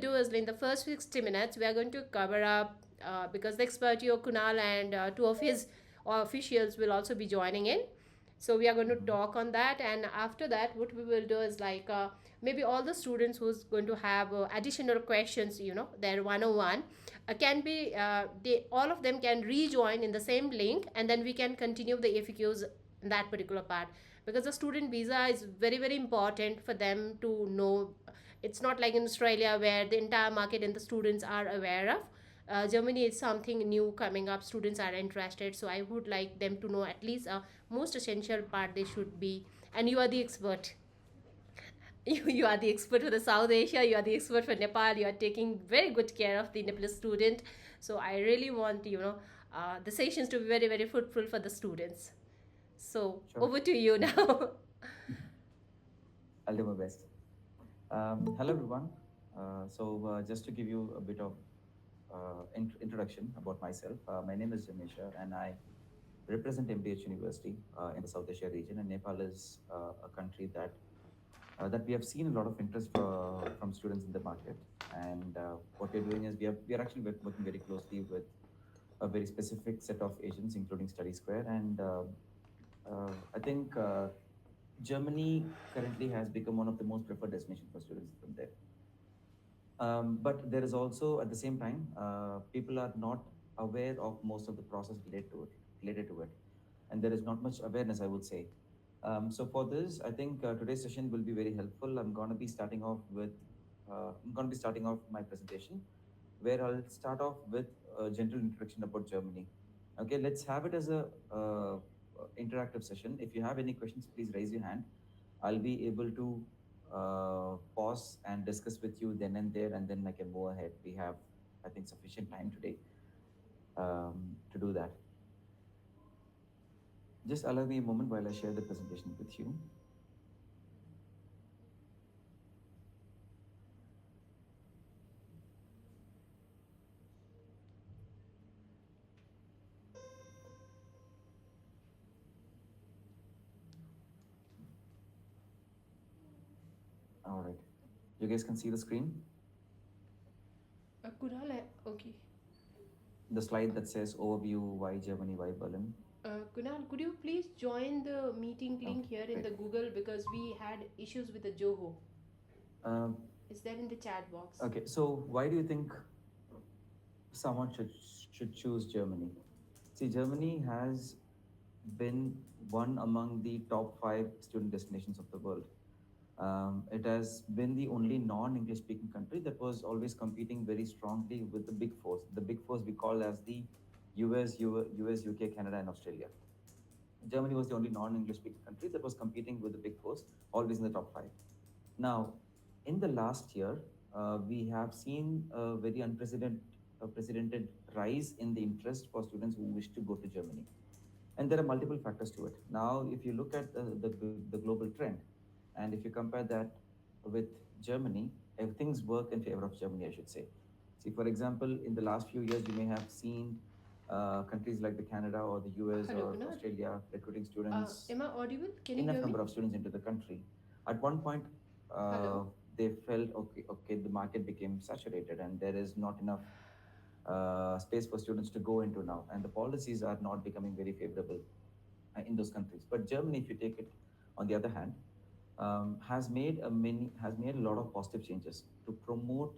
do is in the first 60 minutes, we are going to cover up because the Expatrio, Kunal, and two of his officials will also be joining in. So we are going to Mhm. talk on that, and after that, what we will do is like maybe all the students who's going to have additional questions, their 101, can be they all of them can rejoin in the same link, and then we can continue the FAQs in that particular part, because the student visa is very very important for them to know. It's not like in Australia where the entire market and the students are aware of. Germany is something new coming up. Students are interested, so I would like them to know at least a most essential part they should be. And you are the expert. You are the expert for the South Asia. You are the expert for Nepal. You are taking very good care of the Nepalese student. So I really want the sessions to be very very fruitful for the students. So Sure. over to you Thank you. now. I'll do my best. Hello, everyone. Just to give you a bit of introduction about myself, my name is Jamesh, and I represent MDH University in the South Asia region. And Nepal is a country that we have seen a lot of interest from students in the market. And what we're doing is we are actually working very closely with a very specific set of agents, including Study Square. And I think Germany currently has become one of the most preferred destinations for students from there. But there is also, at the same time, people are not aware of most of the process related to it, and there is not much awareness, I would say. So for this, I think today's session will be very helpful. I'm going to be starting off my presentation, where I'll start off with a general introduction about Germany. Okay, let's have it as a interactive session. If you have any questions, please raise your hand. I'll be able to pause and discuss with you then and there, and then I can move ahead. We have, I think, sufficient time today to do that. Just allow me a moment while I share the presentation with you. All right. You guys can see the screen, Kunal, okay. the slide that says overview, why Germany, why Berlin. Kunal, could you please join the meeting link Okay, here in great. the Google, because we had issues with the Joho. Um, Is there in the chat box? okay, so why do you think someone should choose Germany? See, Germany has been one among the top five student destinations of the world. It has been the only non-English speaking country that was always competing very strongly with the big fours. The big fours we call as the US, UK, Canada, and Australia. Germany was the only non-English speaking country that was competing with the big fours, always in the top five. Now, in the last year, we have seen a very unprecedented rise in the interest for students who wish to go to Germany. And there are multiple factors to it. Now, if you look at the global trend, and if you compare that with Germany, things work in favor of Germany, I should say. See, for example, in the last few years, you may have seen countries like the Canada or the US Hello, or Kunal. Australia recruiting students, Am I audible? Can you enough hear me? number of students into the country. At one point, Hello. they felt okay, the market became saturated and there is not enough space for students to go into now, and the policies are not becoming very favorable in those countries. But Germany, if you take it, on the other hand, has made a lot of positive changes to promote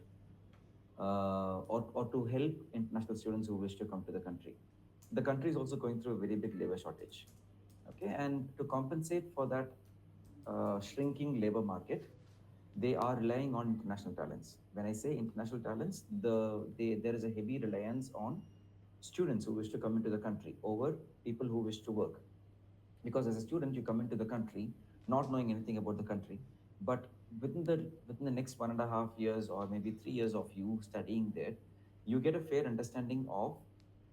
or to help international students who wish to come to the country. The country is also going through a very big labor shortage. Okay, and to compensate for that shrinking labor market, they are relying on international talents. When I say international talents, there is a heavy reliance on students who wish to come into the country over people who wish to work. Because as a student, you come into the country not knowing anything about the country, but within the next 1.5 years or maybe 3 years of you studying there, you get a fair understanding of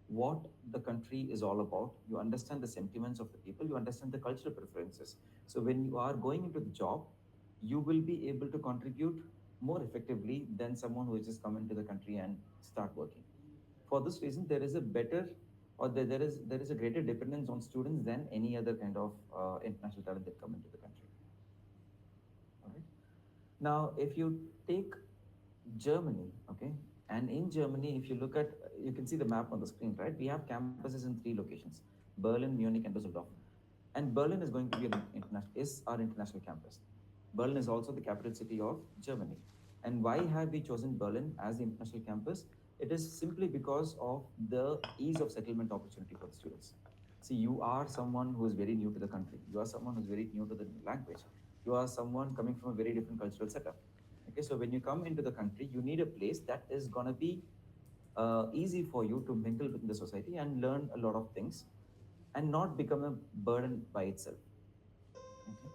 what the country is all about. You understand the sentiments of the people, you understand the cultural preferences. So when you are going into the job, you will be able to contribute more effectively than someone who has just come into the country and start working. For this reason, there is a better or there is a greater dependence on students than any other kind of international talent that come into the country. All right. Now, if you take Germany, okay? And in Germany, if you look at, you can see the map on the screen, right? We have campuses in three locations: Berlin, Munich, and Düsseldorf. And Berlin is going to be is our international campus. Berlin is also the capital city of Germany. And why have we chosen Berlin as the international campus? It is simply because of the ease of settlement opportunity for the students. See, you are someone who is very new to the country. You are someone who is very new to the language. You are someone coming from a very different cultural setup. Okay, so when you come into the country, you need a place that is gonna be easy for you to mingle within the society and learn a lot of things, and not become a burden by itself. Okay,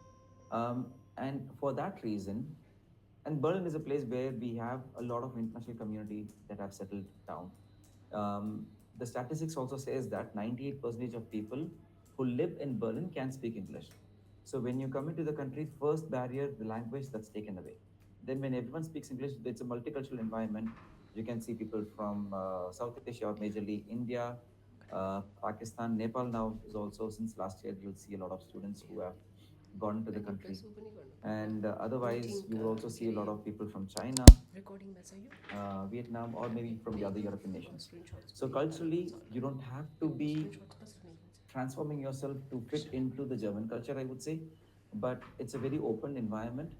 and for that reason, and Berlin is a place where we have a lot of international community that have settled down. The statistics also says that 98% of people who live in Berlin can speak English. So when you come into the country, first barrier, the language, that's taken away. Then when everyone speaks English, it's a multicultural environment. You can see people from South Asia, or majorly India, Pakistan, Nepal now is also, since last year, you'll see a lot of students who have gone to the मैंने country. Press open नहीं करना And पड़ता otherwise, meeting you will also के see a lot लिए of people from China, recording में सही हो Vietnam, or maybe from the other नहीं European nations. स्क्रीनशॉट्स So भी निकालने कौन culturally, सा you वाला don't have ये to वो be स्क्रीनशॉट्स का सिर्फ नहीं कौन सा transforming yourself to fit into the German culture, I would say, but it's a very open environment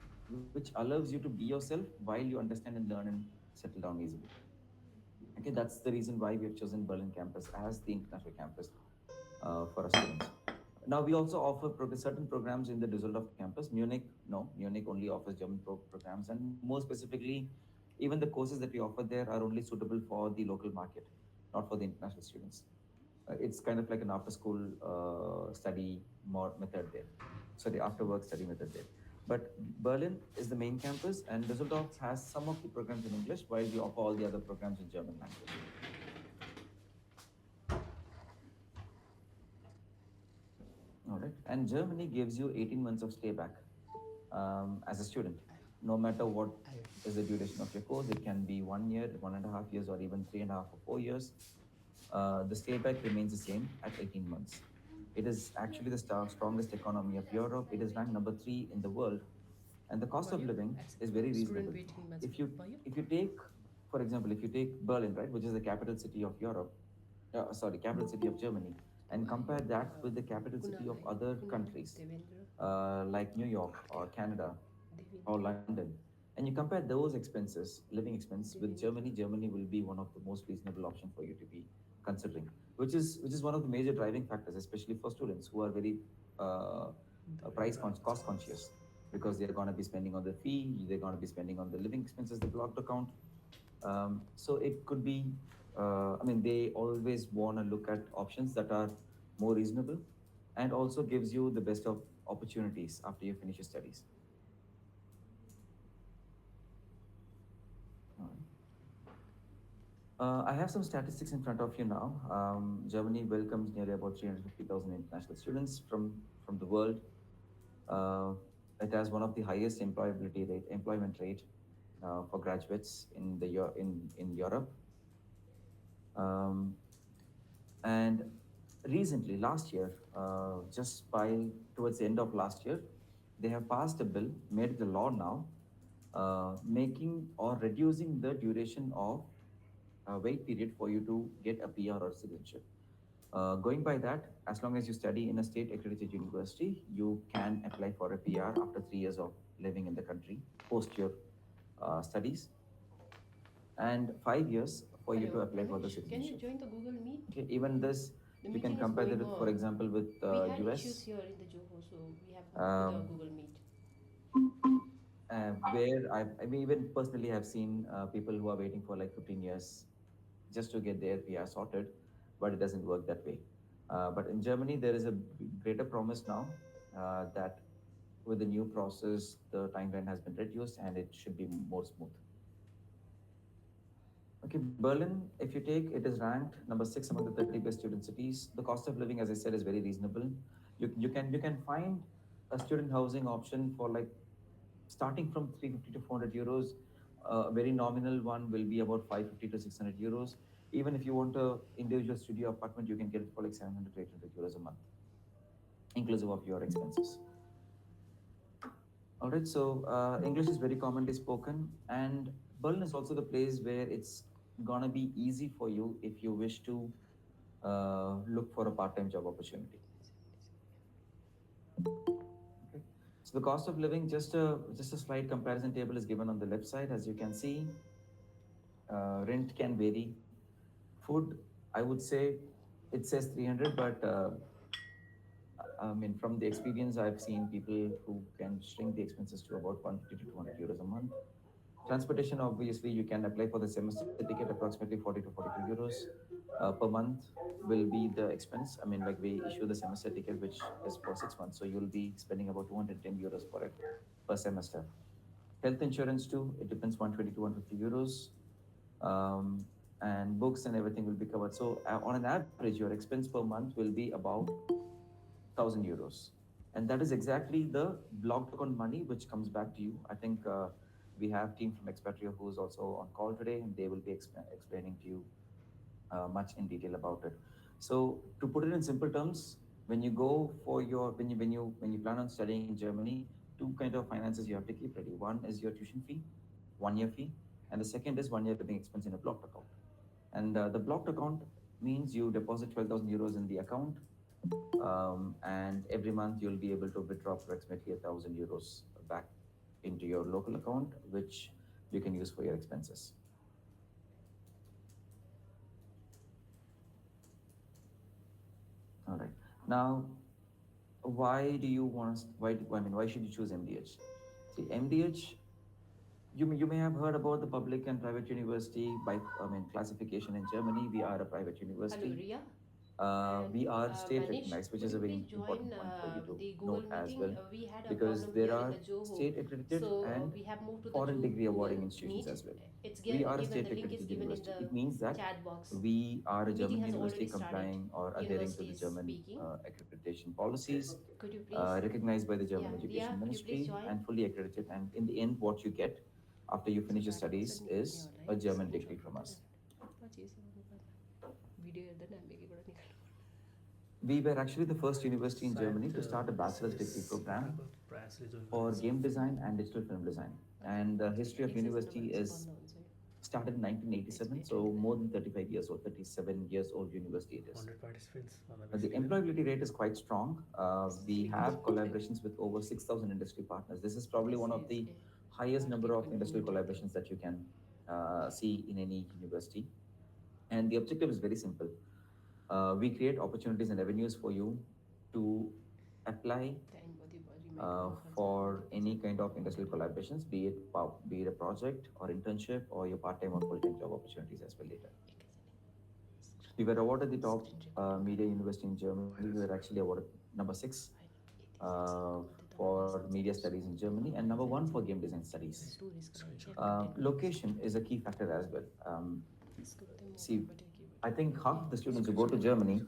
which allows you to be yourself while you understand and learn and settle down easily. Okay, that's the reason why we have chosen Berlin campus as the international campus for our students. Now we also offer certain programs in the Düsseldorf campus. Munich, no, Munich only offers German programs, and more specifically, even the courses that we offer there are only suitable for the local market, not for the international students. It's kind of like an after-school study method there. Sorry, after-work study method there. But Berlin is the main campus, and Düsseldorf has some of the programs in English, while we offer all the other programs in German language. All right. And Germany gives you 18 months of stay back as a student, no matter what is the duration of your course. It can be 1 year, 1.5 years, or even 3.5 or 4 years. The stay back remains the same at 18 months. It is actually the strongest economy of Europe. It is ranked number three in the world, and the cost of Vayu living is accept very student reasonable. waiting message If you Vayu if you take, for example, if you take Berlin, right, which is the capital city of Europe, sorry, capital city of Germany, and Vayu compare that with the capital city Kunal of है other Kunal countries, Devender like New York or Canada or Devender London, and you compare those expenses, living expense, with Devender Germany, Germany will be one of the most reasonable option for you to be considering, which is one of the major driving factors, especially for students who are very uh, cost conscious, because they're going to be spending on the fee, they're going to be spending on the living expenses, the blocked account. So it could be, I mean, they always want to look at options that are more reasonable, and also gives you the best of opportunities after you finish your studies. All right. I have some statistics in front of you now. Germany welcomes nearly about 350,000 international students from the world. Uh, it has one of the highest employment rate for graduates in Europe. Um, and recently, last year, just by towards the end of last year, they have passed a bill, made it a law now, making or reducing the duration of wait period for you to get a PR or citizenship. Going by that, as long as you study in a state accredited university, you can apply for a PR after 3 years of living in the country post your studies, and 5 years for you hello to apply for the Ramesh can you citizenship. join the Google Meet Okay, even this, the you can meeting is compare going that, for on example, with we had issues US, here in the Johor so we have to go to the um, Google Meet where I mean, even personally have seen people who are waiting for like 15 years just to get their PR sorted, but it doesn't work that way. But in Germany, there is a greater promise now that with the new process, the timeline has been reduced and it should be more smooth. Okay, Berlin, if you take, it is ranked number six among the 30 best student cities. The cost of living, as I said, is very reasonable. You can find a student housing option for like starting from 350 to 400 euros. A very nominal one will be about 550 to 600 euros. Even if you want a individual studio apartment, you can get it for like 700 to 800 euros a month, inclusive of your expenses. All right, so English is very commonly spoken, and Berlin is also the place where it's gonna be easy for you if you wish to look for a part-time job opportunity. Okay. So the cost of living, just a slight comparison table is given on the left side. As you can see, rent can vary. Food, I would say, it says 300, but I mean, from the experience, I've seen people who can shrink the expenses to about 150 to 200 euros a month. Transportation, obviously, you can apply for the semester ticket, approximately 40 to 42 euros per month will be the expense. I mean, like we issue the semester ticket, which is for 6 months. So you'll be spending about 210 euros for it per semester. Health insurance too, it depends 120 to 150 euros. Um, and books and everything will be covered. So on an average, your expense per month will be about 1,000 euros, and that is exactly the blocked account money which comes back to you. I think we have team from Expatrio who is also on call today, and they will be explaining to you much in detail about it. So to put it in simple terms, when you go for your when you plan on studying in Germany, two kind of finances you have to keep ready. One is your tuition fee, 1 year fee, and the second is 1 year living expense in a blocked account. And the blocked account means you deposit 12,000 euros in the account, and every month you'll be able to withdraw approximately 1,000 euros back into your local account, which you can use for your expenses. All right. Now, why do you want? I mean, why should you choose MDH? See, MDH, you may have heard about the public and private university by classification in Germany. We are a private Hello, university. Ria. We And are state Manish, recognized, which could is you a very please join important point for you to the Google note as meeting? well, We had a because problem there here in the are Johor, state accredited so and we have moved to the foreign degree Google awarding institutions Meet. as well. It's We are a given, the state link is accredited given in university. the It means that chat box. we are a Meeting German has university already started. complying or adhering to University the is German speaking. accreditation policies, Could you please? recognized by the Yeah, German Ria, Education could you please Ministry join? and fully accredited. And in the end, what you get after you So finish your chat box studies and is a German degree screenshot from us. video the We were actually the first university in Germany to start a bachelor's degree program for game design and digital film design. And the history of university is started in 1987, so more than 35 years old, 37 years old university it is. The employability rate is quite strong. We have collaborations with over 6,000 industry partners. This is probably one of the highest number of industrial collaborations that you can see in any university. And the objective is very simple. We create opportunities and avenues for you to apply for any kind of industrial collaborations, be it a project or internship or your part-time or full-time job opportunities as well later. We were awarded the top media university in Germany. We were actually awarded number six uh, for media studies in Germany and number one for game design studies. Location is a key factor as well. See, I think half the students who go to Germany,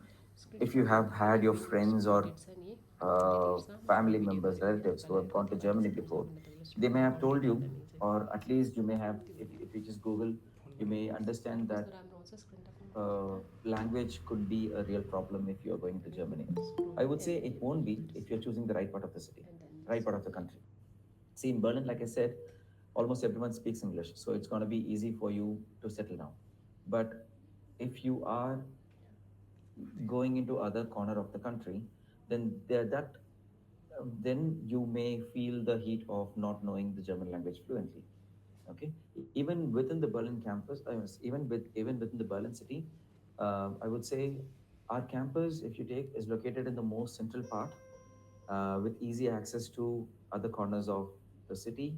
if you have had your friends or family members, relatives who have gone to Germany before, they may have told you, or at least you may have, if you just Google, you may understand that language could be a real problem if you are going to Germany. I would say it won't be if you're choosing the right part of the city, right part of the country. See, in Berlin, like I said, almost everyone speaks English, so it's going to be easy for you to settle down. But if you are going into other corner of the country, then you may feel the heat of not knowing the German language fluently. Okay, even within the Berlin campus, even within the Berlin city, I would say our campus, if you take, is located in the most central part, with easy access to other corners of the city.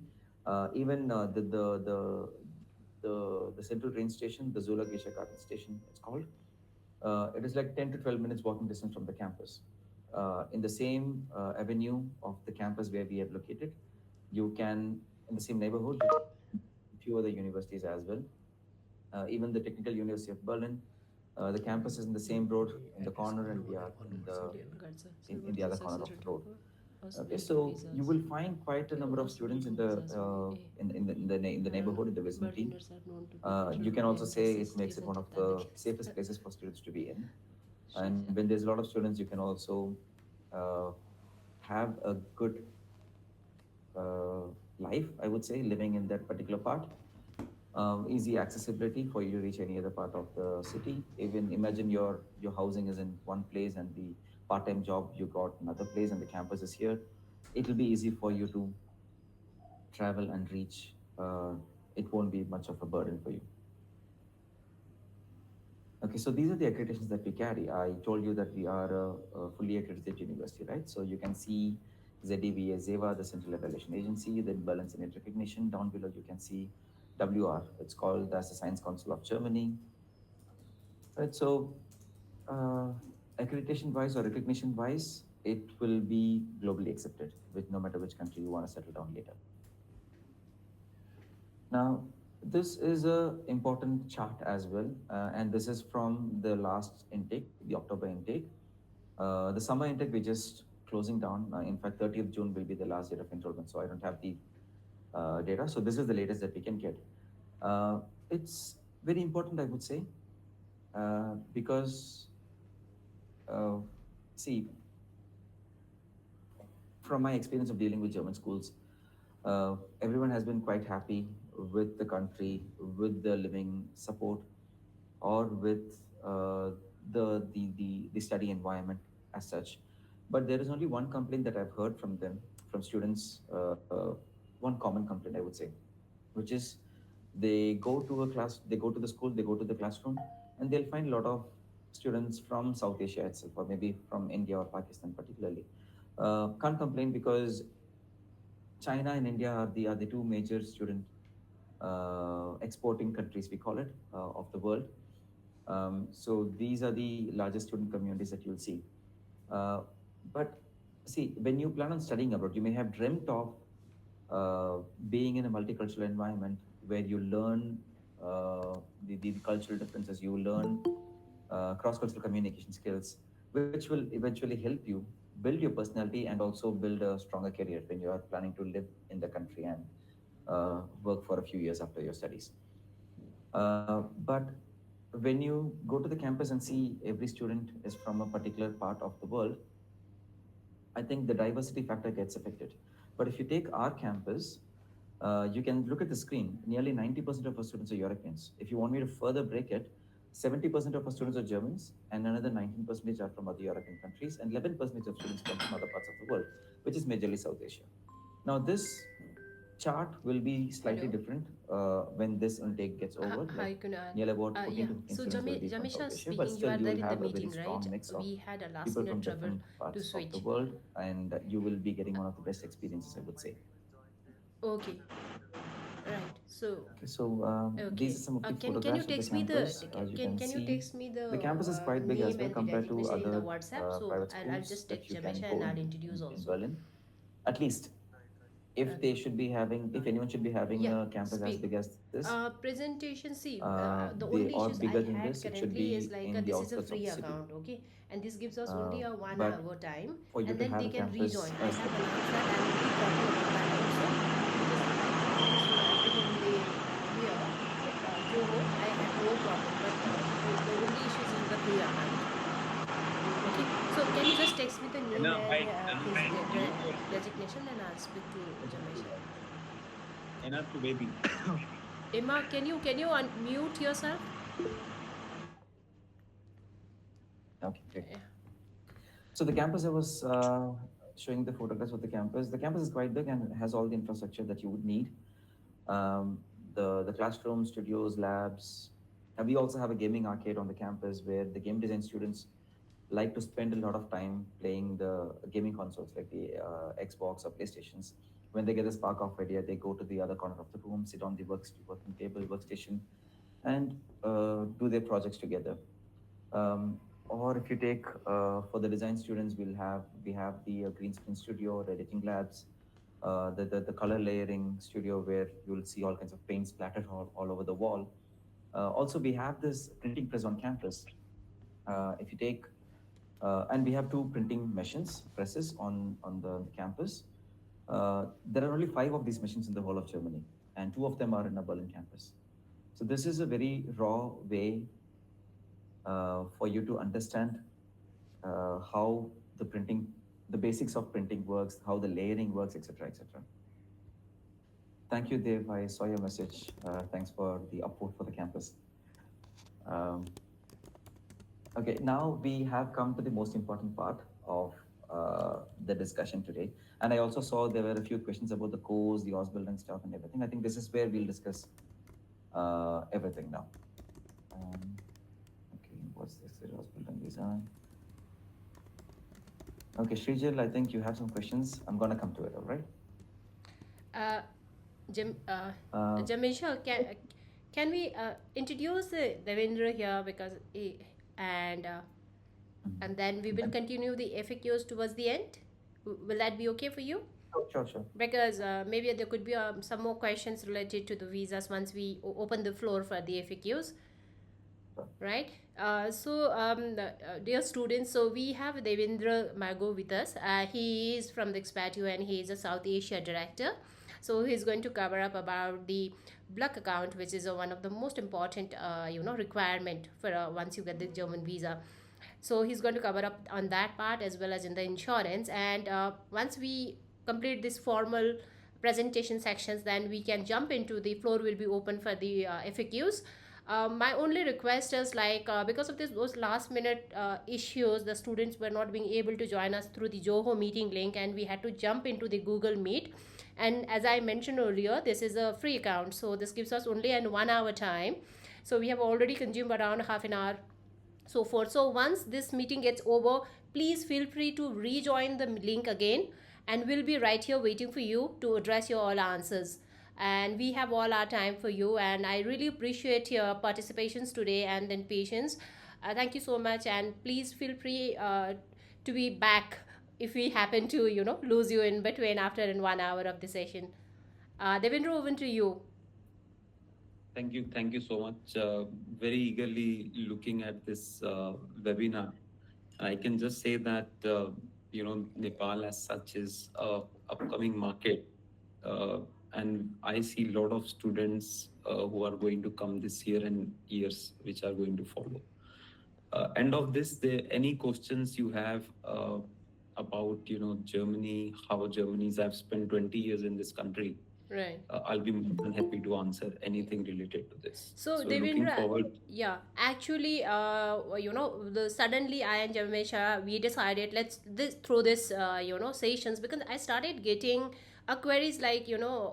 Even the central train station, the Zola Geisha Garden station, it's called. It is like 10 to 12 minutes walking distance from the campus. In the same avenue of the campus where we have located, you can, in the same neighborhood, a few other universities as well. Even the Technical University of Berlin, the campus is in the same road in the corner, and we are in the other corner of the road. Okay, so you will find quite a number of students in the in the neighborhood, in the vicinity. You can also say it makes it one of the safest places for students to be in. And when there's a lot of students, you can also uh, have a good uh, life, I would say, living in that particular part. easy accessibility for you to reach any other part of the city. Even imagine your housing is in one place and the part-time job you got another place and the campus is here. It will be easy for you to travel and reach. It won't be much of a burden for you. Okay, so these are the accreditations that we carry. I told you that we are a fully accredited university, right? So you can see ZDVA, ZEVA, the Central Evaluation Agency, then Balance and Recognition. Down below, you can see WR. It's called as the Science Council of Germany, right? So uh, accreditation wise or recognition wise, it will be globally accepted, with no matter which country you want to settle down later. Now, this is a important chart as well, and this is from the last intake, the October intake. The summer intake we just closing down. In fact, 30th June will be the last date of enrollment, so I don't have the data. So this is the latest that we can get. It's very important, I would say, because uh, see, from my experience of dealing with German schools, everyone has been quite happy with the country, with the living support, or with the study environment as such. But there is only one complaint that I've heard from them, from students, one common complaint, I would say, which is they go to a class, they go to the school, they go to the classroom, and they'll find a lot of students from South Asia itself, or maybe from India or Pakistan particularly. Can't complain because China and India are the two major student exporting countries, we call it, of the world. So these are the largest student communities that you'll see. Uh, but see, when you plan on studying abroad, you may have dreamt of being in a multicultural environment where you learn the cultural differences, you learn cross-cultural communication skills, which will eventually help you build your personality and also build a stronger career when you are planning to live in the country and work for a few years after your studies. But when you go to the campus and see every student is from a particular part of the world, I think the diversity factor gets affected. But if you take our campus, you can look at the screen. Nearly 90% of our students are Europeans. If you want me to further break it, 70% of our students are Germans, and another 19% are from other European countries, and 11% of students come from other parts of the world, which is majorly South Asia. Now, this chart will be slightly Hello. different when this intake gets over. Like Hi, Kunal. nearly about 14 Yeah. to 15 So students will be from Jamesha South Asia, but speaking. You still are you there will in the have a very meeting, right? strong mix of We had a last people minute from trouble different to parts of the switch. world, and you will be getting one of the best experiences, I would say. Okay. Right. So Okay, so these are okay. some of the Can you photographs of the text me the campus. As you can can you see, text me the the campus is quite big as name well and the compared to designation in the other WhatsApp? So private I'll schools just that text you can Jamesha go and I'll introduce in also. Berlin. At least, if they Okay. should be having, if anyone should be having Yeah. a campus as Speak. big as this, Presentation. See, the they only or issues bigger I than had this, it should currently is be like in the this is a outskirts of free the city. account, okay, and this gives us only Uh, a one but hour time, for you and to then have they a can campus rejoin. I as have big, announced that I will be talking about that also because if I have students who are living in the here, Johor, I had no problem, but the only issues is the free account. Okay, so can you just text me the name Enough, and right? his Mute yourself. designation, and I'll speak to Enough to Jamesh. that. Enough to baby. Emma, can you unmute yourself? okay, great. Yeah. So the campus, I was showing the photographs of the campus. The campus is quite big and has all the infrastructure that you would need. Um, the classroom, studios, labs. And we also have a gaming arcade on the campus where the game design students like to spend a lot of time playing the gaming consoles like the Xbox or PlayStations. When they get a spark of idea, they go to the other corner of the room, sit on the working table, workstation, and do their projects together. Or if you take for the design students, we have the green screen studio, the editing labs, the color layering studio where you'll see all kinds of paint splattered all over the wall. Also, we have this printing press on campus. If you take and we have two printing machines presses on the campus. There are only five of these machines in the whole of Germany, and two of them are in a Berlin campus. So this is a very raw way for you to understand how the printing, the basics of printing works, how the layering works, etc., etc. Thank you, Dev. I saw your message. Thanks for the upvote for the campus. Um, okay, now we have come to the most important part of the discussion today. And I also saw there were a few questions about the course, the Osborne stuff, and everything. I think this is where we'll discuss everything now. Um, okay, what's this? The Osborne design. Okay, Srijal, I think you have some questions. I'm gonna come to it. All right. Uh, Jam, Uh, Jamesha, can we introduce Devender here because and then we will mhm. continue the FAQs towards the end. Will that be okay for you? Sure, sure. Because maybe there could be some more questions related to the visas once we open the floor for the FAQs, Sure. right? Dear students, so we have Devendra Maggo with us. He is from the Expatrio and he is a South Asia director. So he's going to cover up about the block account, which is one of the most important, requirement for once you get the German visa. So he's going to cover up on that part as well as in the insurance. And once we complete this formal presentation sections, then we can jump into the floor will be open for the FAQs. My only request is like because of this those last minute issues, the students were not being able to join us through the Joho meeting link, and we had to jump into the Google Meet. And as I mentioned earlier, this is a free account, so this gives us only an 1 hour time. So we have already consumed around half an hour so forth. So once this meeting gets over, please feel free to rejoin the link again, and we'll be right here waiting for you to address your all answers. And we have all our time for you, and I really appreciate your participations today and then patience. Thank you so much, and please feel free to be back if we happen to lose you in between after in 1 hour of the session. Devendra, over to you. Thank you so much. Very eagerly looking at this webinar. I can just say that Nepal as such is a upcoming market, uh, and I see a lot of students who are going to come this year and years which are going to follow. End of this, there any questions you have about Germany, how Germany's? I've spent 20 years in this country. Right. I'll be more than happy to answer anything related to this. So So looking Devendra, forward. yeah, actually, the suddenly I and Jamesh, we decided let's through this, sessions because I started getting queries like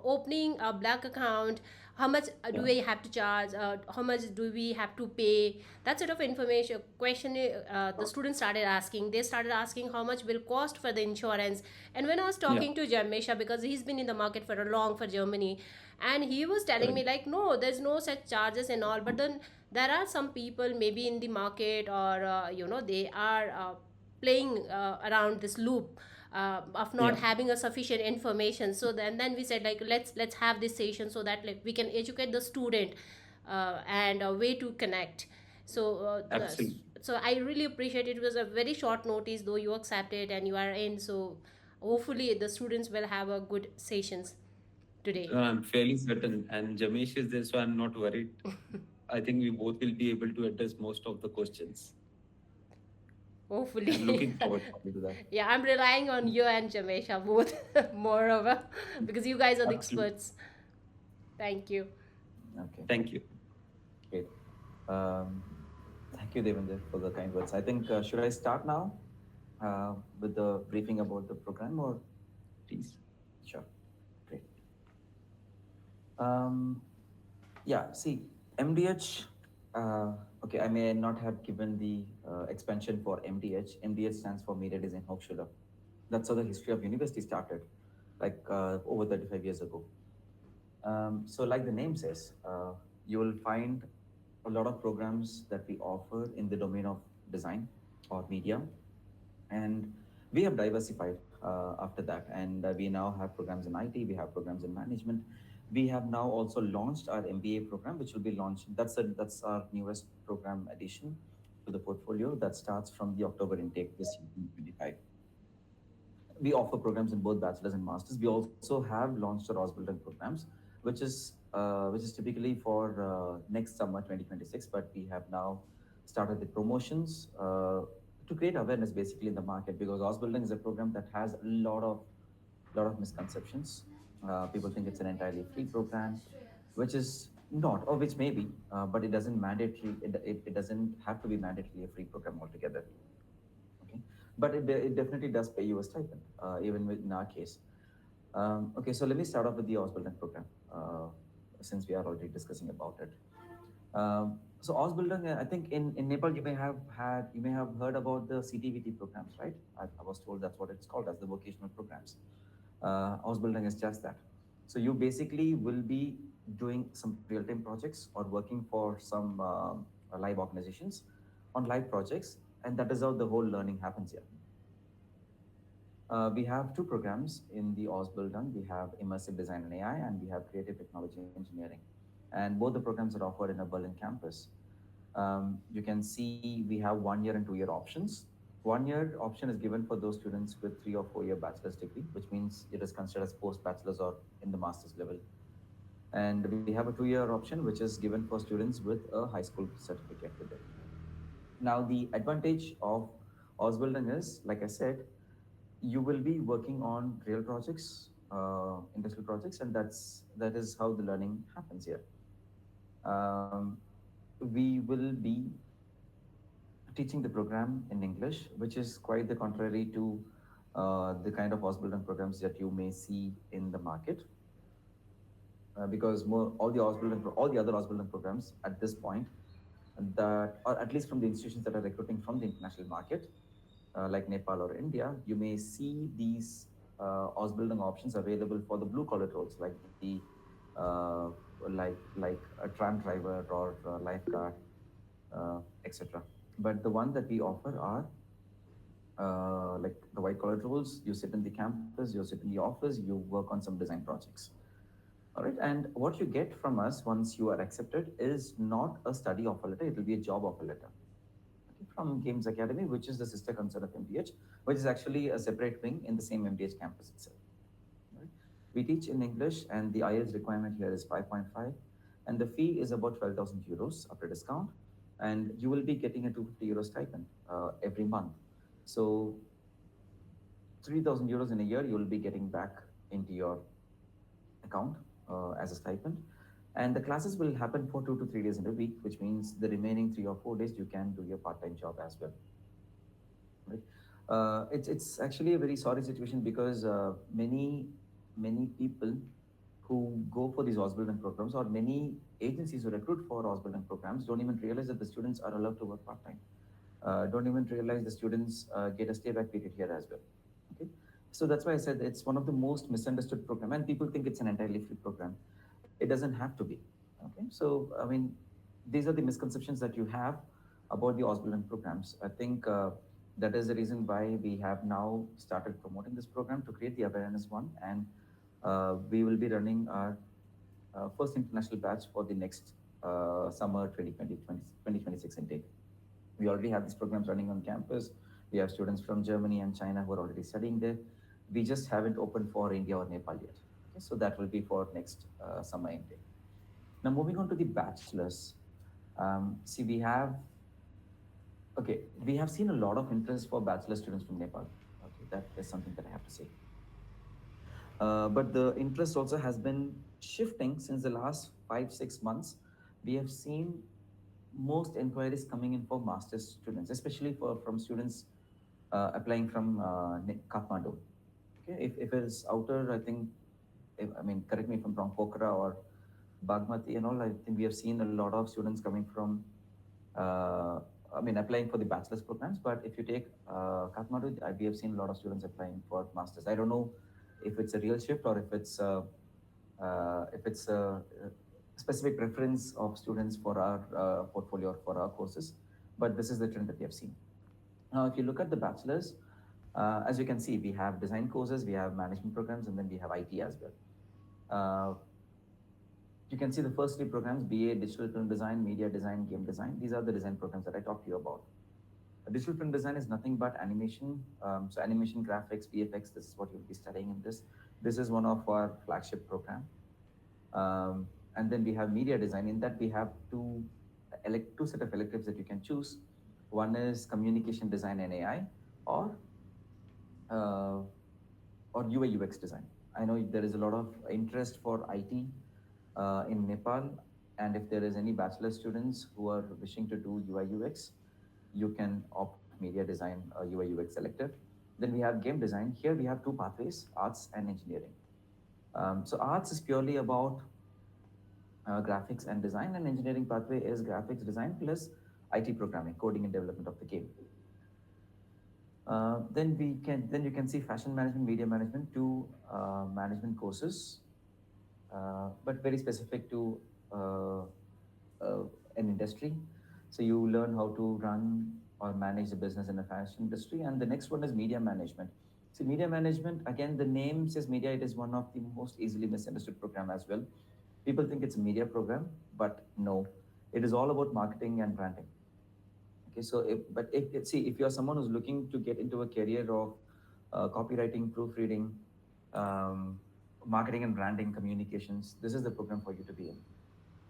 opening a black account, how much do Yeah. we have to charge, how much do we have to pay, that sort of information question. The students started asking. They started asking how much will cost for the insurance. And when I was Yeah, talking to Jamesha, because he's been in the market for a long for Germany, and he was telling correct. me like no, there's no such charges and all. But then there are some people maybe in the market, or they are playing around this loop of not Yeah, having a sufficient information. So then we said like let's have this session so that like we can educate the student and a way to connect. So absolutely. so I really appreciate it. It was a very short notice though you accepted and you are in. So hopefully the students will have a good sessions today. I'm fairly certain, and Jamesh is there, so I'm not worried. I think we both will be able to address most of the questions. I'm Hopefully. looking forward. Happy to that. Yeah, I'm relying on you and Jamesha both moreover because you guys are the Absolutely. experts. Thank you. Okay, Thank you. great. Um, Thank you, Devender, for the kind words. I think, should I start now with the briefing about the program or? Please. Sure, great. Um, yeah, see, MDH, uh, okay, I may not have given the expansion for MDH. MDH stands for Media Design Hochschule. That's how the history of university started, like over 35 years ago. So, like the name says, you will find a lot of programs that we offer in the domain of design or media, and we have diversified after that. And we now have programs in IT, we have programs in management. We have now also launched our MBA program, which will be launched. That's our newest program addition to the portfolio that starts from the October intake this year, 2025. We offer programs in both bachelor's and masters. We also have launched our Osborne programs, which is typically for next summer 2026. But we have now started the promotions to create awareness basically in the market, because Osborne is a program that has a lot of misconceptions. People think it's an entirely free program, which is not, or which may be, but it doesn't mandatory. It doesn't have to be mandatorily a free program altogether. Okay, but it definitely does pay you a stipend, even in our case. Okay, so let me start off with the Osborne program, since we are already discussing about it. So Ausbildung, I think in Nepal you may have heard about the CTVT programs, right? I was told that's what it's called as the vocational programs. Ausbildung is just that. So you basically will be doing some real-time projects or working for some live organizations on live projects, and that is how the whole learning happens here. We have two programs in the Ausbildung. We have Immersive Design and AI, and we have Creative Technology Engineering. And both the programs are offered in a Berlin campus. You can see we have 1 year and 2 year options. 1 year option is given for those students with 3 or 4 year bachelor's degree, which means it is considered as post bachelor's or in the master's level. And we have a 2 year option, which is given for students with a high school certificate with it. Now, the advantage of Ausbildung is, like I said, you will be working on real projects, industrial projects, and that is how the learning happens here. Um, we will be teaching the program in English, which is quite the contrary to the kind of Ausbildung programs that you may see in the market. Because all the other Ausbildung programs at this point, that or at least from the institutions that are recruiting from the international market, like Nepal or India, you may see these Ausbildung options available for the blue collar roles, like the uh, like a tram driver or a lifeguard, etc. But the one that we offer are like the white collar roles. You sit in the campus, you sit in the office, you work on some design projects. All right, and what you get from us once you are accepted is not a study offer letter; it will be a job offer letter from Games Academy, which is the sister concern of MDH, which is actually a separate wing in the same MDH campus itself. Right? We teach in English, and the IELTS requirement here is 5.5, and the fee is about 12,000 euros after discount, and you will be getting a 250 euro stipend every month. So 3,000 euros in a year, you will be getting back into your account as a stipend. And the classes will happen for 2 to 3 days in a week, which means the remaining 3 or 4 days you can do your part-time job as well. Right? It's actually a very sorry situation because many people who go for these Ausbildung programs or many agencies who recruit for Ausbildung programs don't even realize that the students are allowed to work part-time. Don't even realize the students get a stay-back period here as well. Okay, so that's why I said it's one of the most misunderstood program, and people think it's an entirely free program. It doesn't have to be. Okay, so I mean, these are the misconceptions that you have about the Ausbildung programs. I think that is the reason why we have now started promoting this program to create the awareness one, and we will be running our first international batch for the next summer 2026 intake. We already have these programs running on campus. We have students from Germany and China who are already studying there. We just haven't opened for India or Nepal yet. Okay, so that will be for next summer intake. Now, moving on to the bachelors. See, we have seen a lot of interest for bachelor students from Nepal. Okay, that is something that I have to say. But the interest also has been shifting since the last 5 6 months. We have seen most inquiries coming in for master's students, especially from students applying from Kathmandu. Okay, if it is outer, I think, I mean, correct me if I'm wrong, Pokhara or Bagmati and all, I think we have seen a lot of students coming from, I mean, applying for the bachelor's programs. But if you take Kathmandu, we have seen a lot of students applying for masters. I don't know if it's a real shift or if it's a specific preference of students for our portfolio or for our courses. But this is the trend that we have seen. Now, if you look at the bachelor's, as you can see, we have design courses, we have management programs, and then we have IT as well. You can see the first three programs: BA, Digital Film Design, Media Design, Game Design. These are the design programs that I talked to you about. Digital film design is nothing but animation. So animation, graphics, VFX. This is what you'll be studying in this. This is one of our flagship program. And then we have media design. In that we have two set of electives that you can choose. One is communication design and AI, or uh, or UI UX design. I know there is a lot of interest for IT in Nepal, and if there is any bachelor students who are wishing to do UI UX, you can opt media design UI UX selector. Then we have game design. Here we have two pathways: arts and engineering. So arts is purely about graphics and design, and engineering pathway is graphics design plus IT programming, coding and development of the game. Then you can see fashion management, media management, two management courses, but very specific to uh, an industry. So you learn how to run or manage the business in the fashion industry. And the next one is media management. So media management, again, the name says media. It is one of the most easily misunderstood program as well. People think it's a media program, but no, it is all about marketing and branding. Okay, so if you're someone who's looking to get into a career of copywriting, proofreading, um, marketing and branding, communications, this is the program for you to be in.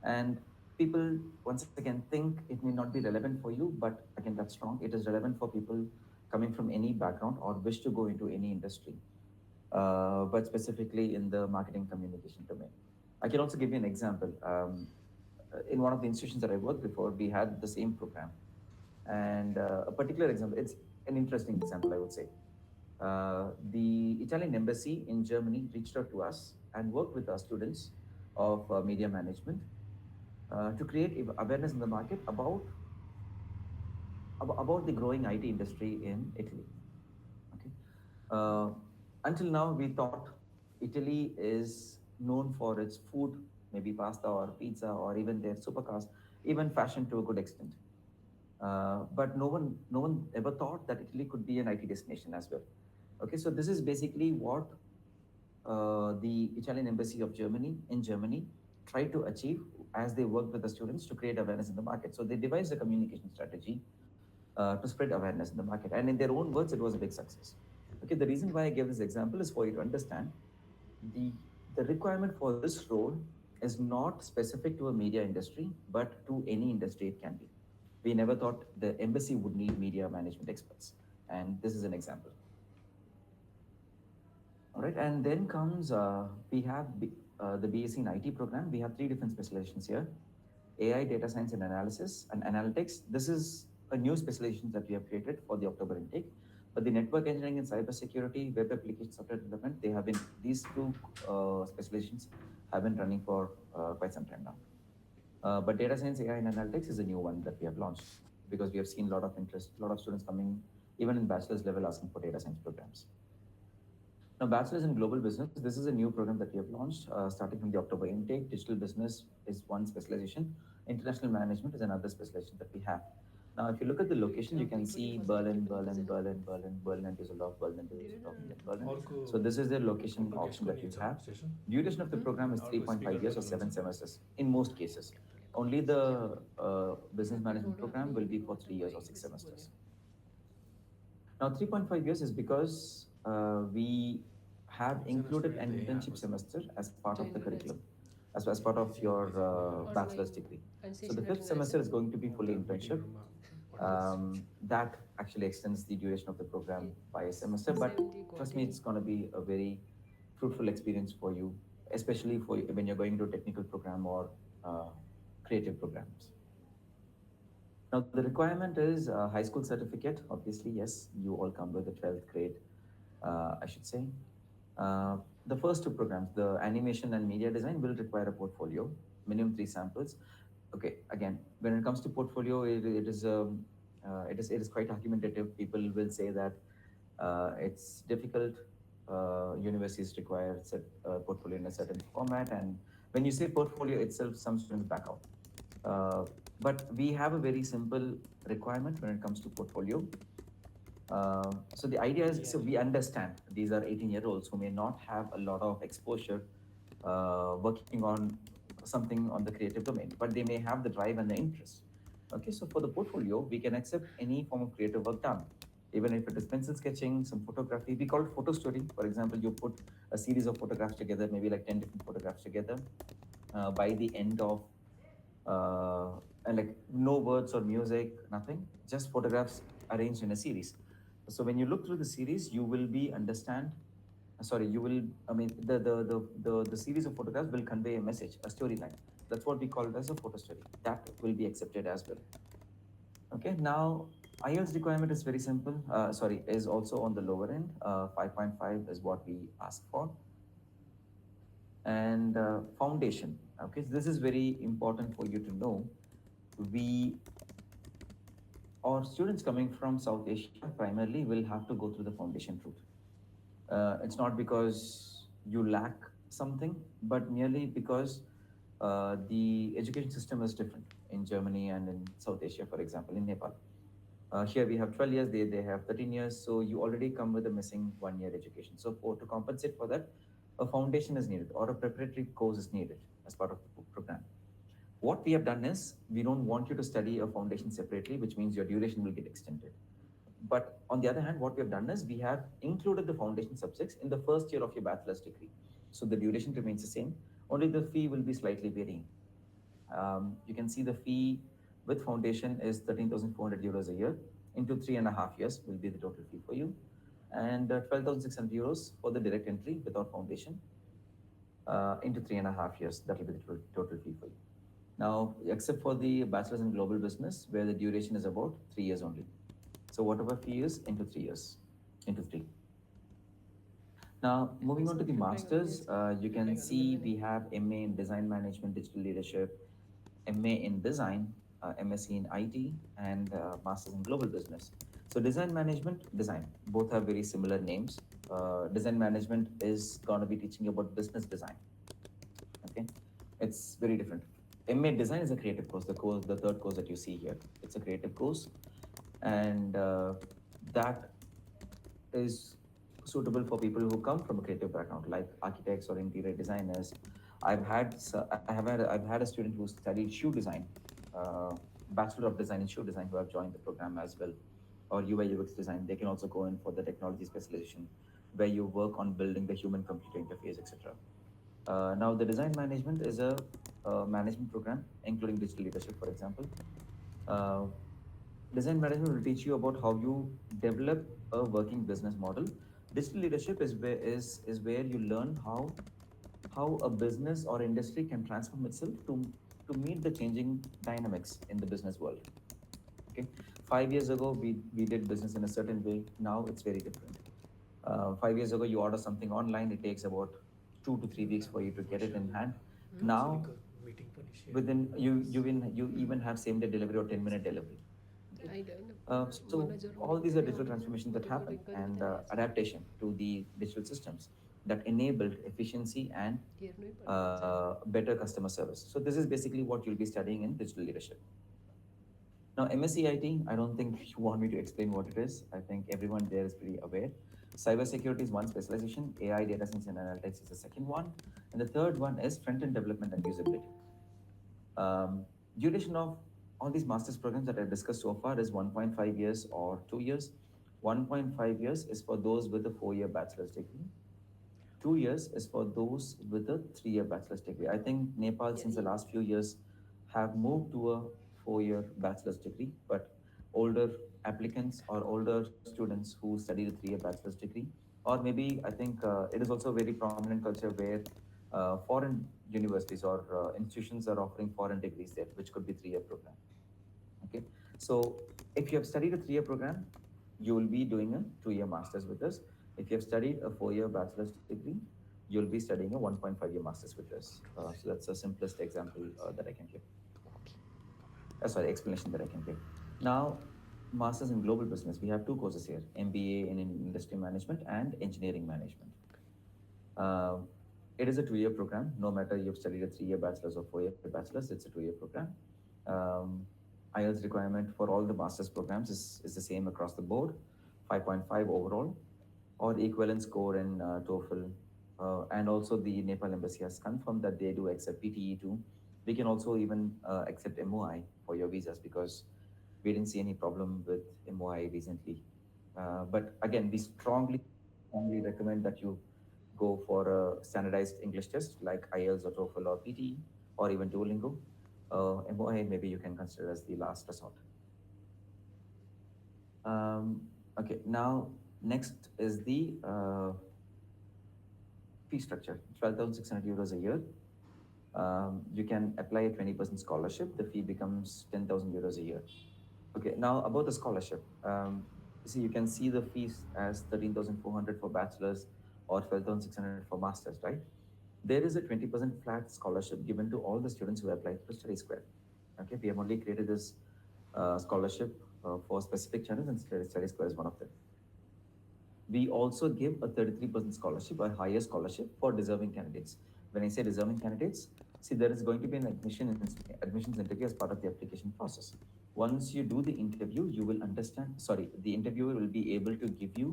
And people once again think it may not be relevant for you, but again, that's wrong. It is relevant for people coming from any background or wish to go into any industry, but specifically in the marketing communication domain. I can also give you an example. In one of the institutions that I worked before, we had the same program. And a particular example, it's an interesting example, I would say. The Italian embassy in Germany reached out to us and worked with our students of media management to create awareness in the market about the growing IT industry in Italy. Okay. Uh, until now, we thought Italy is known for its food, maybe pasta or pizza or even their supercars, even fashion to a good extent. But no one ever thought that Italy could be an IT destination as well. Okay, so this is basically what the Italian embassy of Germany in Germany tried to achieve as they worked with the students to create awareness in the market. So they devised a communication strategy to spread awareness in the market, and in their own words, it was a big success. Okay, the reason why I gave this example is for you to understand the the requirement for this role is not specific to a media industry, but to any industry it can be. We never thought the embassy would need media management experts, and this is an example. All right, and then comes the BSc in IT program. We have three different specializations here: AI, data science, and analysis and analytics. This is a new specialization that we have created for the October intake. But the network engineering and cybersecurity, web application software development, they have been these two specializations have been running for quite some time now. But data science, AI, and analytics is a new one that we have launched because we have seen a lot of interest, a lot of students coming, even in bachelor's level, asking for data science programs. Now, Bachelor's in Global Business, this is a new program that we have launched starting from the October intake. Digital Business is one specialization. International Management is another specialization that we have. Now, if you look at the location, you can see Berlin, Berlin, Berlin, Berlin, Berlin, and Düsseldorf, Berlin, Düsseldorf, and then Berlin. So this is the location option that you have. Duration of the program is 3.5 years or 7 semesters in most cases. Only the business management program will be for 3 years or 6 semesters. Now, 3.5 years is because we have included an internship semester as part of the curriculum, as part of your bachelor's degree. So the fifth semester is going to be fully internship. That actually extends the duration of the program by a semester, but trust me, it's going to be a very fruitful experience for you, especially for when you're going to a technical program or uh, creative programs. Now, the requirement is a high school certificate. Obviously, yes, you all come with the 12th grade, I should say. The first two programs, the animation and media design, will require a portfolio, minimum 3 samples. Okay, again, when it comes to portfolio, it is quite argumentative. People will say that it's difficult. Universities require portfolio in a certain format, and when you say portfolio itself, some students back out. Uh, but we have a very simple requirement when it comes to portfolio. So the idea is, so we understand these are 18-year-olds who may not have a lot of exposure working on something on the creative domain, but they may have the drive and the interest. Okay, so for the portfolio, we can accept any form of creative work done, even if it is pencil sketching, some photography. We call it photo story. For example, you put a series of photographs together, maybe like 10 different photographs together. By the end of uh, and like no words or music, nothing, just photographs arranged in a series. So when you look through the series, you will be understand. sorry, you will, I mean, the series of photographs will convey a message, a storyline. That's what we call it as a photo story. That will be accepted as well. Okay, now IELTS requirement is very simple. Sorry, is also on the lower end. 5.5 is what we ask for. And foundation. Okay, so this is very important for you to know. We or students coming from South Asia primarily will have to go through the foundation route. It's not because you lack something, but merely because the education system is different in Germany and in South Asia, for example, in Nepal. Here we have 12 years, they have 13 years, so you already come with a missing 1 year education. So to compensate for that, a foundation is needed or a preparatory course is needed as part of the program. What we have done is we don't want you to study a foundation separately, which means your duration will get extended. But on the other hand, what we have done is we have included the foundation subjects in the first year of your bachelor's degree. So the duration remains the same, only the fee will be slightly varying. You can see the fee with foundation is 13,400 euros a year into 3.5 years will be the total fee for you, and 12,600 euros for the direct entry without foundation into 3.5 years. That will be the total fee for you. Now, except for the bachelor's in global business, where the duration is about 3 years only. So whatever fee is into 3 years, into three. Now, moving on to the masters, you can see we have MA in Design Management, Digital Leadership, MA in Design, MSc in IT, and Masters in Global Business. So, Design Management, Design, both have very similar names. Design Management is going to be teaching you about business design. Okay, it's very different. MA Design is a creative course, the third course that you see here. It's a creative course, and that is suitable for people who come from a creative background, like architects or interior designers. I've had a student who studied shoe design, uh, Bachelor of Design in Shoe Design, who have joined the program as well, or UI UX design. They can also go in for the technology specialization, where you work on building the human computer interface, etc. Now, the design management is a management program, including digital leadership, for example. Uh, Design management will teach you about how you develop a working business model. Digital leadership is where you learn how a business or industry can transform itself to meet the changing dynamics in the business world. Okay, 5 years ago we did business in a certain way. Now it's very different. 5 years ago you order something online, it takes about 2 to 3 weeks for you to get it in hand. Now within you even have same day delivery or 10-minute delivery. Okay. I don't know. So all these are digital transformations that happen and adaptation to the digital systems that enabled efficiency and better customer service. So this is basically what you'll be studying in digital leadership. Now, MSc IT, I don't think you want me to explain what it is. I think everyone there is pretty aware. Cybersecurity is one specialization, AI, data science, and analytics is the second one, and the third one is front-end development and usability. Duration of all these master's programs that I discussed so far is 1.5 years or 2 years. 1.5 years is for those with a 4 year bachelor's degree. 2 years is for those with a 3 year bachelor's degree. I think Nepal, since the last few years, have moved to a 4 year bachelor's degree, but older applicants or older students who study the 3 year bachelor's degree, or maybe I think it is also a very prominent culture where foreign universities or institutions are offering foreign degrees there, which could be 3 year program. Okay, so if you have studied a 3 year program, you will be doing a 2 year master's with us. If you have studied a 4 year bachelor's degree, you'll be studying a 1.5 year master's with us. So that's the simplest example that I can give. Sorry, explanation that I can give. Now, masters in global business. We have two courses here: MBA in industry management and engineering management. Uh, it is a 2 year program. No matter you've studied a 3 year bachelor's or 4 year bachelor's, it's a 2 year program. Um, IELTS requirement for all the master's programs is the same across the board, 5.5 overall, or equivalent score in TOEFL. And also the Nepal embassy has confirmed that they do accept PTE too. We can also even accept MOI for your visas, because we didn't see any problem with MOI recently. But again, we strongly recommend that you go for a standardized English test like IELTS or TOEFL or PTE or even Duolingo. MOI maybe you can consider as the last resort. Okay, now next is the fee structure, 12,600 euros a year. You can apply a 20% scholarship. The fee becomes 10,000 euros a year. Okay, now about the scholarship. See, you can see the fees as 13,400 for bachelor's or 12,600 for master's, right? There is a 20% flat scholarship given to all the students who apply to Study Square. Okay, we have only created this scholarship for specific channels, and Study Square is one of them. We also give a 33% scholarship, a higher scholarship for deserving candidates. When I say deserving candidates, see, there is going to be an admissions interview as part of the application process. Once you do the interview, you will understand, sorry, the interviewer will be able to give you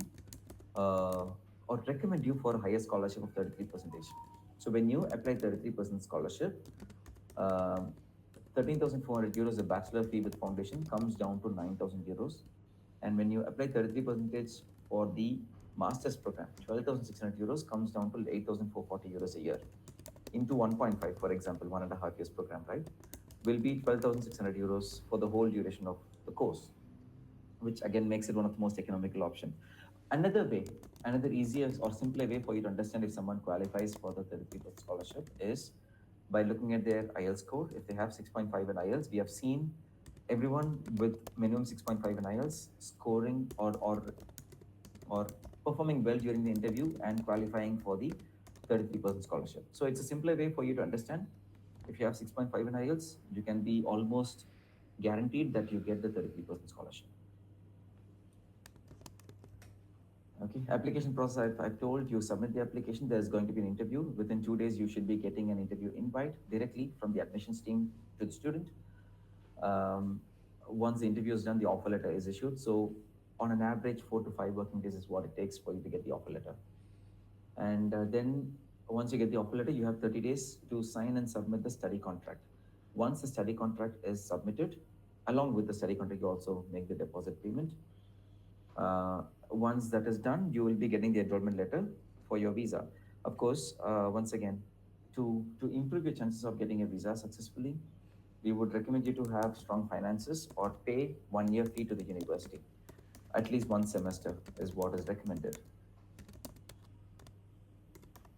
uh, or recommend you for a higher scholarship of 33%. So when you apply 33% scholarship, uh, 13,400 euros, a bachelor fee with foundation comes down to 9,000 euros. And when you apply 33% for the master's program, 12,600 euros comes down to 8,440 euros a year. Into 1.5, for example, 1.5 years program, right? Will be 12,600 euros for the whole duration of the course, which again makes it one of the most economical option. Another way, another easier or simpler way for you to understand if someone qualifies for the 33% scholarship is by looking at their IELTS score. If they have 6.5 in IELTS, we have seen everyone with minimum 6.5 in IELTS scoring or performing well during the interview and qualifying for the 33% scholarship. So it's a simpler way for you to understand. If you have 6.5 in IELTS, you can be almost guaranteed that you get the 33% scholarship. Okay, application process, I've told you, submit the application. There's going to be an interview. Within 2 days, you should be getting an interview invite directly from the admissions team to the student. Once the interview is done, the offer letter is issued. So, on an average, 4 to 5 working days is what it takes for you to get the offer letter. And then, once you get the offer letter, you have 30 days to sign and submit the study contract. Once the study contract is submitted, along with the study contract, you also make the deposit payment. Once that is done, you will be getting the enrollment letter for your visa. Of course, once again, to improve your chances of getting a visa successfully, we would recommend you to have strong finances or pay 1 year fee to the university. At least one semester is what is recommended.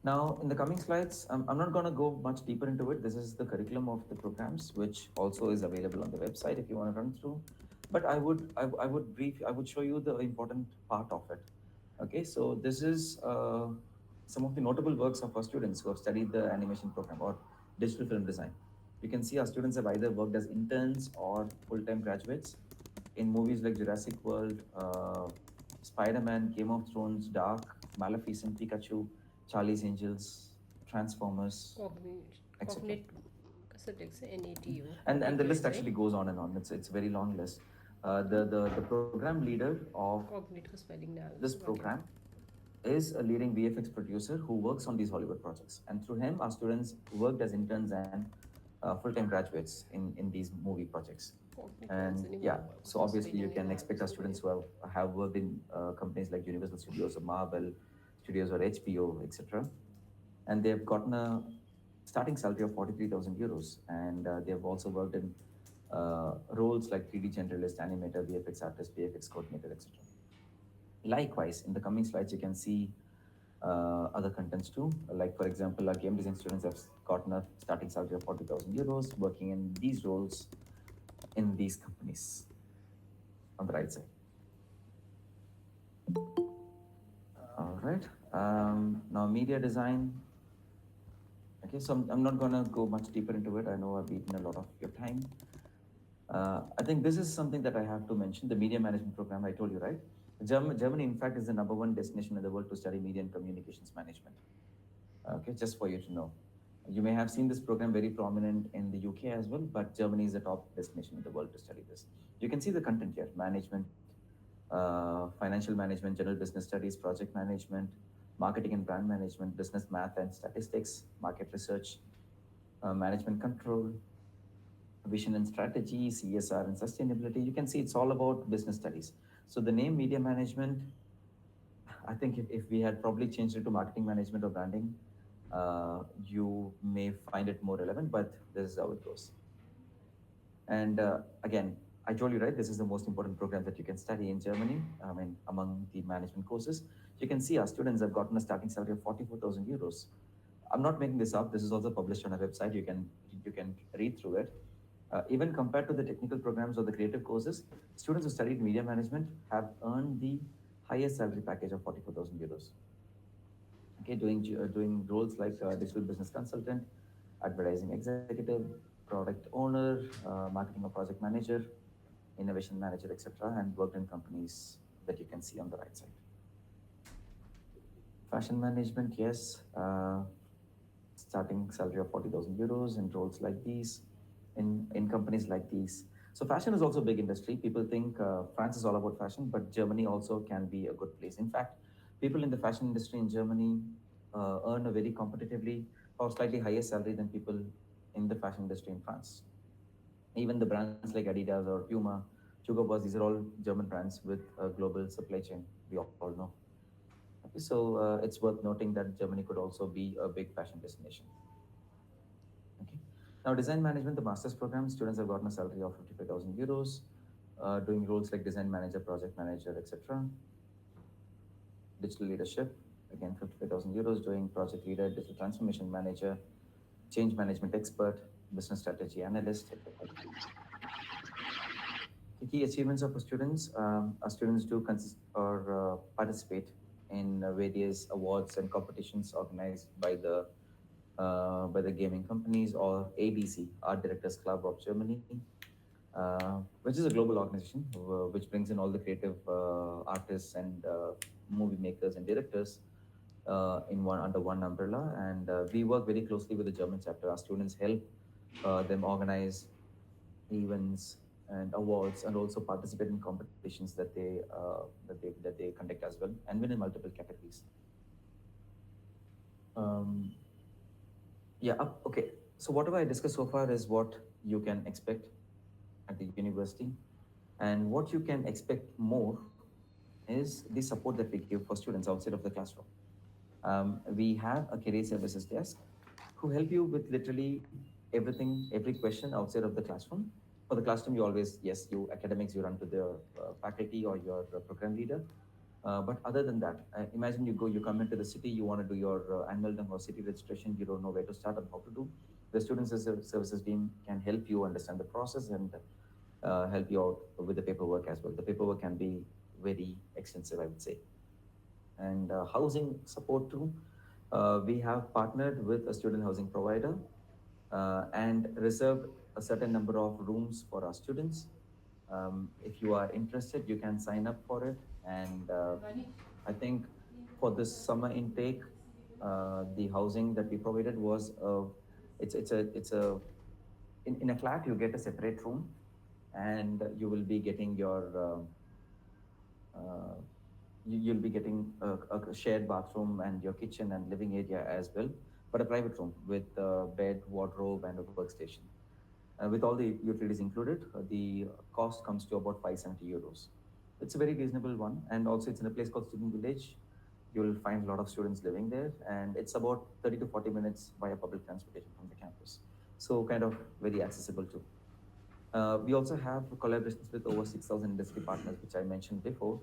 Now, in the coming slides, I'm not going to go much deeper into it. This is the curriculum of the programs, which also is available on the website if you want to run through. But I would show you the important part of it. Okay, so this is some of the notable works of our students who have studied the animation program or digital film design. You can see our students have either worked as interns or full-time graduates in movies like Jurassic World, Spider-Man, Game of Thrones, Dark, Maleficent, Pikachu, Charlie's Angels, Transformers, etc. Cognate, NATU. And the list actually goes on and on. It's a very long list. The program leader of this program is a leading VFX producer who works on these Hollywood projects. And through him, our students worked as interns and full-time graduates in these movie projects. And yeah, so obviously you can expect our students who have worked in companies like Universal Studios or Marvel Studios or HBO, etc. And they've gotten a starting salary of 43,000 euros. And they've also worked in roles like 3D generalist, animator, VFX artist, VFX coordinator, etc. Likewise, in the coming slides, you can see other contents too. Like, for example, our game design students have gotten a starting salary of 40,000 euros working in these roles in these companies on the right side. All right. Now, media design. Okay, so I'm not going to go much deeper into it. I know I've eaten a lot of your time. I think this is something that I have to mention, the media management program I told you, right? Germany, in fact, is the #1 destination in the world to study media and communications management. Okay, just for you to know. You may have seen this program very prominent in the UK as well, but Germany is the top destination in the world to study this. You can see the content here: management, financial management, general business studies, project management, marketing and brand management, business math and statistics, market research, management control, vision and strategy, CSR and sustainability. You can see it's all about business studies. So the name media management, I think if we had probably changed it to marketing management or branding, you may find it more relevant, but this is how it goes. And again, I told you, right, this is the most important program that you can study in Germany. I mean, among the management courses, you can see our students have gotten a starting salary of 44,000 euros. I'm not making this up. This is also published on our website. You can read through it. Even compared to the technical programs or the creative courses, students who studied media management have earned the highest salary package of 44,000 euros. Okay, doing roles like digital business consultant, advertising executive, product owner, marketing or project manager, innovation manager, etc., and worked in companies that you can see on the right side. Fashion management, yes, starting salary of 40,000 euros in roles like these, in companies like these. So fashion is also a big industry. People think France is all about fashion, but Germany also can be a good place. In fact, people in the fashion industry in Germany earn a very competitively or slightly higher salary than people in the fashion industry in France. Even the brands like Adidas or Puma, Hugo Boss, these are all German brands with a global supply chain, we all know. Okay, so it's worth noting that Germany could also be a big fashion destination. Okay. Now, design management, the master's program, students have gotten a salary of 55,000 euros, doing roles like design manager, project manager, etc. Digital leadership, again 55,000 euros, doing project leader, digital transformation manager, change management expert, business strategy analyst. The key achievements of our students do consist or participate in various awards and competitions organized by the gaming companies or ABC, Art Directors Club of Germany, which is a global organization which brings in all the creative artists and movie makers and directors in one under one umbrella. And we work very closely with the German chapter. Our students help them organize events and awards, and also participate in competitions that they conduct as well, and win in multiple categories. Um, yeah. Okay. So whatever I discussed so far is what you can expect at the university, and what you can expect more is the support that we give for students outside of the classroom. We have a career services desk who help you with literally everything, every question outside of the classroom. For the classroom, you always, yes, you academics, you run to the faculty or your program leader. But other than that, imagine you come into the city, you want to do your annual term or city registration, you don't know where to start and how to do. The student services team can help you understand the process and help you out with the paperwork as well. The paperwork can be very extensive, I would say. And housing support too. We have partnered with a student housing provider and reserved a certain number of rooms for our students. If you are interested, you can sign up for it. And I think for this summer intake, the housing that we provided was it's a in a flat you get a separate room, and you will be getting uh, you'll be getting a shared bathroom and your kitchen and living area as well, but a private room with a bed, wardrobe, and a workstation. With all the utilities included, the cost comes to about 570 euros. It's a very reasonable one, and also it's in a place called Student Village. You'll find a lot of students living there, and it's about 30 to 40 minutes via public transportation from the campus. So, kind of very accessible too. We also have collaborations with over 6,000 industry partners, which I mentioned before,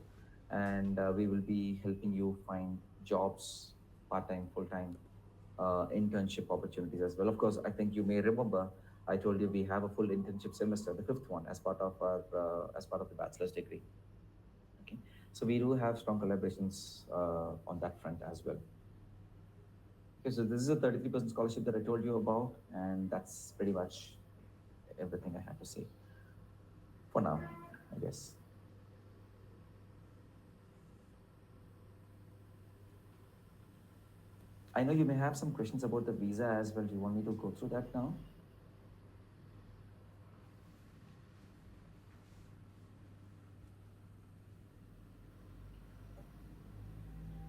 and we will be helping you find jobs, part-time, full-time, internship opportunities as well. Of course, I think you may remember I told you we have a full internship semester, the fifth one, as part of the bachelor's degree. Okay, so we do have strong collaborations on that front as well. Okay, so this is a 33% scholarship that I told you about, and that's pretty much everything I have to say for now, I guess. I know you may have some questions about the visa as well. Do you want me to go through that now?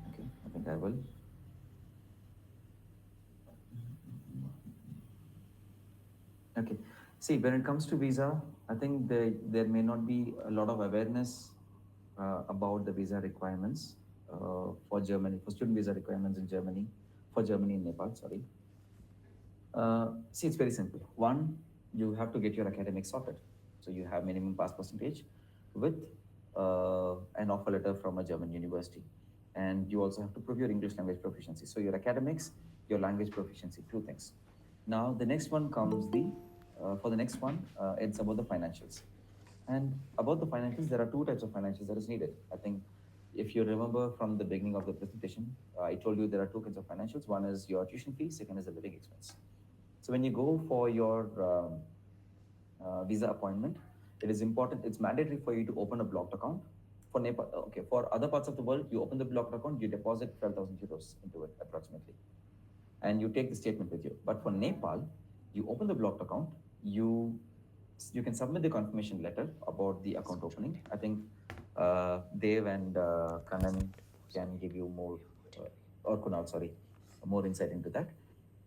Okay, I think I will. Okay. See, when it comes to visa, I think there may not be a lot of awareness about the visa requirements for Germany, for student visa requirements in Germany, for Germany and Nepal, sorry. See, it's very simple. One, you have to get your academics sorted. So you have minimum pass percentage with an offer letter from a German university. And you also have to prove your English language proficiency. So your academics, your language proficiency, two things. Now the next one comes for the next one, it's about the financials. And about the financials, there are two types of financials that is needed. I think if you remember from the beginning of the presentation, I told you there are two kinds of financials. One is your tuition fee, second is the living expense. So when you go for your visa appointment, it is important, it's mandatory for you to open a blocked account. For Nepal, okay, for other parts of the world, you open the blocked account, you deposit 12,000 euros into it approximately, and you take the statement with you. But for Nepal, you open the blocked account, you you can submit the confirmation letter about the account opening. I think Dev and Kanan can give you more, or Kunal, sorry, more insight into that.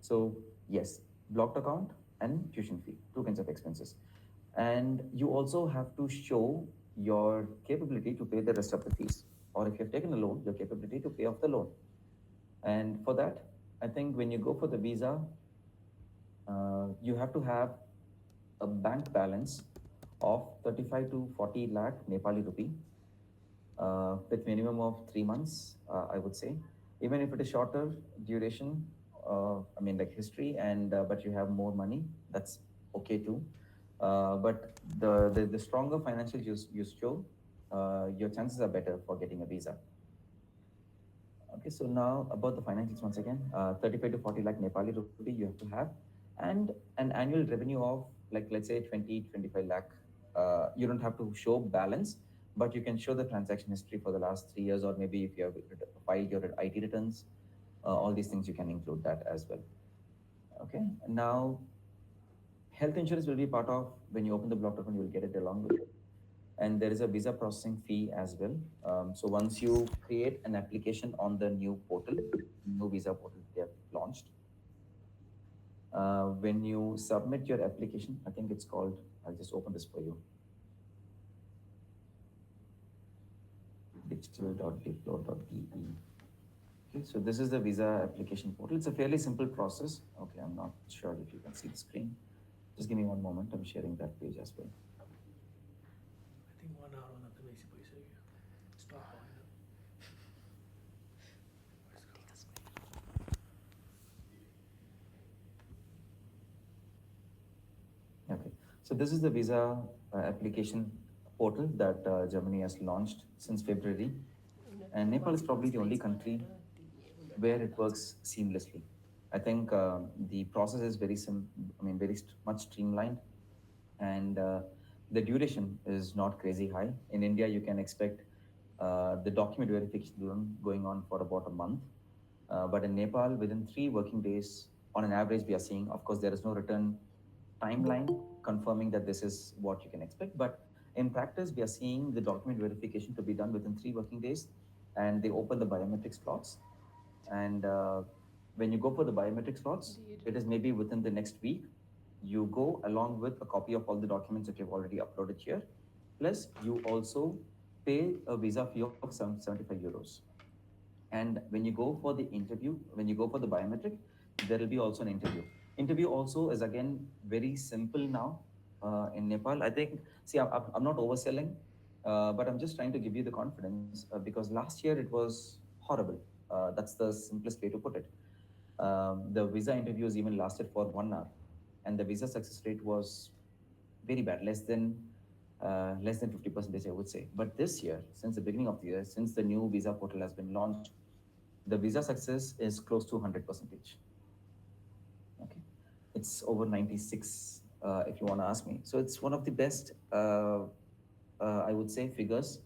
So yes, blocked account and tuition fee, two kinds of expenses. And you also have to show your capability to pay the rest of the fees. Or if you've taken a loan, your capability to pay off the loan. And for that, I think when you go for the visa, you have to have a bank balance of 35 to 40 lakh Nepali rupee with minimum of 3 months, I would say. Even if it is shorter duration, I mean like history, and but you have more money, that's okay too. But the stronger financials you show, your chances are better for getting a visa. Okay, so now about the financials once again, 35 to 40 lakh Nepali rupee you have to have, and an annual revenue of like let's say 20, 25 lakh. You don't have to show balance, but you can show the transaction history for the last 3 years, or maybe if you have filed your IT returns, all these things you can include that as well. Okay, now health insurance will be part of when you open the block account, you will get it along with it. And there is a visa processing fee as well. So once you create an application on the new portal, new visa portal they have launched, when you submit your application, I think it's called, I'll just open this for you, digital.diplo.de. Okay, so this is the visa application portal. It's a fairly simple process. Okay, I'm not sure if you can see the screen. Just give me one moment. I'm sharing that page as well. I think 1 hour on the basic पैसे stop on it. Okay, so this is the visa application portal that Germany has launched since February, and Nepal is probably the only country where it works seamlessly. I think the process is I mean, much streamlined, and the duration is not crazy high. In India, you can expect the document verification going on for about a month. But in Nepal, within 3 working days, on an average, we are seeing, of course, there is no written timeline confirming that this is what you can expect. But in practice, we are seeing the document verification to be done within 3 working days, and they open the biometric slots. And when you go for the biometric slots, it is maybe within the next week. You go along with a copy of all the documents that you've already uploaded here. Plus, you also pay a visa fee of some 75 euros. And when you go for the interview, when you go for the biometric, there will be also an interview. Interview also is again very simple now in Nepal. I think, see, I'm not overselling, but I'm just trying to give you the confidence because last year it was horrible. That's the simplest way to put it. The visa interviews even lasted for 1 hour, and the visa success rate was very bad, less than 50%, I would say. But this year, since the beginning of the year, since the new visa portal has been launched, the visa success is close to 100%. Okay, it's over 96, if you want to ask me. So it's one of the best, I would say, figures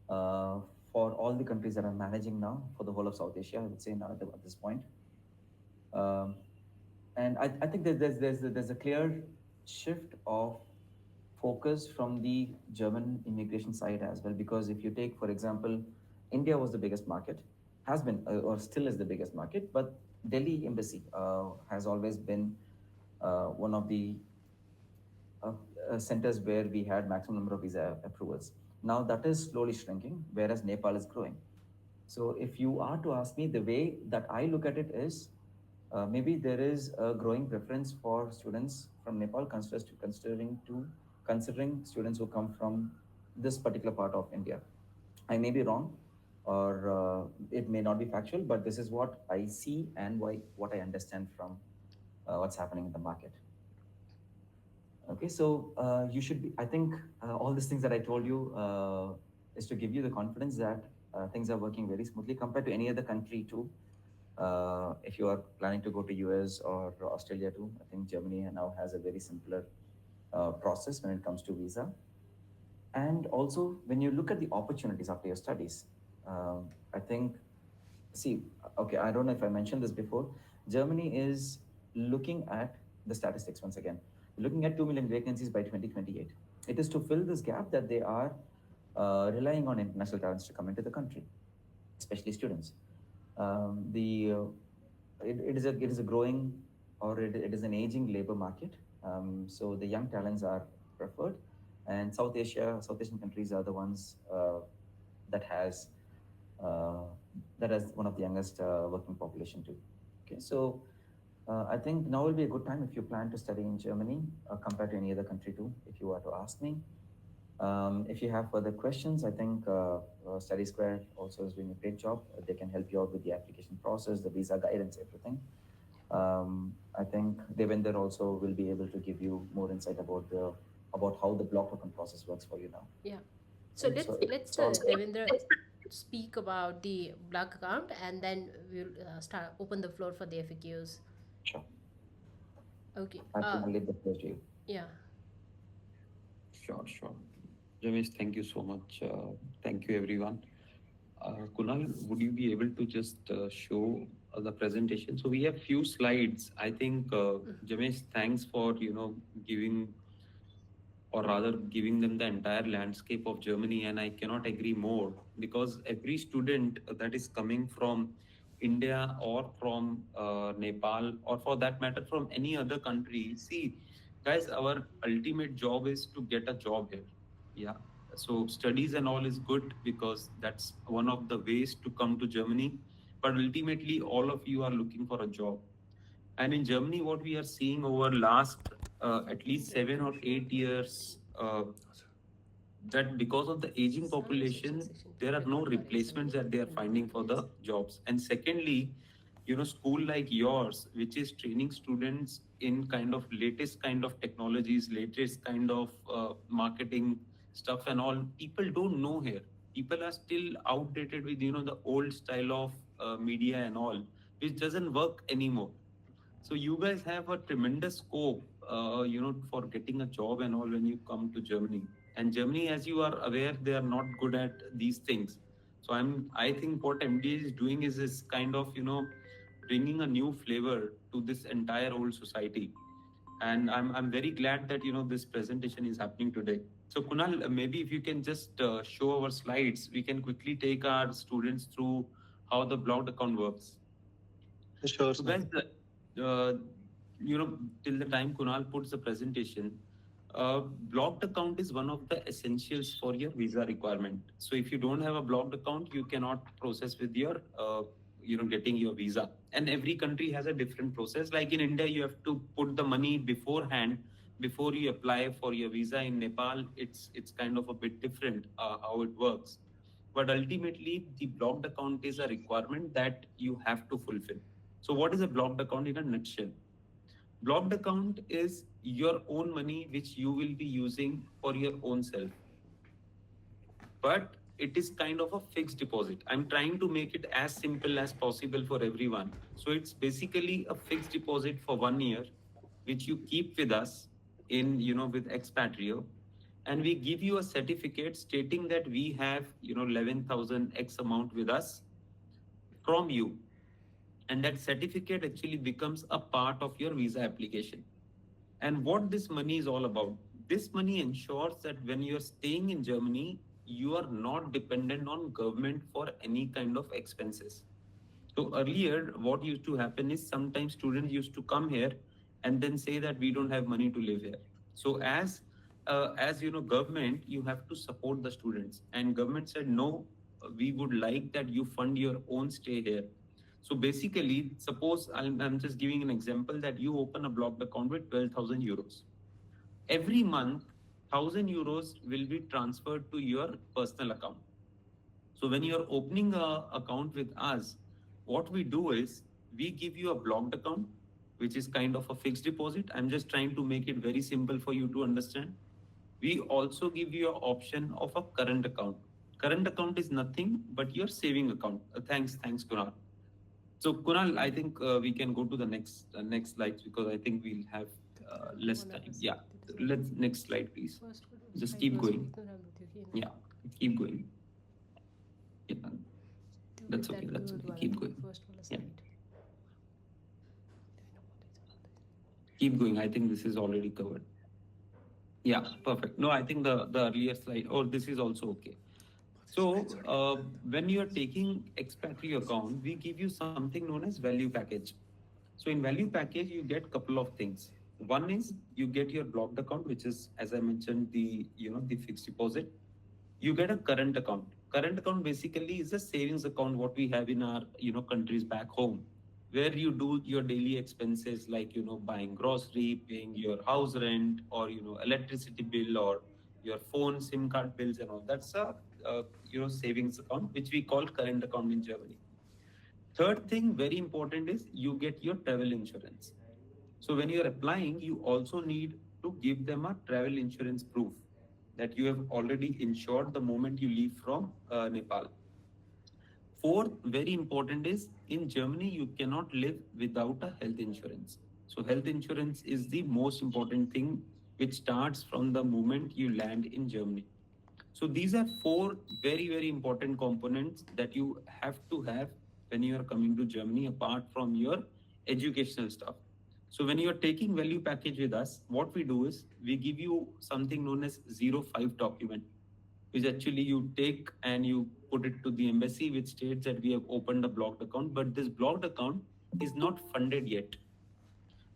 uh, for all the countries that are managing now for the whole of South Asia. I would say now at this point. Um, and I think there's a clear shift of focus from the German immigration side as well. Because if you take, for example, India was the biggest market, has been or still is the biggest market, but Delhi embassy has always been one of the uh, centers where we had maximum number of visa approvals. Now that is slowly shrinking, whereas Nepal is growing. So if you are to ask me, the way that I look at it is maybe there is a growing preference for students from Nepal considering to considering students who come from this particular part of India. I may be wrong, or it may not be factual, but this is what I see and what I understand from what's happening in the market. Okay, so you should be. I think all these things that I told you is to give you the confidence that things are working very smoothly compared to any other country too. If you are planning to go to US or Australia too, I think Germany now has a very simpler process when it comes to visa. And also, when you look at the opportunities after your studies, I think, see, okay, I don't know if I mentioned this before. Germany is looking at the statistics once again, looking at 2 million vacancies by 2028. It is to fill this gap that they are relying on international talents to come into the country, especially students. It is a growing, or it is an aging labor market. So the young talents are preferred, and South Asian countries are the ones that has uh, that has one of the youngest working population too. Okay, so I think now will be a good time if you plan to study in Germany compared to any other country too. If you were to ask me, if you have further questions, I think Study Square also is doing a great job. They can help you out with the application process, the visa guidance, everything. I think Devender also will be able to give you more insight about how the block token process works for you now. Yeah. So Okay, let's so let's it's all. Devendra speak about the block account, and then we'll start open the floor for the FAQs. Sure. Okay. I'll leave the floor to you. Yeah. Sure, sure. Jamesh, thank you so much. Thank you, everyone. Kunal, would you be able to just show the presentation? So we have few slides. I think, Jamesh, thanks for, giving, or rather giving them the entire landscape of Germany. And I cannot agree more, because every student that is coming from India or from Nepal, or for that matter from any other country, see, guys, our ultimate job is to get a job here. Yeah. So studies and all is good, because that's one of the ways to come to Germany. But ultimately, all of you are looking for a job. And in Germany, what we are seeing over last at least 7 or 8 years, that because of the aging population, there are no replacements that they are finding for the jobs. And secondly, school like yours, which is training students in kind of latest kind of technologies, latest kind of marketing stuff and all, people don't know here. People are still outdated with the old style of media and all, which doesn't work anymore. So you guys have a tremendous scope, for getting a job and all when you come to Germany. And Germany, as you are aware, they are not good at these things. So I think what MD is doing is kind of, bringing a new flavor to this entire old society. And I'm very glad that, this presentation is happening today. So Kunal, maybe if you can just show our slides, we can quickly take our students through how the blocked account works. Sure, So sir. guys, uh, till the time Kunal puts the presentation, blocked account is one of the essentials for your visa requirement. So if you don't have a blocked account, you cannot process with your, getting your visa. And every country has a different process. Like in India, you have to put the money beforehand before you apply for your visa. In Nepal, it's kind of a bit different how it works. But ultimately, the blocked account is a requirement that you have to fulfill. So, what is a blocked account in a nutshell? Blocked account is your own money which you will be using for your own self, but it is kind of a fixed deposit. I'm trying to make it as simple as possible for everyone. So, it's basically a fixed deposit for 1 year, which you keep with us in, with Expatrio. And we give you a certificate stating that we have, 11,000 X amount with us from you, and that certificate actually becomes a part of your visa application. And what this money is all about, this money ensures that when you're staying in Germany, you are not dependent on government for any kind of expenses. So earlier, what used to happen is sometimes students used to come here and then say that we don't have money to live here. So as government, you have to support the students, and government said no, we would like that you fund your own stay here. So basically, suppose I'm just giving an example that you open a blocked account with 12,000 euros. Every month, 1,000 euros will be transferred to your personal account. So when you're opening a account with us, what we do is we give you a blocked account, which is kind of a fixed deposit. I'm just trying to make it very simple for you to understand. We also give you an option of a current account. Current account is nothing but your saving account. Thanks, Kunal. So Kunal, I think we can go to the next slides because I think we'll have less time. Yeah, let's next slide, please. Just keep going. Yeah, keep going. Yeah, that's okay. That's okay. Keep going. Yeah, keep going. I think this is already covered. Yeah, perfect. No, I think the earlier slide, or this is also okay. So when you are taking Expatrio account, we give you something known as value package. So in value package, you get couple of things. One is you get your blocked account, which is, as I mentioned, the fixed deposit. You get a current account. Current account basically is a savings account what we have in our countries back home, where you do your daily expenses like buying grocery, paying your house rent, or electricity bill, or your phone SIM card bills and all. That's a savings account which we call current account in Germany. Third thing, very important, is you get your travel insurance. So when you're applying, you also need to give them a travel insurance proof that you have already insured the moment you leave from Nepal. Fourth, very important, is in Germany, you cannot live without a health insurance. So health insurance is the most important thing which starts from the moment you land in Germany. So these are four very, very important components that you have to have when you are coming to Germany, apart from your educational stuff. So when you are taking value package with us, what we do is we give you something known as 05 document, which actually you take and you put it to the embassy, which states that we have opened a blocked account, but this blocked account is not funded yet.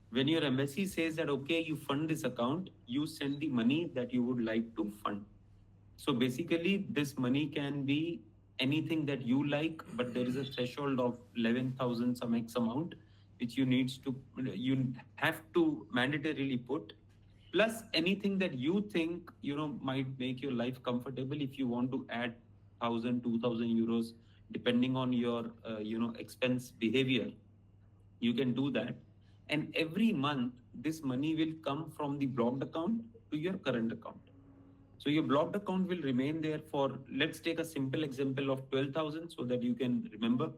When your embassy says that, okay, you fund this account, you send the money that you would like to fund. So basically, this money can be anything that you like, but there is a threshold of 11,000 some X amount, which you have to mandatorily put, plus anything that you think might make your life comfortable. If you want to add 1,000, 2,000 euros, depending on your expense behavior, you can do that. And every month, this money will come from the blocked account to your current account. So your blocked account will remain there for, let's take a simple example of 12,000 so that you can remember.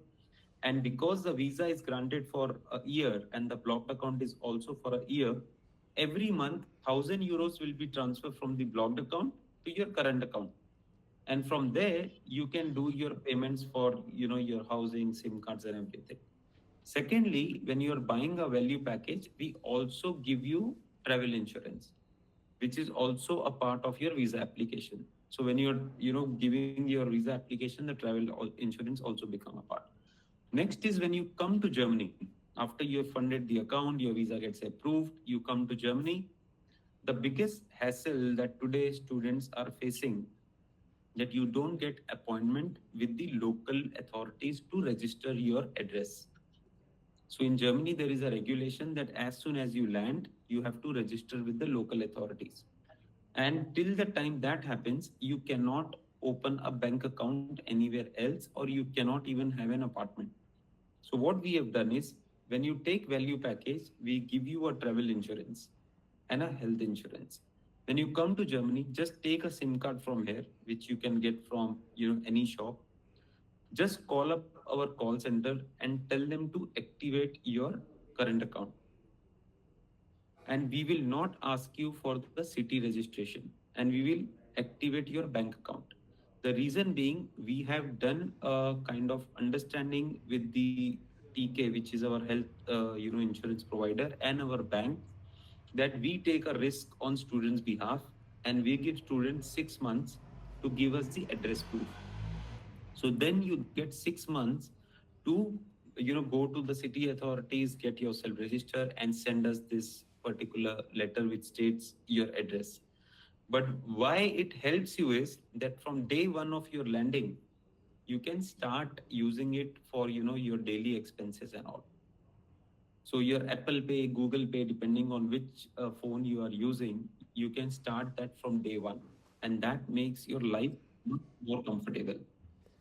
And because the visa is granted for a year and the blocked account is also for a year, every month 1,000 euros will be transferred from the blocked account to your current account. And from there, you can do your payments for your housing, SIM cards, and everything. Secondly, when you're buying a value package, we also give you travel insurance, which is also a part of your visa application. So when you're giving your visa application, the insurance also become a part. Next is when you come to Germany, after you have funded the account, your visa gets approved, you come to Germany. The biggest hassle that today students are facing, that you don't get appointment with the local authorities to register your address. So in Germany, there is a regulation that as soon as you land, you have to register with the local authorities. And till the time that happens, you cannot open a bank account anywhere else, or you cannot even have an apartment. So what we have done is, when you take value package, we give you a travel insurance and a health insurance. When you come to Germany, just take a SIM card from here, which you can get from any shop. Just call up our call center and tell them to activate your current account. And we will not ask you for the city registration, and we will activate your bank account. The reason being, we have done a kind of understanding with the TK, which is our health insurance provider, and our bank, that we take a risk on students' behalf, and we give students 6 months to give us the address proof. So then you get 6 months to go to the city authorities, get yourself registered, and send us this particular letter which states your address. But why it helps you is that from day one of your landing, you can start using it for your daily expenses and all. So your Apple Pay, Google Pay, depending on which phone you are using, you can start that from day one, and that makes your life much more comfortable.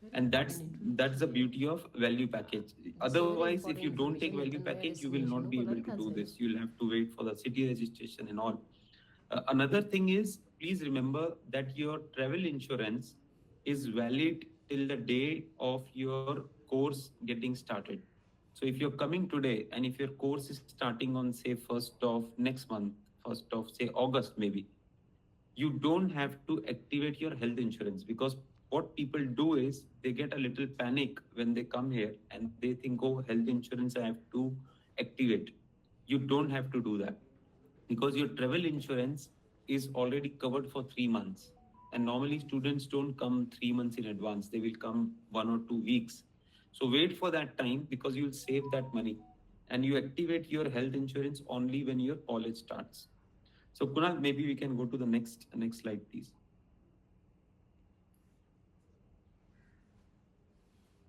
Very And important that's information. that's the beauty of value package. It's a very Otherwise, if important you don't take information. value Itan package, you will destination not हो be बोला able ना to do खास this. You'll have to wait for the city registration and all. Another thing is, please remember that your travel insurance is valid till the day of your course getting started. So if you're coming today and if your course is starting on say 1st of next month, 1st of say August maybe, you don't have to activate your health insurance, because what people do is they get a little panic when they come here and they think, oh, health insurance I have to activate. You don't have to do that, because your travel insurance is already covered for 3 months. And normally students don't come 3 months in advance, they will come 1 or 2 weeks. So wait for that time, because you'll save that money, and you activate your health insurance only when your college starts. So Kunal, maybe we can go to the next slide, please.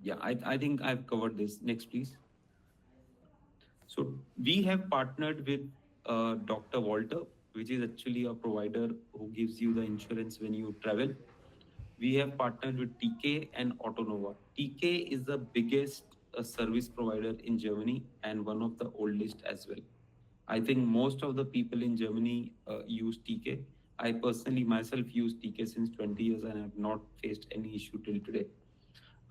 Yeah, I think I've covered this. Next, please. So we have partnered with Dr. Walter, which is actually a provider who gives you the insurance when you travel. We have partnered with TK and Autonova. TK is the biggest service provider in Germany and one of the oldest as well. I think most of the people in Germany use TK. I personally myself use TK since 20 years and have not faced any issue till today.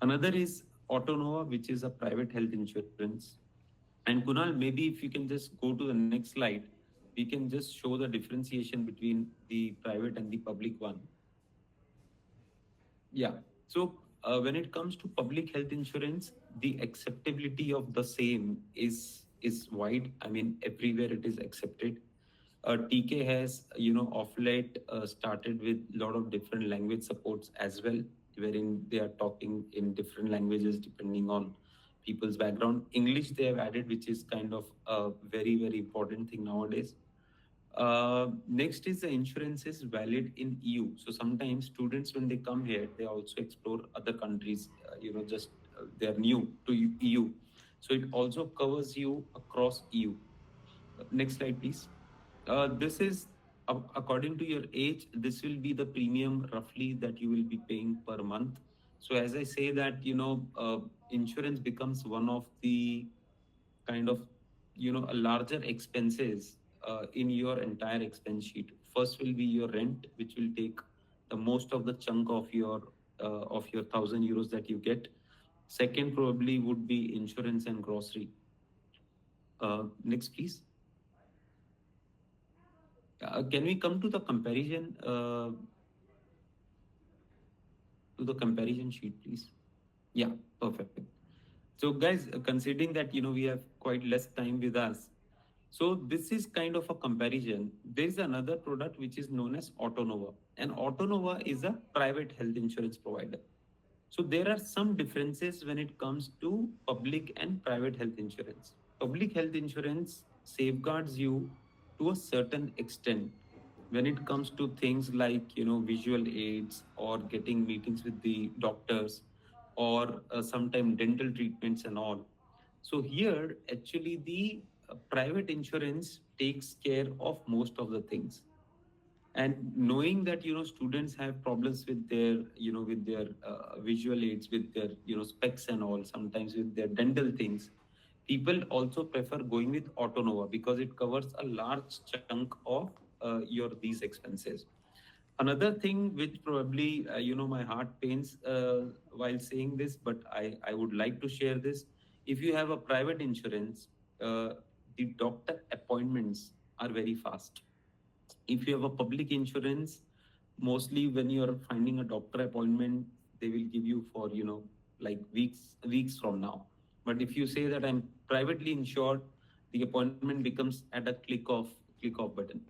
Another is Autonova, which is a private health insurance. And Kunal, maybe if you can just go to the next slide, we can just show the differentiation between the private and the public one. Yeah. So when it comes to public health insurance, the acceptability of the same is wide. I mean, everywhere it is accepted. TK has, of late started with a lot of different language supports as well, wherein they are talking in different languages depending on people's background. English they have added, which is kind of a very, very important thing nowadays. Next is the insurance is valid in EU. So sometimes students, when they come here, they also explore other countries. Just they are new to EU, so it also covers you across EU. Next slide, please. This is according to your age. This will be the premium roughly that you will be paying per month. So as I say that, insurance becomes one of the kind of a larger expenses in your entire expense sheet. First will be your rent, which will take the most of the chunk of your 1,000 euros that you get. Second probably would be insurance and grocery. Next, please. Can we come to the comparison sheet, please? Yeah, perfect. So, guys, considering that we have quite less time with us, so this is kind of a comparison. There is another product which is known as Autonova, and Autonova is a private health insurance provider. So there are some differences when it comes to public and private health insurance. Public health insurance safeguards you to a certain extent when it comes to things like visual aids or getting meetings with the doctors or sometimes dental treatments and all. So here actually the private insurance takes care of most of the things. And knowing that students have problems with their visual aids, with their specs and all, sometimes with their dental things, people also prefer going with Autonova because it covers a large chunk of your these expenses. Another thing which probably my heart pains while saying this, but I would like to share this. If you have a private insurance, the doctor appointments are very fast. If you have a public insurance, mostly when you're finding a doctor appointment, they will give you for like weeks from now. But if you say that I'm privately insured, the appointment becomes at a click of button.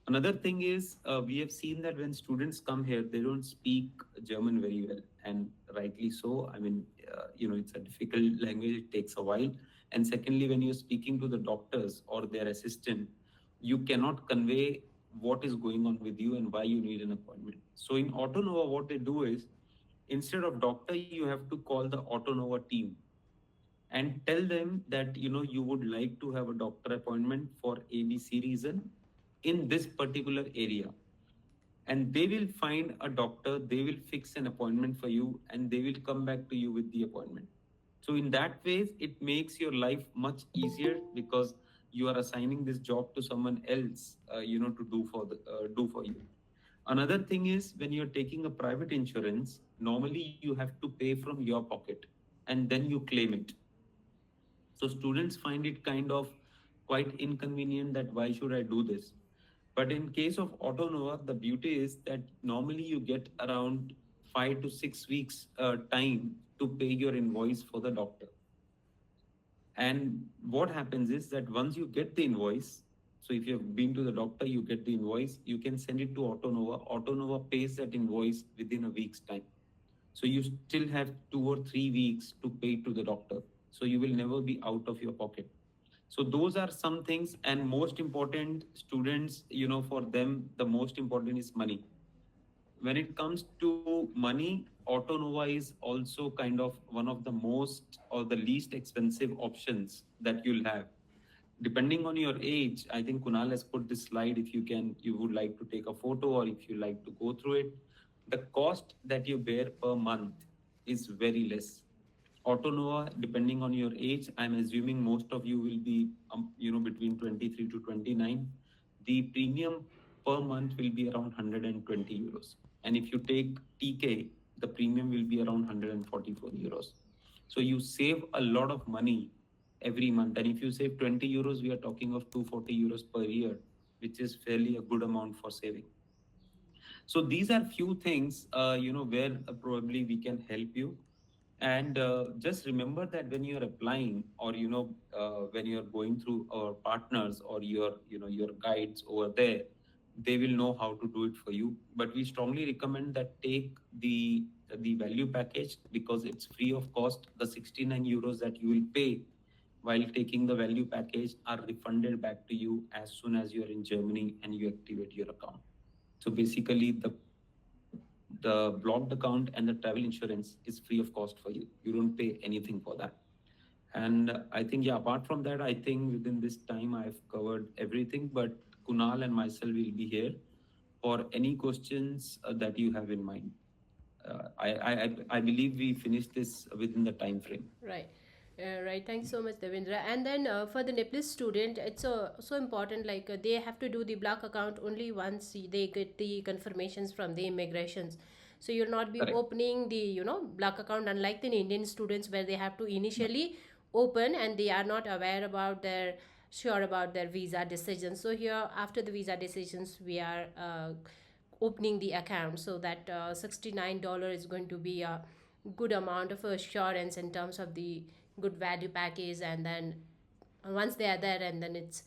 Another thing is, we have seen that when students come here, they don't speak German very well, and rightly so. I mean, it's a difficult language; it takes a while. And secondly, when you're speaking to the doctors or their assistant, you cannot convey what is going on with you and why you need an appointment. So in Autonova, what they do is, instead of doctor, you have to call the Autonova team and tell them that you would like to have a doctor appointment for ABC reason, in this particular area, and they will find a doctor, they will fix an appointment for you, and they will come back to you with the appointment. So in that ways it makes your life much easier, because you are assigning this job to someone else, to do for you. Another thing is, when you're taking a private insurance, normally you have to pay from your pocket and then you claim it. So students find it kind of quite inconvenient, that why should I do this? But in case of Autonova, the beauty is that normally you get around 5 to 6 weeks time to pay your invoice for the doctor. And what happens is that once you get the invoice, so if you have been to the doctor, you get the invoice, you can send it to Autonova. Autonova pays that invoice within a week's time. So you still have 2 or 3 weeks to pay to the doctor. So you will never be out of your pocket. So those are some things. And most important, students, for them, the most important is money. When it comes to money, Autonova is also kind of one of the most or the least expensive options that you'll have. Depending on your age, I think Kunal has put this slide. If you would like to take a photo, or if you like to go through it, the cost that you bear per month is very less. Autonova, depending on your age, I'm assuming most of you will be, between 23 to 29. The premium per month will be around 120 euros. And if you take TK, the premium will be around 144 euros. So you save a lot of money every month. And if you save 20 euros, we are talking of 240 euros per year, which is fairly a good amount for saving. So these are few things, where probably we can help you. And just remember that when you're applying, or when you're going through our partners, or your guides over there, they will know how to do it for you. But we strongly recommend that take the value package, because it's free of cost. The 69 euros that you will pay while taking the value package are refunded back to you as soon as you are in Germany and you activate your account. So basically, the blocked account and the travel insurance is free of cost for you. You don't pay anything for that. And I think, yeah, apart from that, I think within this time I've covered everything. But Kunal and myself will be here for any questions that you have in mind. I believe we finished this within the time frame. Right. Right. Thanks so much, Devendra. And then for the Nepalese student, it's so important. Like they have to do the block account only once they get the confirmations from the immigrations. So you'll not be Correct. opening the block account, unlike the Indian students where they have to initially open and they are not aware about their sure about their visa decisions. So here, after the visa decisions, we are opening the account, so that $69 is going to be a good amount of assurance in terms of the good value package. And then once they are there, and then it's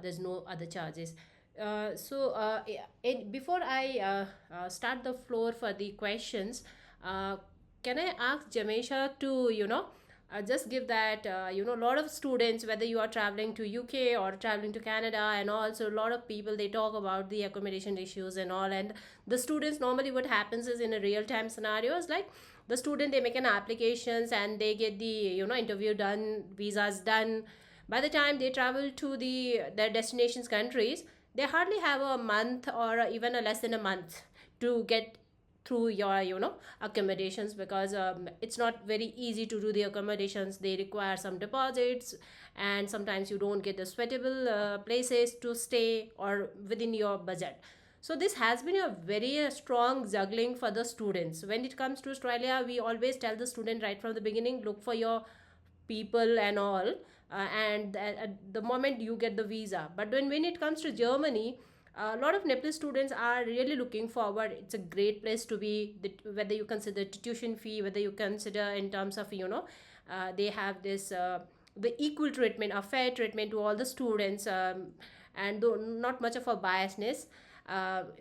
there's no other charges. Before I start the floor for the questions, uh, can I ask Jamesha to just give that a lot of students, whether you are traveling to UK or traveling to Canada, and also a lot of people, they talk about the accommodation issues and all. And the students, normally what happens is, in a real time scenarios, like the student, they make an applications and they get the interview done, visas done. By the time they travel to their destinations countries, they hardly have a month, or even a less than a month, to get through your accommodations, because it's not very easy to do the accommodations. They require some deposits, and sometimes you don't get the suitable places to stay or within your budget. So this has been a very strong juggling for the students. When it comes to Australia, we always tell the student right from the beginning, look for your people and all, and at the moment you get the visa. But when it comes to Germany, a lot of Nepalese students are really looking forward. It's a great place to be, whether you consider tuition fee, whether you consider in terms of they have this the equal treatment, a fair treatment to all the students, and though not much of a biasness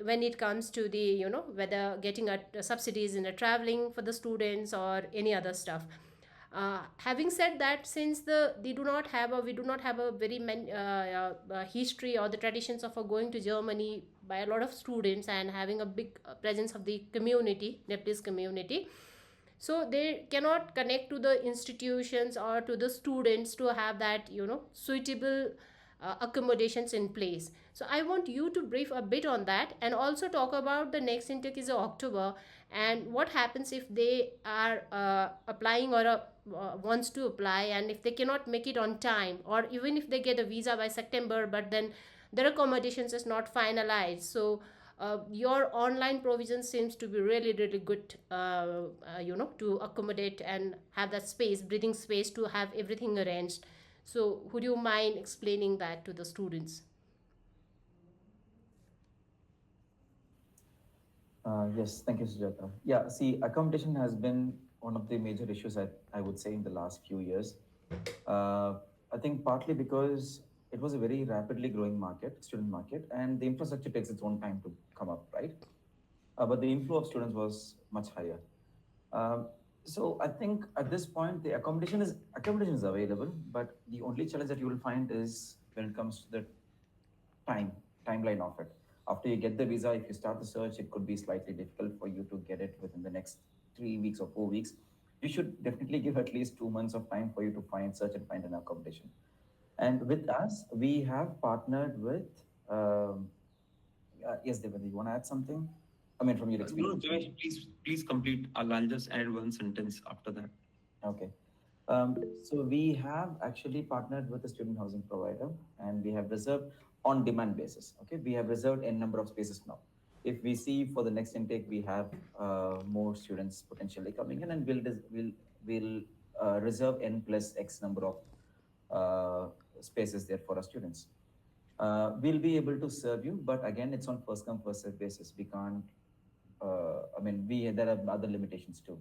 when it comes to the whether getting subsidies in the traveling for the students or any other stuff. Having said that, since they do not have a we do not have a very history or the traditions of going to Germany by a lot of students, and having a big presence of the community, Nepalese community, so they cannot connect to the institutions or to the students to have that suitable accommodations in place. So I want you to brief a bit on that, and also talk about the next intake is October, and what happens if they are applying, or wants to apply, and if they cannot make it on time, or even if they get a visa by September, but then their accommodations is not finalized. So your online provision seems to be really really good, to accommodate and have that space, breathing space, to have everything arranged. So would you mind explaining that to the students? Yes, thank you, Sujata. Yeah, see, accommodation has been one of the major issues I would say in the last few years. Uh, I think partly because it was a very rapidly growing market, student market, and the infrastructure takes its own time to come up, right? But the inflow of students was much higher. Um, so I think at this point the accommodation is available, but the only challenge that you will find is when it comes to the time timeline of it. After you get the visa, if you start the search, it could be slightly difficult for you to get it within the next 3 weeks or 4 weeks. You should definitely give at least 2 months of time for you to search and find an accommodation. And with us, we have partnered with. Yes, Devender, you want to add something? I mean, from your No, experience. Jamesh, please complete. I'll just add one sentence after that. Okay. So we have actually partnered with a student housing provider, and we have reserved on demand basis. Okay, we have reserved n number of spaces now. If we see for the next intake, we have more students potentially coming in, and we'll reserve n plus x number of spaces there for our students. We'll be able to serve you, but again, it's on first come first serve basis. We can't. I mean, we there are other limitations too.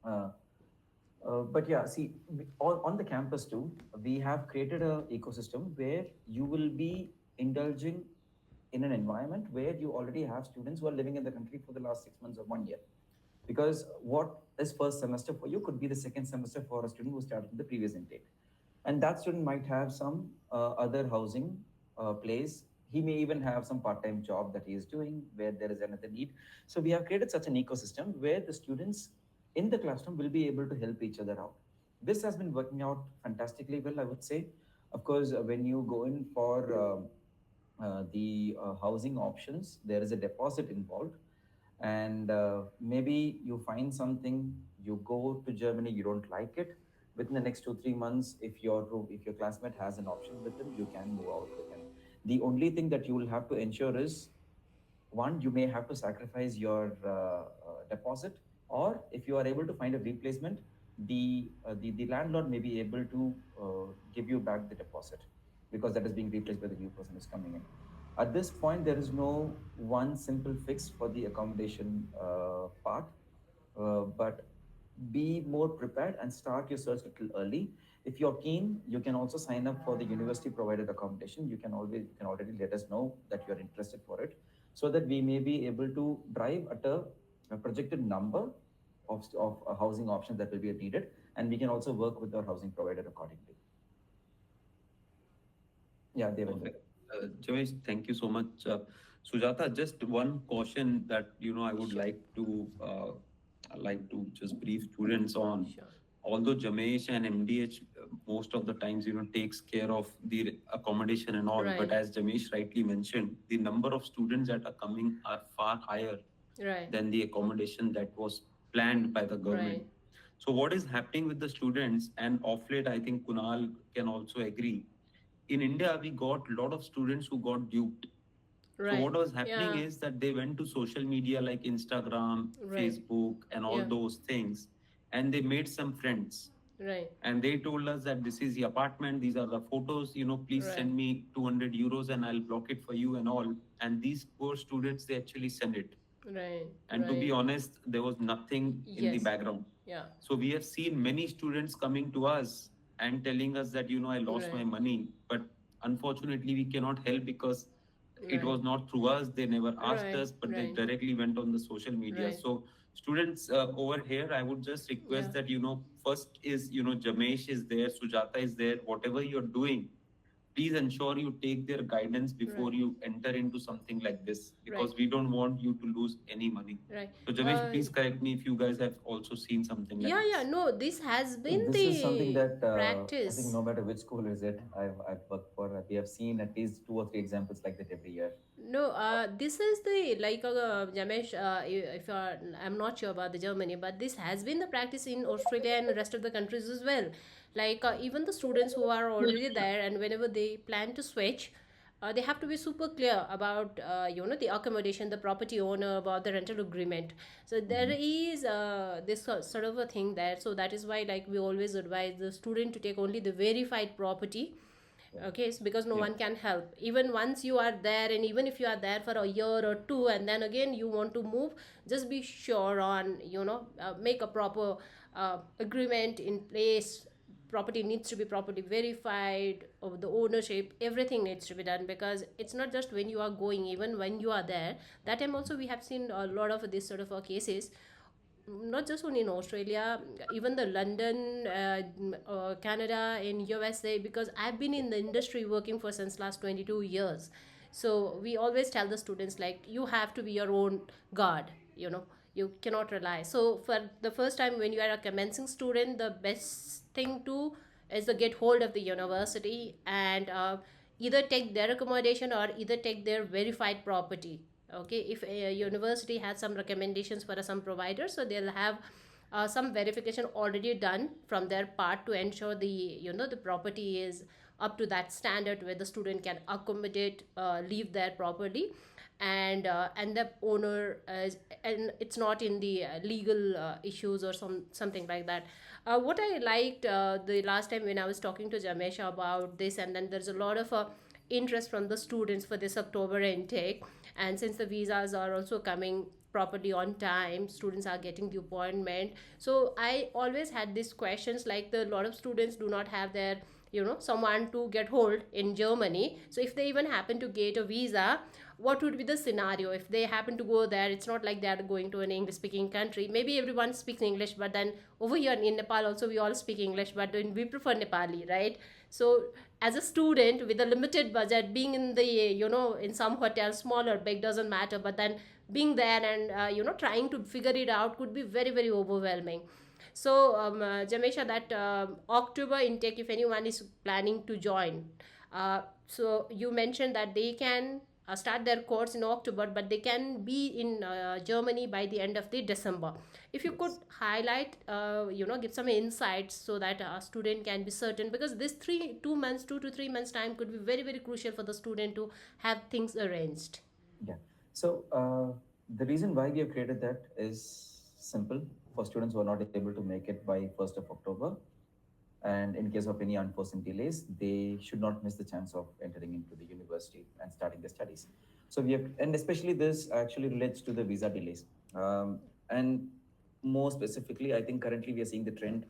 Uh, but yeah, see, on the campus too, we have created a ecosystem where you will be indulging in an environment where you already have students who are living in the country for the last 6 months or 1 year. Because what is first semester for you could be the second semester for a student who started in the previous intake. And that student might have some other housing place. He may even have some part-time job that he is doing where there is another need. So we have created such an ecosystem where the students in the classroom will be able to help each other out. This has been working out fantastically well, I would say. Of course, when you go in for the housing options, there is a deposit involved, and maybe you find something, you go to Germany, you don't like it. Within the next 2 3 months, if your classmate has an option with him, you can move out with him. The only thing that you will have to ensure is, one, you may have to sacrifice your deposit, or if you are able to find a replacement, the landlord may be able to give you back the deposit, because that is being replaced by the new person who's coming in. At this point, there is no one simple fix for the accommodation part, but be more prepared and start your search a little early. If you're keen, you can also sign up for the university provided accommodation. You can already let us know that you're interested for it, so that we may be able to drive at a projected number of housing options that will be needed, and we can also work with our housing provider accordingly. Yeah, Devendra. Perfect. Jamesh, thank you so much. Sujata, just one caution that I would Sure. like to just brief students on. Sure. Although Jamesh and MDH most of the times takes care of the accommodation and all, but Right. as Jamesh rightly mentioned, the number of students that are coming are far higher Right. than the accommodation that was planned by the government. Right. So what is happening with the students, and of late, I think Kunal can also agree. In India, we got a lot of students who got duped. So Right. what was happening Yeah. is that they went to social media like Instagram, Right. Facebook, and all Yeah. those things, and they made some friends. Right. And they told us that this is the apartment, these are the photos, please Right. send me 200 euros and I'll block it for you and all. And these poor students, they actually send it. Right. And to be Right. honest, there was nothing in the Yes. background. Yeah. So we have seen many students coming to us and telling us that, I lost my Right. money. But unfortunately, we cannot help because it Right. was not through us. They never asked Right. us, but they Right. directly went on the social media. Right. So students over here, I would just Yeah. request that, first is, Jamesh is there, Sujata is there, whatever you're doing, please ensure you take their guidance before Right. you enter into something like this, because Right. we don't want you to lose any money. Right. So Jamesh, please correct me if you guys have also seen something like Yeah, yeah, this. no, this has been This is something the that I think practice. no matter which school is it, I've worked for, we have seen at least two or three examples like that every year. No, this is the like Jamesh. If I'm not sure about the Germany, but this has been the practice in Australia and the rest of the countries as well. Like even the students who are already there, and whenever they plan to switch, they have to be super clear about the accommodation, the property owner, about the rental agreement. So there Mhm. is this sort of a thing there. So that is why like we always advise the student to take only the verified property. Yeah. Okay, so because no Yeah. one can help even once you are there, and even if you are there for a year or two and then again you want to move, just be sure on make a proper agreement in place. Property needs to be properly verified of the ownership, everything needs to be done, because it's not just when you are going, even when you are there. That time also we have seen a lot of this sort of cases, not just only in Australia, even the London, Canada, in USA, because I've been in the industry working for since last 22 years. So we always tell the students like you have to be your own guard, you cannot rely. So for the first time when you are a commencing student, the best thing to is to get hold of the university and either take their accommodation or either take their verified property. Okay, if a university has some recommendations for some providers, so they'll have some verification already done from their part to ensure the property is up to that standard where the student can accommodate, live there properly, and the owner is, and it's not in the legal issues or something like that. What I liked the last time when I was talking to Jamesh about this, and then there's a lot of interest from the students for this October intake, and since the visas are also coming properly on time, students are getting the appointment. So I always had these questions, like the lot of students do not have their someone to get hold in Germany. So if they even happen to get a visa, what would be the scenario if they happen to go there? It's not like they are going to an English speaking country. Maybe everyone speaks English, but then over here in Nepal also we all speak English, but then we prefer Nepali, right? So as a student with a limited budget, being in the in some hotel, small or big, doesn't matter, but then being there and trying to figure it out could be very very overwhelming. So Jamesha, that October intake, if anyone is planning to join, so you mentioned that they can start their course in October, but they can be in Germany by the end of the December. If you could Yes. highlight, give some insights so that a student can be certain, because this 2 months, 2 to 3 months time could be very very crucial for the student to have things arranged. Yeah. So the reason why we have created that is simple. For students who are not able to make it by 1st of October, and in case of any unforeseen delays, they should not miss the chance of entering into the university and starting their studies. So we have, and especially this actually relates to the visa delays. And more specifically, I think currently we are seeing the trend.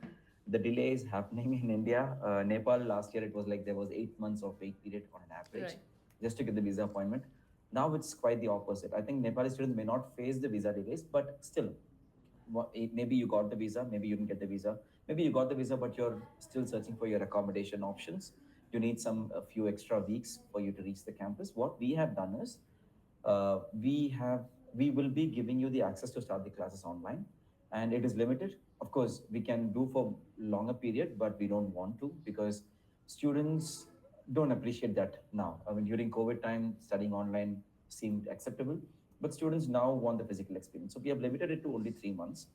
The delay is happening in India. Nepal last year, it was like there was 8 months of wait period on an average Right. just to get the visa appointment. Now it's quite the opposite. I think Nepali students may not face the visa delays, but still, maybe you got the visa, maybe you didn't get the visa, maybe you got the visa, but you're still searching for your accommodation options. You need a few extra weeks for you to reach the campus. What we have done is uh, we have we will be giving you the access to start the classes online, and it is limited. Of course, we can do for longer period, but we don't want to because students don't appreciate that now. I mean, during COVID time, studying online seemed acceptable, but students now want the physical experience. So we have limited it to only 3 months,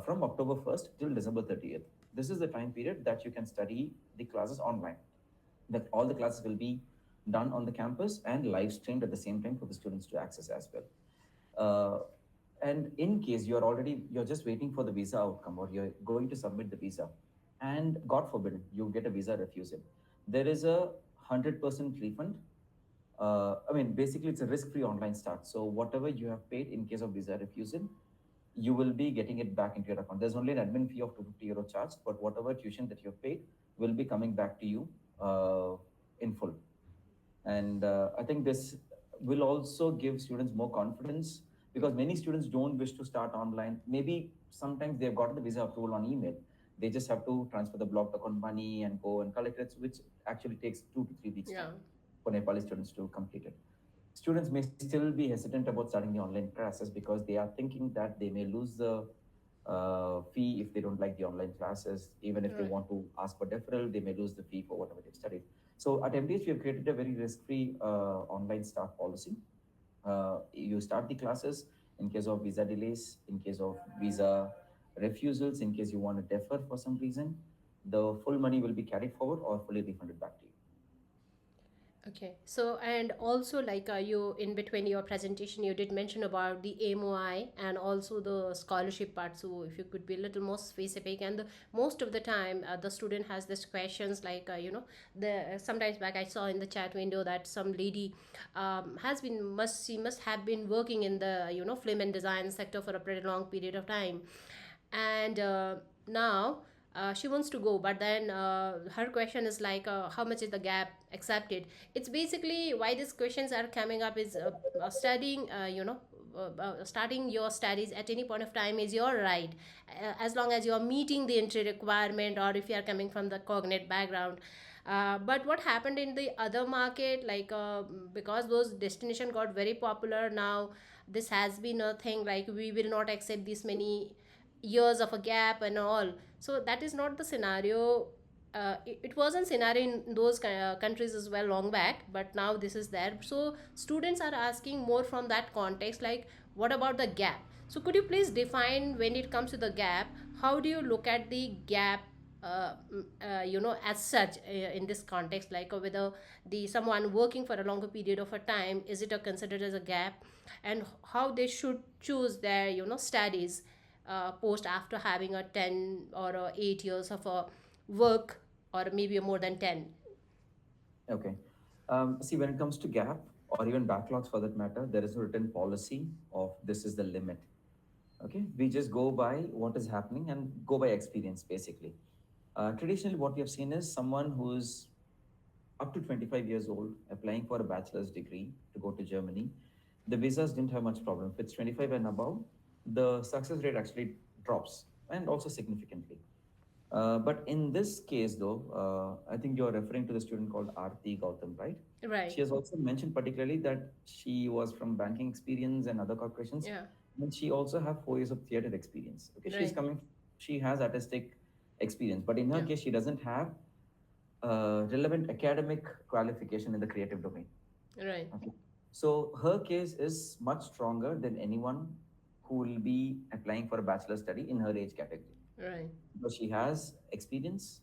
from October 1st till December 30th. This is the time period that you can study the classes online. That all the classes will be done on the campus and live streamed at the same time for the students to access as well. And in case you're just waiting for the visa outcome, or you're going to submit the visa, and God forbid you get a visa refusal, there is a 100% refund. I mean, basically, it's a risk-free online start. So whatever you have paid in case of visa refusal, you will be getting it back into your account. There's only an admin fee of 250 euro charge, but whatever tuition that you have paid will be coming back to you in full. And I think this will also give students more confidence, because many students don't wish to start online. Maybe sometimes they've gotten the visa approval on email. They just have to transfer the blocked account money and go and collect it, which actually takes 2 to 3 weeks Yeah. time for Nepali students to complete it. Students may still be hesitant about starting the online classes because they are thinking that they may lose the fee if they don't like the online classes. Even if they Right. want to ask for deferral, they may lose the fee for whatever they've studied. So at MDH, we have created a very risk-free online start policy. You start the classes in case of visa delays, in case of visa refusals, in case you want to defer for some reason. The full money will be carried forward or fully refunded back to you. Okay. So, and also like you in between your presentation, you did mention about the MOI and also the scholarship part. So, if you could be a little more specific, and most of the time, the student has this questions like the sometimes back I saw in the chat window that some lady has been must she must have been working in the film and design sector for a pretty long period of time, and now she wants to go, but then her question is like how much is the gap accepted. It's basically why these questions are coming up is studying starting your studies at any point of time is your right, as long as you are meeting the entry requirement or if you are coming from the cognate background. But what happened in the other market, like because those destination got very popular now, this has been a thing like we will not accept this many years of a gap and all. So that is not the scenario. It wasn't scenario in those countries as well long back, but now this is there. So students are asking more from that context, like what about the gap? So could you please define when it comes to the gap, how do you look at the gap, as such in this context, like whether the someone working for a longer period of a time, is it considered as a gap, and how they should choose their studies post after having a 10 or 8 years of a work, or maybe more than 10. Okay. See, when it comes to gap or even backlogs for that matter, there is a written policy of this is the limit. Okay. We just go by what is happening and go by experience, basically. Traditionally, what we have seen is someone who's up to 25 years old applying for a bachelor's degree to go to Germany. The visas didn't have much problem. If it's 25 and above, the success rate actually drops and also significantly. But in this case, though, I think you're referring to the student called Aarti Gautam, right? Right. She has also mentioned particularly that she was from banking experience and other corporations, Yeah. and she also have 4 years of theater experience. Okay, she's Right. coming. She has artistic experience, but in her Yeah. case, she doesn't have relevant academic qualification in the creative domain. Right. Okay. So her case is much stronger than anyone who will be applying for a bachelor study in her age category Right. because she has experience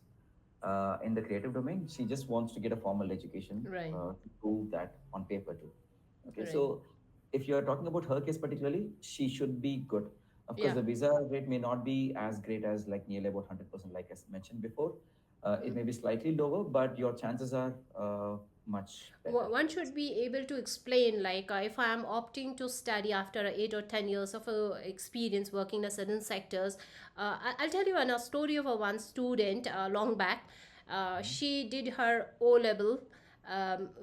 in the creative domain. She just wants to get a formal education Right. to prove that on paper too. Okay, Right. so if you're talking about her case particularly, she should be good. Of course, Yeah. the visa rate may not be as great as like nearly about 100%, like I mentioned before. It may be slightly lower, but your chances are much better. One should be able to explain like if I am opting to study after 8 or 10 years of experience working in a certain sectors. I'll tell you a story of a one student long back. She did her O level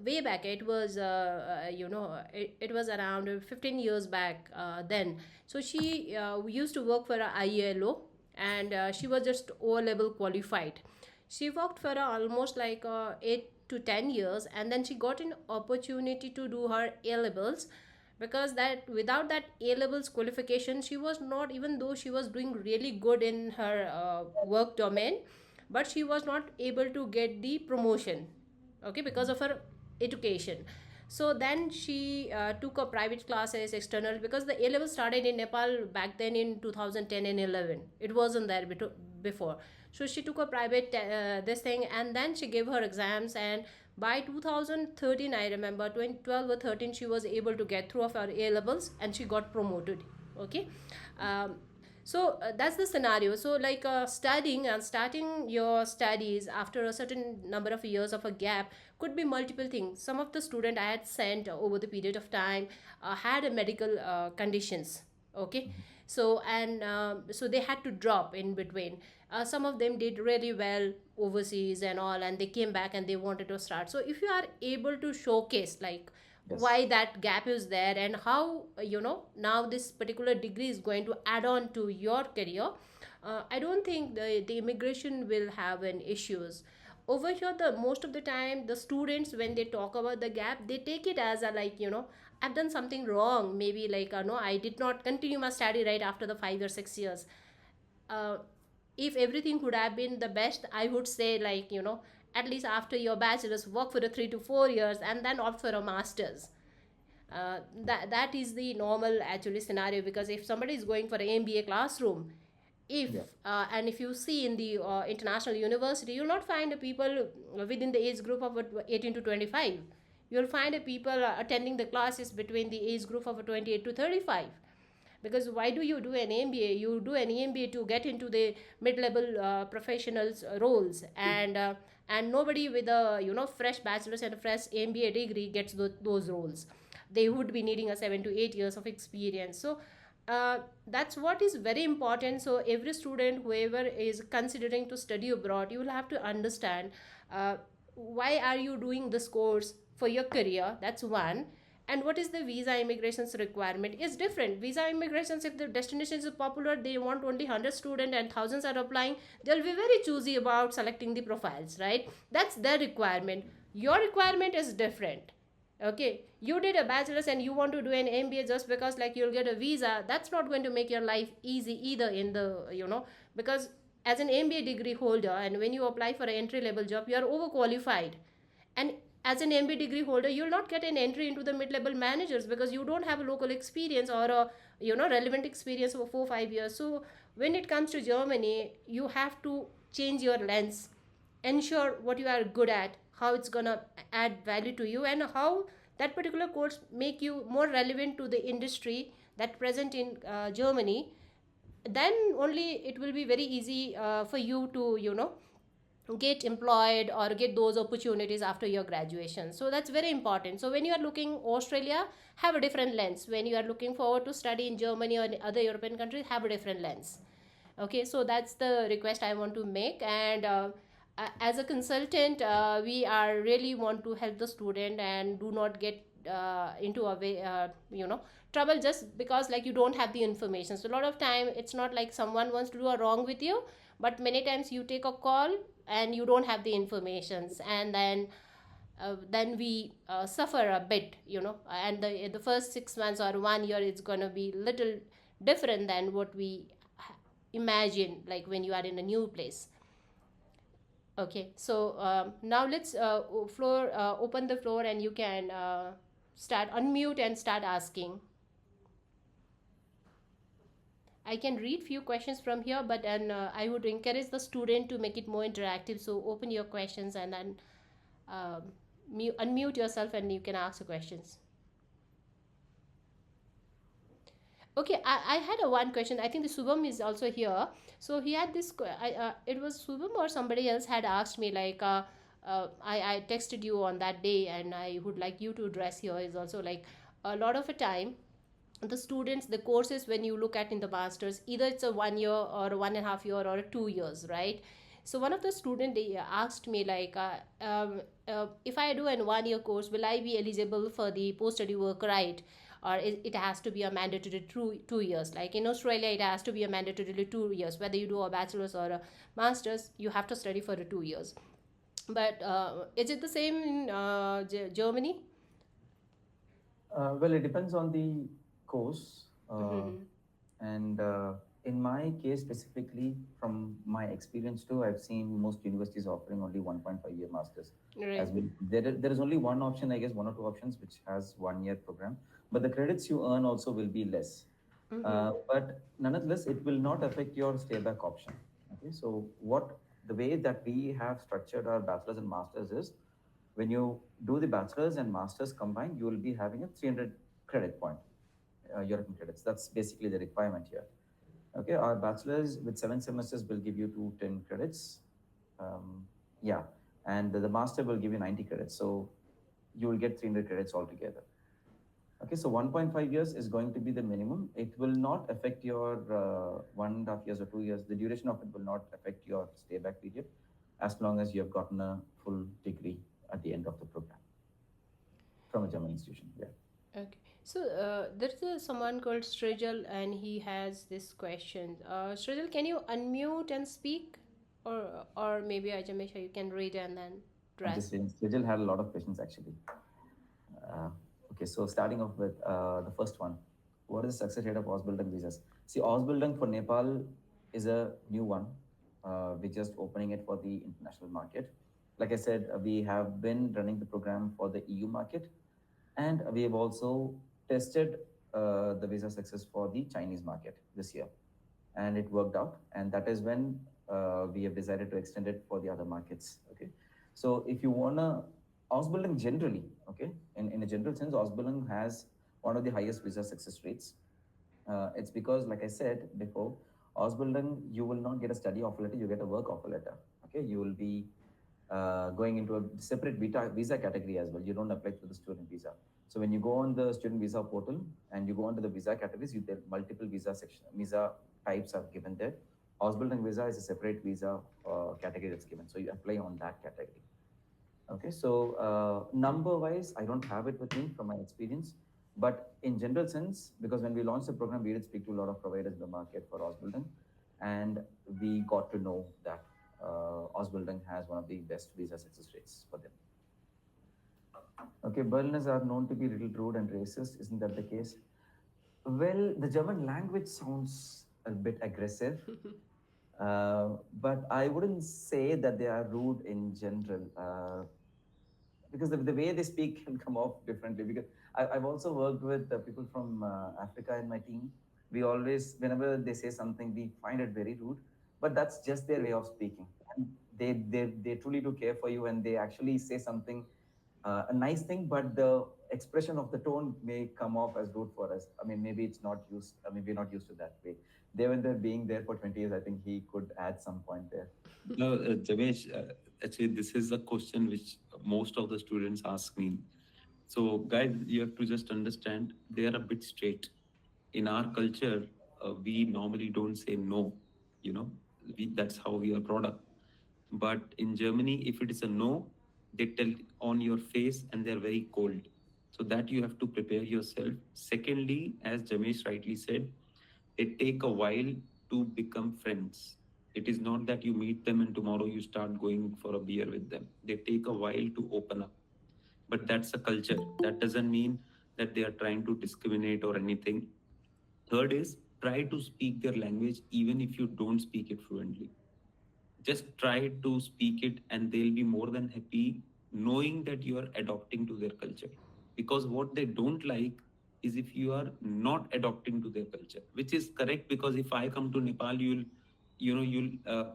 way back. It was it was around 15 years back then. So she used to work for a ILO, and she was just O level qualified. She worked for almost like 8 to 10 years, and then she got an opportunity to do her A levels, because that without that A levels qualification she was not, even though she was doing really good in her work domain, but she was not able to get the promotion, okay, because of her education. So then she took a private classes external, because the A level started in Nepal back then in 2010 and 11. It wasn't there before. So she took a private this thing, and then she gave her exams, and by 2013 I remember 2012 or 13 she was able to get through of her A levels and she got promoted. Okay. um, so that's the scenario. So like studying and starting your studies after a certain number of years of a gap could be multiple things. Some of the student I had sent over the period of time had a medical conditions. Okay. So and so they had to drop in between. Some of them did really well overseas and all, and they came back and they wanted to start. So if you are able to showcase like Yes. why that gap is there, and how now this particular degree is going to add on to your career. I don't think the immigration will have an issues over here. The most of the time the students, when they talk about the gap, they take it as a, like, I've done something wrong, maybe like, no, I did not continue my study right after the 5 or 6 years. uh, if everything could have been the best, I would say, like, at least after your bachelor's, work for the 3 to 4 years and then opt for a master's. That is the normal actually scenario, because if somebody is going for an MBA classroom, if Yeah. and if you see in the international university, you'll not find the people within the age group of 18 to 25. You'll find the people attending the classes between the age group of 28 to 35. Because why do you do an MBA? You do an MBA to get into the mid-level professionals roles, and nobody with a fresh bachelor's and a fresh MBA degree gets those roles. They would be needing a 7 to 8 years of experience. So that's what is very important. So every student, whoever is considering to study abroad, you will have to understand uh, why are you doing this course for your career. That's one. And what is the visa immigrations requirement is different. Visa immigrations, if the destination is popular, they want only 100 students and thousands are applying, they'll be very choosy about selecting the profiles, right? That's their requirement. Your requirement is different. Okay, you did a bachelor's and you want to do an MBA just because like you'll get a visa. That's not going to make your life easy either, in the because as an MBA degree holder, and when you apply for an entry level job, you are overqualified. And as an MBA degree holder, you'll not get an entry into the mid-level managers because you don't have a local experience or a relevant experience for 4 5 years. So when it comes to Germany, you have to change your lens, ensure what you are good at, how it's gonna add value to you, and how that particular course make you more relevant to the industry that present in Germany. Then only it will be very easy for you to get employed or get those opportunities after your graduation. So that's very important. So when you are looking Australia, have a different lens. When you are looking forward to study in Germany or in other European countries, have a different lens. Okay, so that's the request I want to make. And as a consultant, we are really want to help the student and do not get into a way trouble just because like you don't have the information. So a lot of time it's not like someone wants to do a wrong with you, but many times you take a call and you don't have the informations, and then we suffer a bit, and the first 6 months or 1 year is going to be little different than what we imagine, like when you are in a new place. Okay, so now let's floor open the floor, and you can start unmute and start asking. I can read few questions from here, but then I would encourage the student to make it more interactive. So open your questions and then um, unmute yourself and you can ask the questions. Okay, I had a one question. I think the Subham is also here. So he had this. It was Subham or somebody else had asked me like, I texted you on that day, and I would like you to address here is also like a lot of a time the students, the courses, when you look at in the masters, either it's a 1 year or a 1.5 year or a 2 years, right? So one of the student, they asked me like, if I do an 1 year course, will I be eligible for the post study work, right? Or it has to be a mandatory 2 years, like in Australia it has to be a mandatory 2 years, whether you do a bachelor's or a master's, you have to study for the 2 years. But is it the same in Germany? Well, it depends on the course. Mm-hmm. And in my case specifically, from my experience too, I've seen most universities offering only 1.5 year masters. Right. As well, there is only one option, I guess, one or two options, which has 1 year program. But the credits you earn also will be less. Mm-hmm. But nonetheless, it will not affect your stay back option. Okay, so what the way that we have structured our bachelor's and masters is when you do the bachelor's and masters combined, you will be having a 300 credit point, European credits. That's basically the requirement here. Okay, our bachelor's with 7 semesters will give you 210 credits. Yeah, and the master will give you 90 credits. So you will get 300 credits altogether. Okay, so 1.5 years is going to be the minimum. It will not affect your 1.5 years or 2 years. The duration of it will not affect your stay back period as long as you have gotten a full degree at the end of the program from a German institution. Yeah. Okay. So there's someone called Srijal, and he has this question. Srijal, can you unmute and speak, or maybe Jamesh, you can read and then I'm just dress. saying, Sejal had a lot of questions actually. Uh, okay, so starting off with the first one, what is the success rate of Ausbildung visas? See, Ausbildung for Nepal is a new one. We're just opening it for the international market. Like I said, we have been running the program for the EU market, and we have also tested the visa success for the Chinese market this year, and it worked out. And that is when we have decided to extend it for the other markets. Okay, so if you wanna Ausbildung generally, okay, in a general sense, Ausbildung has one of the highest visa success rates. It's because, like I said before, Ausbildung, you will not get a study offer letter, you get a work offer letter. Okay, you will be going into a separate visa category as well. You don't apply through the student visa. So when you go on the student visa portal and you go onto the visa categories, you there multiple visa types are given there. Ausbildung visa is a separate visa category that's given. So you apply on that category. Okay, so number wise, I don't have it with me from my experience, but in general sense, because when we launched the program, we did speak to a lot of providers in the market for Ausbildung, and we got to know that Ausbildung has one of the best visa success rates for them. Okay, Berliners are known to be a little rude and racist. Isn't that the case? Well, the German language sounds a bit aggressive, but I wouldn't say that they are rude in general. Because the way they speak can come off differently. Because I've also worked with people from Africa in my team. We always, whenever they say something, we find it very rude, but that's just their way of speaking. And they truly do care for you, and they actually say something, a nice thing, but the expression of the tone may come off as rude for us. I mean, maybe it's not used. I mean, we're not used to that way. Devender being there for 20 years, I think he could add some point there. No, Jamesh, actually, this is a question which most of the students ask me. So, guys, you have to just understand they are a bit straight. In our culture, we normally don't say no. You know, that's how we are brought up. But in Germany, if it is a no, they tell on your face and they're very cold. So that you have to prepare yourself. Secondly, as Jamesh rightly said, it take a while to become friends. It is not that you meet them and tomorrow you start going for a beer with them. They take a while to open up. But that's a culture. That doesn't mean that they are trying to discriminate or anything. Third is try to speak their language even if you don't speak it fluently. Just try to speak it and they'll be more than happy knowing that you are adopting to their culture. Because what they don't like is if you are not adopting to their culture, which is correct. Because if I come to Nepal, you'll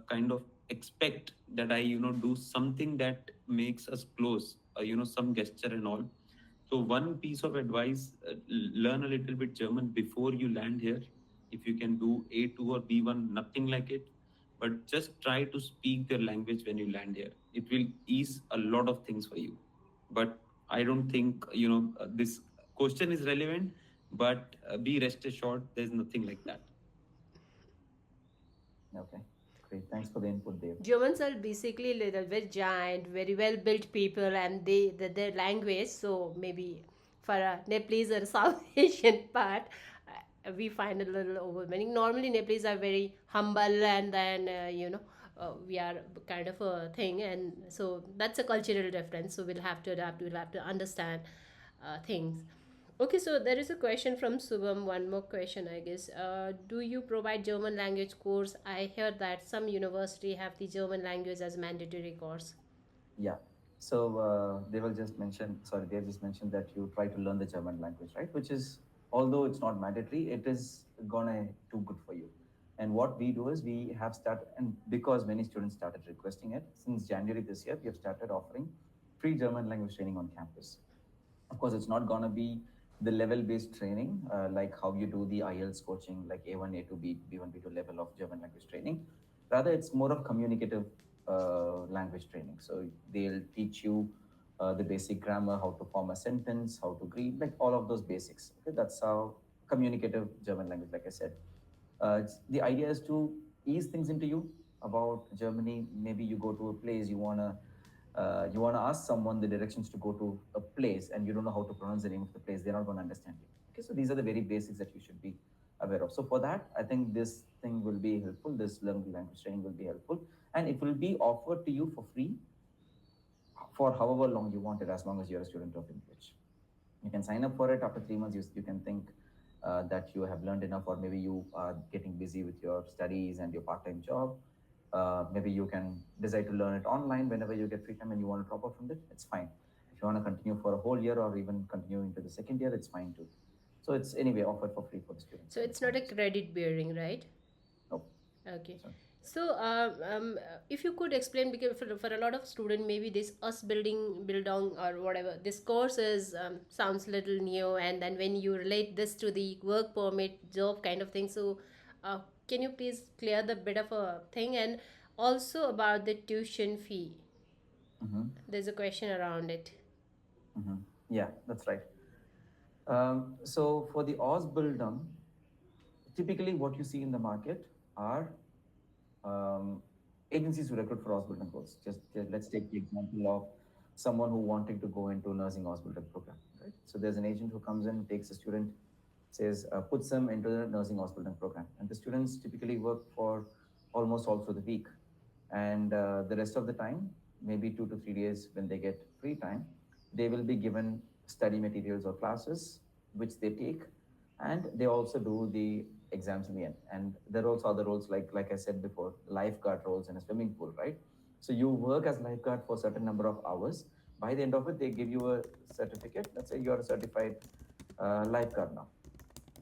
kind of expect that I do something that makes us close, some gesture and all. So one piece of advice: learn a little bit German before you land here. If you can do A2 or B1, nothing like it, but just try to speak their language when you land here. It will ease a lot of things for you. But I don't think this question is relevant. But be rest assured, there's nothing like that. Okay, great. Thanks for the input, Dave. Germans are basically little very giant, very well built people, and their language. So maybe for a Nepalese or South Asian part, we find it a little overwhelming. Normally, Nepalese are very humble, and then we are kind of a thing, and so that's a cultural difference. So we'll have to adapt. We'll have to understand things. Okay, so there is a question from Subham. One more question, I guess. Do you provide German language course? I heard that some university have the German language as mandatory course. Yeah. So they will just mention, sorry, they have just mentioned that you try to learn the German language, right? Which is, although it's not mandatory, it is gonna do good for you. And what we do is we have started, and because many students started requesting it, since January this year, we have started offering free German language training on campus. Of course, it's not gonna be the level-based training like how you do the IELTS coaching, like A1, A2, B1, B2 level of German language training. Rather, it's more of communicative language training. So they'll teach you the basic grammar, how to form a sentence, how to greet, like all of those basics. Okay, that's how communicative German language, like I said. The idea is to ease things into you about Germany. Maybe you go to a place, you wanna You want to ask someone the directions to go to a place and you don't know how to pronounce the name of the place, they're not going to understand you. Okay, so these are the very basics that you should be aware of. So for that, I think this thing will be helpful. This learning language training will be helpful, and it will be offered to you for free for however long you want it, as long as you're a student of English. You can sign up for it. After 3 months, you can think that you have learned enough, or maybe you are getting busy with your studies and your part-time job. Maybe you can decide to learn it online whenever you get free time and you want to drop out from it. It's fine. If you want to continue for a whole year or even continue into the second year, it's fine too. So it's anyway offered for free for the students So in the it's not a campus. credit bearing, right? Nope. Okay. So, So, if you could explain, because for a lot of student, maybe this us building, build on or whatever, this course is sounds little new, and then when you relate this to the work permit, job kind of thing, so can you please clear the bit of a thing, and also about the tuition fee? mm-hmm, There's a question around it. mm-hmm. Yeah, that's right. So for the Ausbildung, typically what you see in the market are um, agencies who recruit for hospital roles. Just let's take the example of someone who wanting to go into nursing hospital program, right? So there's an agent who comes in, takes a student, says, puts them into the nursing hospital program. And the students typically work for almost all through the week. And the rest of the time, maybe 2 to 3 days when they get free time, they will be given study materials or classes, which they take, and they also do the exams in the end. And there are also other roles, like I said before, lifeguard roles in a swimming pool, right? So you work as lifeguard for a certain number of hours. By the end of it, they give you a certificate. Let's say you're a certified lifeguard now.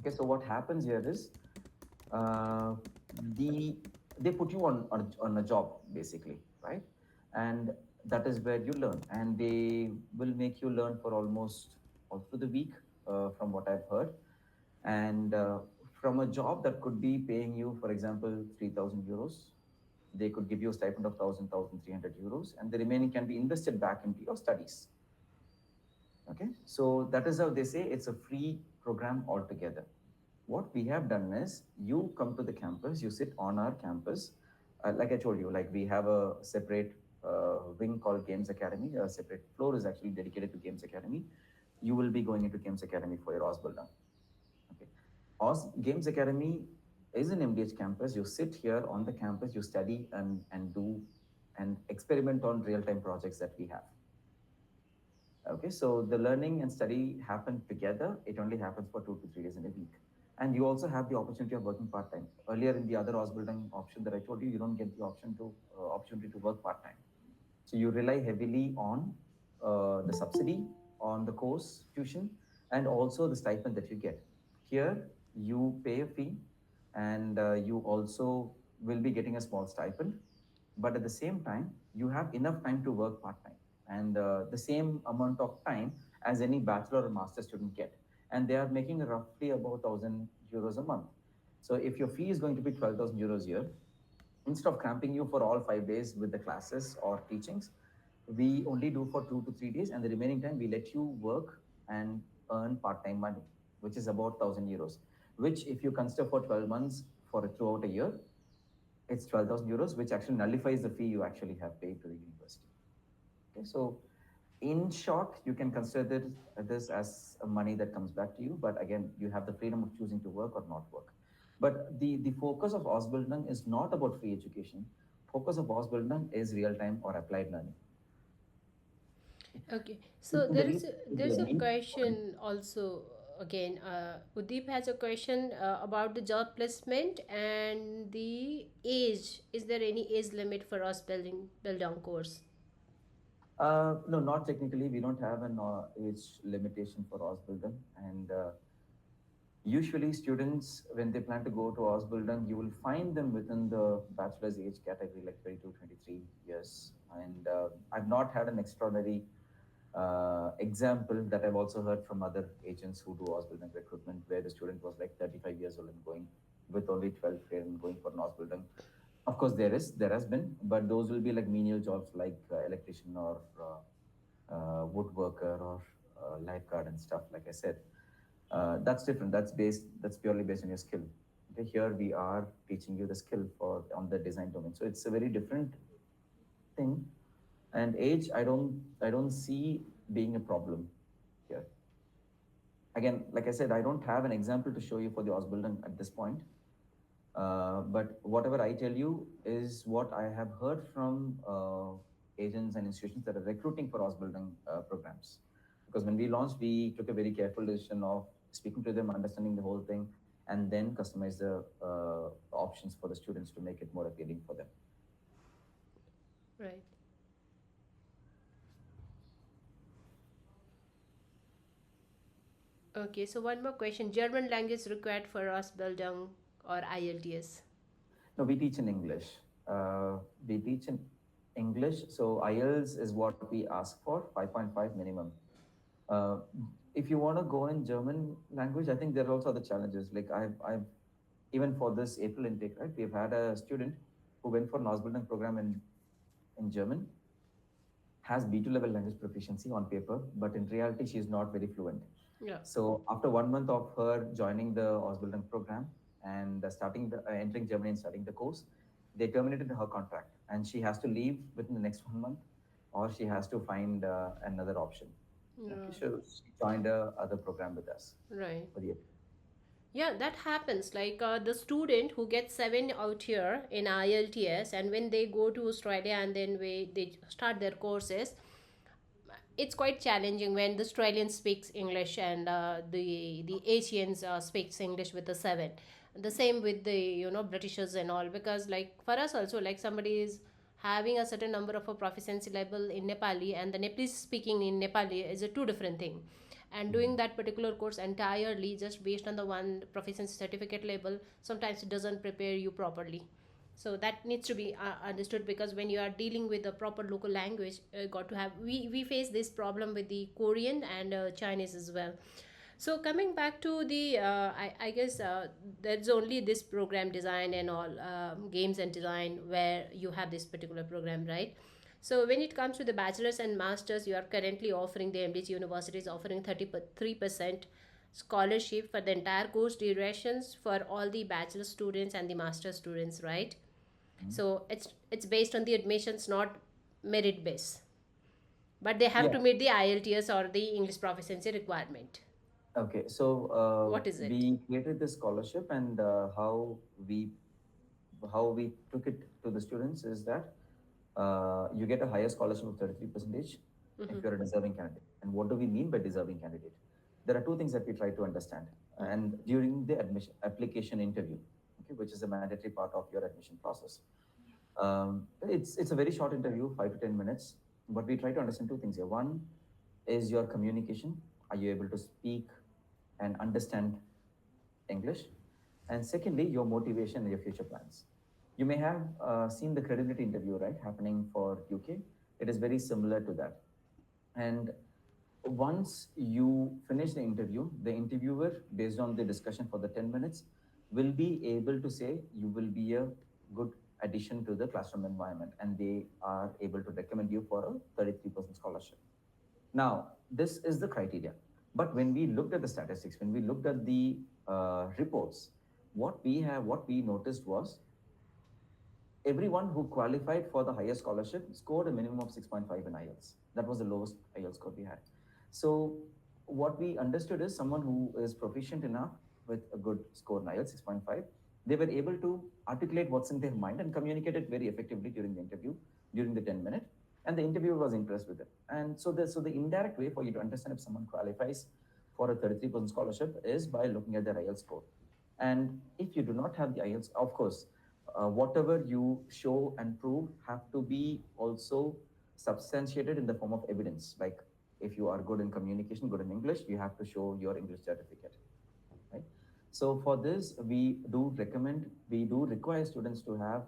Okay, so what happens here is uh, the they put you on a job basically, right? And that is where you learn, and they will make you learn for almost all through the week, from what I've heard. And from a job that could be paying you, for example, 3,000 euros, they could give you a stipend of 1,300 euros, and the remaining can be invested back into your studies. Okay, so that is how they say it's a free program altogether. What we have done is you come to the campus, you sit on our campus. Like I told you, like we have a separate wing called Games Academy. A separate floor is actually dedicated to Games Academy. You will be going into Games Academy for your Osbaldam. Okay. Games Academy is an MDH campus. You sit here on the campus, you study and do and experiment on real-time projects that we have. Okay, so the learning and study happen together. It only happens for 2 to 3 days in a week. And you also have the opportunity of working part-time. Earlier in the other Ausbildung option that I told you, you don't get the opportunity to work part-time. So you rely heavily on the subsidy on the course tuition and also the stipend that you get. Here, you pay a fee, and you also will be getting a small stipend. But at the same time, you have enough time to work part time, and the same amount of time as any bachelor or master student get. And they are making roughly about 1,000 euros a month. So if your fee is going to be 12,000 euros a year, instead of cramping you for all 5 days with the classes or teachings, we only do for 2 to 3 days, and the remaining time we let you work and earn part-time money, which is about 1,000 euros. Which, if you consider for 12 months for throughout a year, it's 12,000 euros, which actually nullifies the fee you actually have paid to the university. Okay, so in short, you can consider this as a money that comes back to you, but again, you have the freedom of choosing to work or not work. But the focus of Ausbildung is not about free education. Focus of Ausbildung is real-time or applied learning. Okay, so People believe there's a question also. Again, Udeep has a question about the job placement and the age. Is there any age limit for us build on course? No, not technically. We don't have an age limitation for Ausbildung. And usually students, when they plan to go to Ausbildung, you will find them within the bachelor's age category, like 22, 23 years. And I've not had an extraordinary example that I've also heard from other agents who do Ausbildung recruitment, where the student was like 35 years old and going with only 12th grade and going for an Ausbildung. Of course, there has been, but those will be like menial jobs like electrician or woodworker or lifeguard and stuff. Like I said, that's different. That's purely based on your skill. Okay, here we are teaching you the skill for on the design domain. So it's a very different thing. And age, I don't see being a problem here. Again, like I said, I don't have an example to show you for the Osbildung at this point. But whatever I tell you is what I have heard from agents and institutions that are recruiting for Osbildung programs. Because when we launched, we took a very careful decision of speaking to them, understanding the whole thing, and then customize the options for the students to make it more appealing for them. Right. Okay, so one more question. German language required for Ausbildung or IELTS? No, we teach in English. We teach in English. So IELTS is what we ask for, 5.5 minimum. Uh, if you want to go in German language, I think there are also other challenges. Like I've even for this April intake, right? We've had a student who went for an Ausbildung program in German, has B2 level language proficiency on paper, but in reality, she's not very fluent. Yeah. So after 1 month of her joining the Ausbildung program and entering Germany and starting the course, they terminated her contract, and she has to leave within the next 1 month, or she has to find another option. Okay, Yeah. so she joined a other program with us Right. for the Yeah, that happens. Like the student who gets seven out here in IELTS, and when they go to Australia and then they start their courses, it's quite challenging when the Australian speaks English and the Asians speaks English with the seven. The same with the Britishers and all, because like for us also, like somebody is having a certain number of a proficiency level in Nepali and the Nepalese speaking in Nepali is a two different thing, and doing that particular course entirely just based on the one proficiency certificate level sometimes it doesn't prepare you properly. So that needs to be understood, because when you are dealing with the proper local language, got to have we face this problem with the Korean and Chinese as well. So coming back to the I guess there's only this program design and all, games and design, where you have this particular program, right? So when it comes to the bachelor's and master's, you are currently offering, the MDC University is offering 33% scholarship for the entire course durations for all the bachelor students and the master students, right? Mhm. So it's based on the admissions, not merit base, but they have Yeah. to meet the IELTS or the English proficiency requirement. Okay. So What is it? we created this scholarship, and we how we took it to the students is that you get a higher scholarship of 33 percentage if Mm-hmm. you're a deserving candidate. And what do we mean by deserving candidate? There are two things that we try to understand. And during the admission application interview, okay, which is a mandatory part of your admission process, it's a very short interview, 5 to 10 minutes. But we try to understand two things here. One is your communication. Are you able to speak and understand English? And secondly, your motivation and your future plans. You may have seen the credibility interview, right, happening for UK. It is very similar to that. And once you finish the interview, the interviewer, based on the discussion for the 10 minutes, will be able to say you will be a good addition to the classroom environment, and they are able to recommend you for a 33% scholarship. Now, this is the criteria. But when we looked at the statistics, when we looked at the reports, what we noticed was everyone who qualified for the higher scholarship scored a minimum of 6.5 in IELTS. That was the lowest IELTS score we had. So what we understood is someone who is proficient enough with a good score in IELTS 6.5, they were able to articulate what's in their mind and communicate it very effectively during the interview, during the 10 minute, and the interviewer was impressed with it. And so the indirect way for you to understand if someone qualifies for a 33% scholarship is by looking at their IELTS score. And if you do not have the IELTS, of course, whatever you show and prove have to be also substantiated in the form of evidence. Like if you are good in communication, good in English, you have to show your English certificate, right? So for this, we do require students to have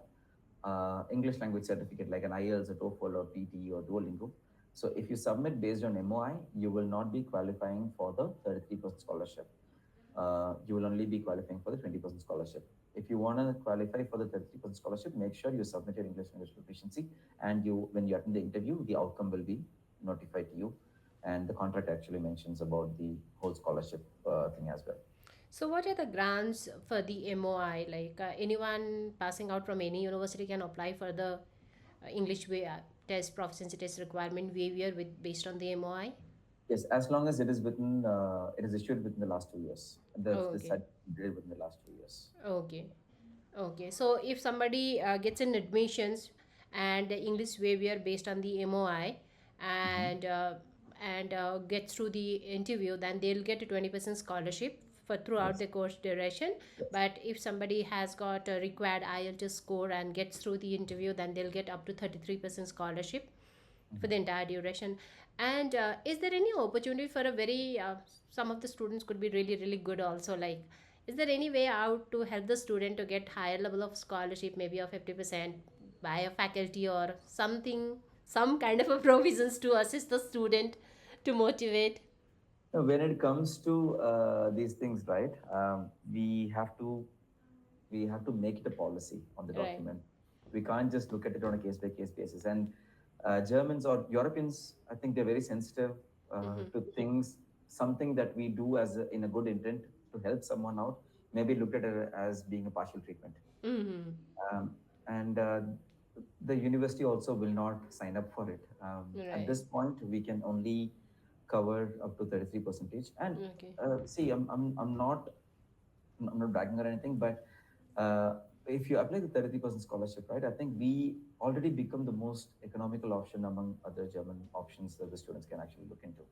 English language certificate like an IELTS, a TOEFL, or PT, or Duolingo. So if you submit based on MOI, you will not be qualifying for the 33% scholarship. You will only be qualifying for the 20% scholarship. If you want to qualify for the 33% scholarship, make sure you submit your English language proficiency, and when you attend the interview, the outcome will be notified to you. And the contract actually mentions about the whole scholarship thing as well. So what are the grants for the MOI? Like anyone passing out from any university can apply for the English way. test proficiency test requirement waiver with based on the MOI? Yes, as long as it is within, it is issued within the last 2 years. The Okay. study did within the last 2 years. Okay. Okay. So if somebody gets in admissions and the English waiver based on the MOI Mm-hmm. and gets through the interview, then they'll get a 20% scholarship for throughout Yes. the course duration. Yes. But if somebody has got a required IELTS score and gets through the interview, then they'll get up to 33% scholarship for Mm-hmm. the entire duration. And is there any opportunity for a very some of the students could be really really good also, like is there any way out to help the student to get higher level of scholarship, maybe of 50% by a faculty or something, some kind of a provisions to assist the student to motivate? Now, when it comes to these things, right? We have to make it a policy on the Right. document. We can't just look at it on a case by case basis. And Germans or Europeans, I think they're very sensitive Mm-hmm. to things. Something that we do in a good intent to help someone out, maybe looked at it as being a partial treatment. Mm-hmm. And the university also will not sign up for it. At Right. this point, we can only cover up to 33 percentage. And Okay. see, I'm not bragging or anything, but uh, if you apply the 33% scholarship, right, I think we already become the most economical option among other German options that the students can actually look into.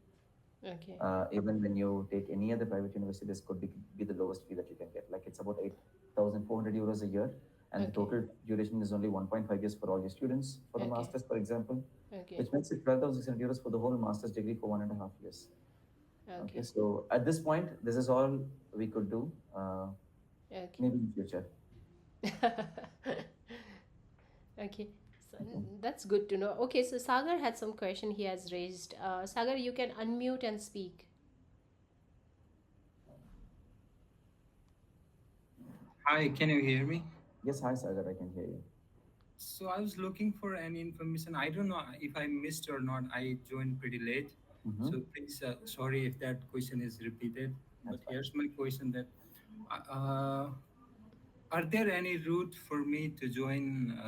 Okay. Even when you take any other private university, this could be the lowest fee that you can get. Like it's about 8,400 euros a year, and the Okay. total duration is only 1.5 years for all your students for the Okay. masters, for example, Okay. which makes it 12,600 euros for the whole master's degree for 1.5 years. Okay, Okay. so at this point, this is all we could do. Okay. Maybe in future. Okay, so that's good to know. Okay, so Sagar had some question he has raised. Sagar, you can unmute and speak. Hi, can you hear me? Yes, hi Sagar, I can hear you. So I was looking for any information. I don't know if I missed or not. I joined pretty late. Mm-hmm. So please, sorry if that question is repeated. But That's fine. here's my question that are there any route for me to join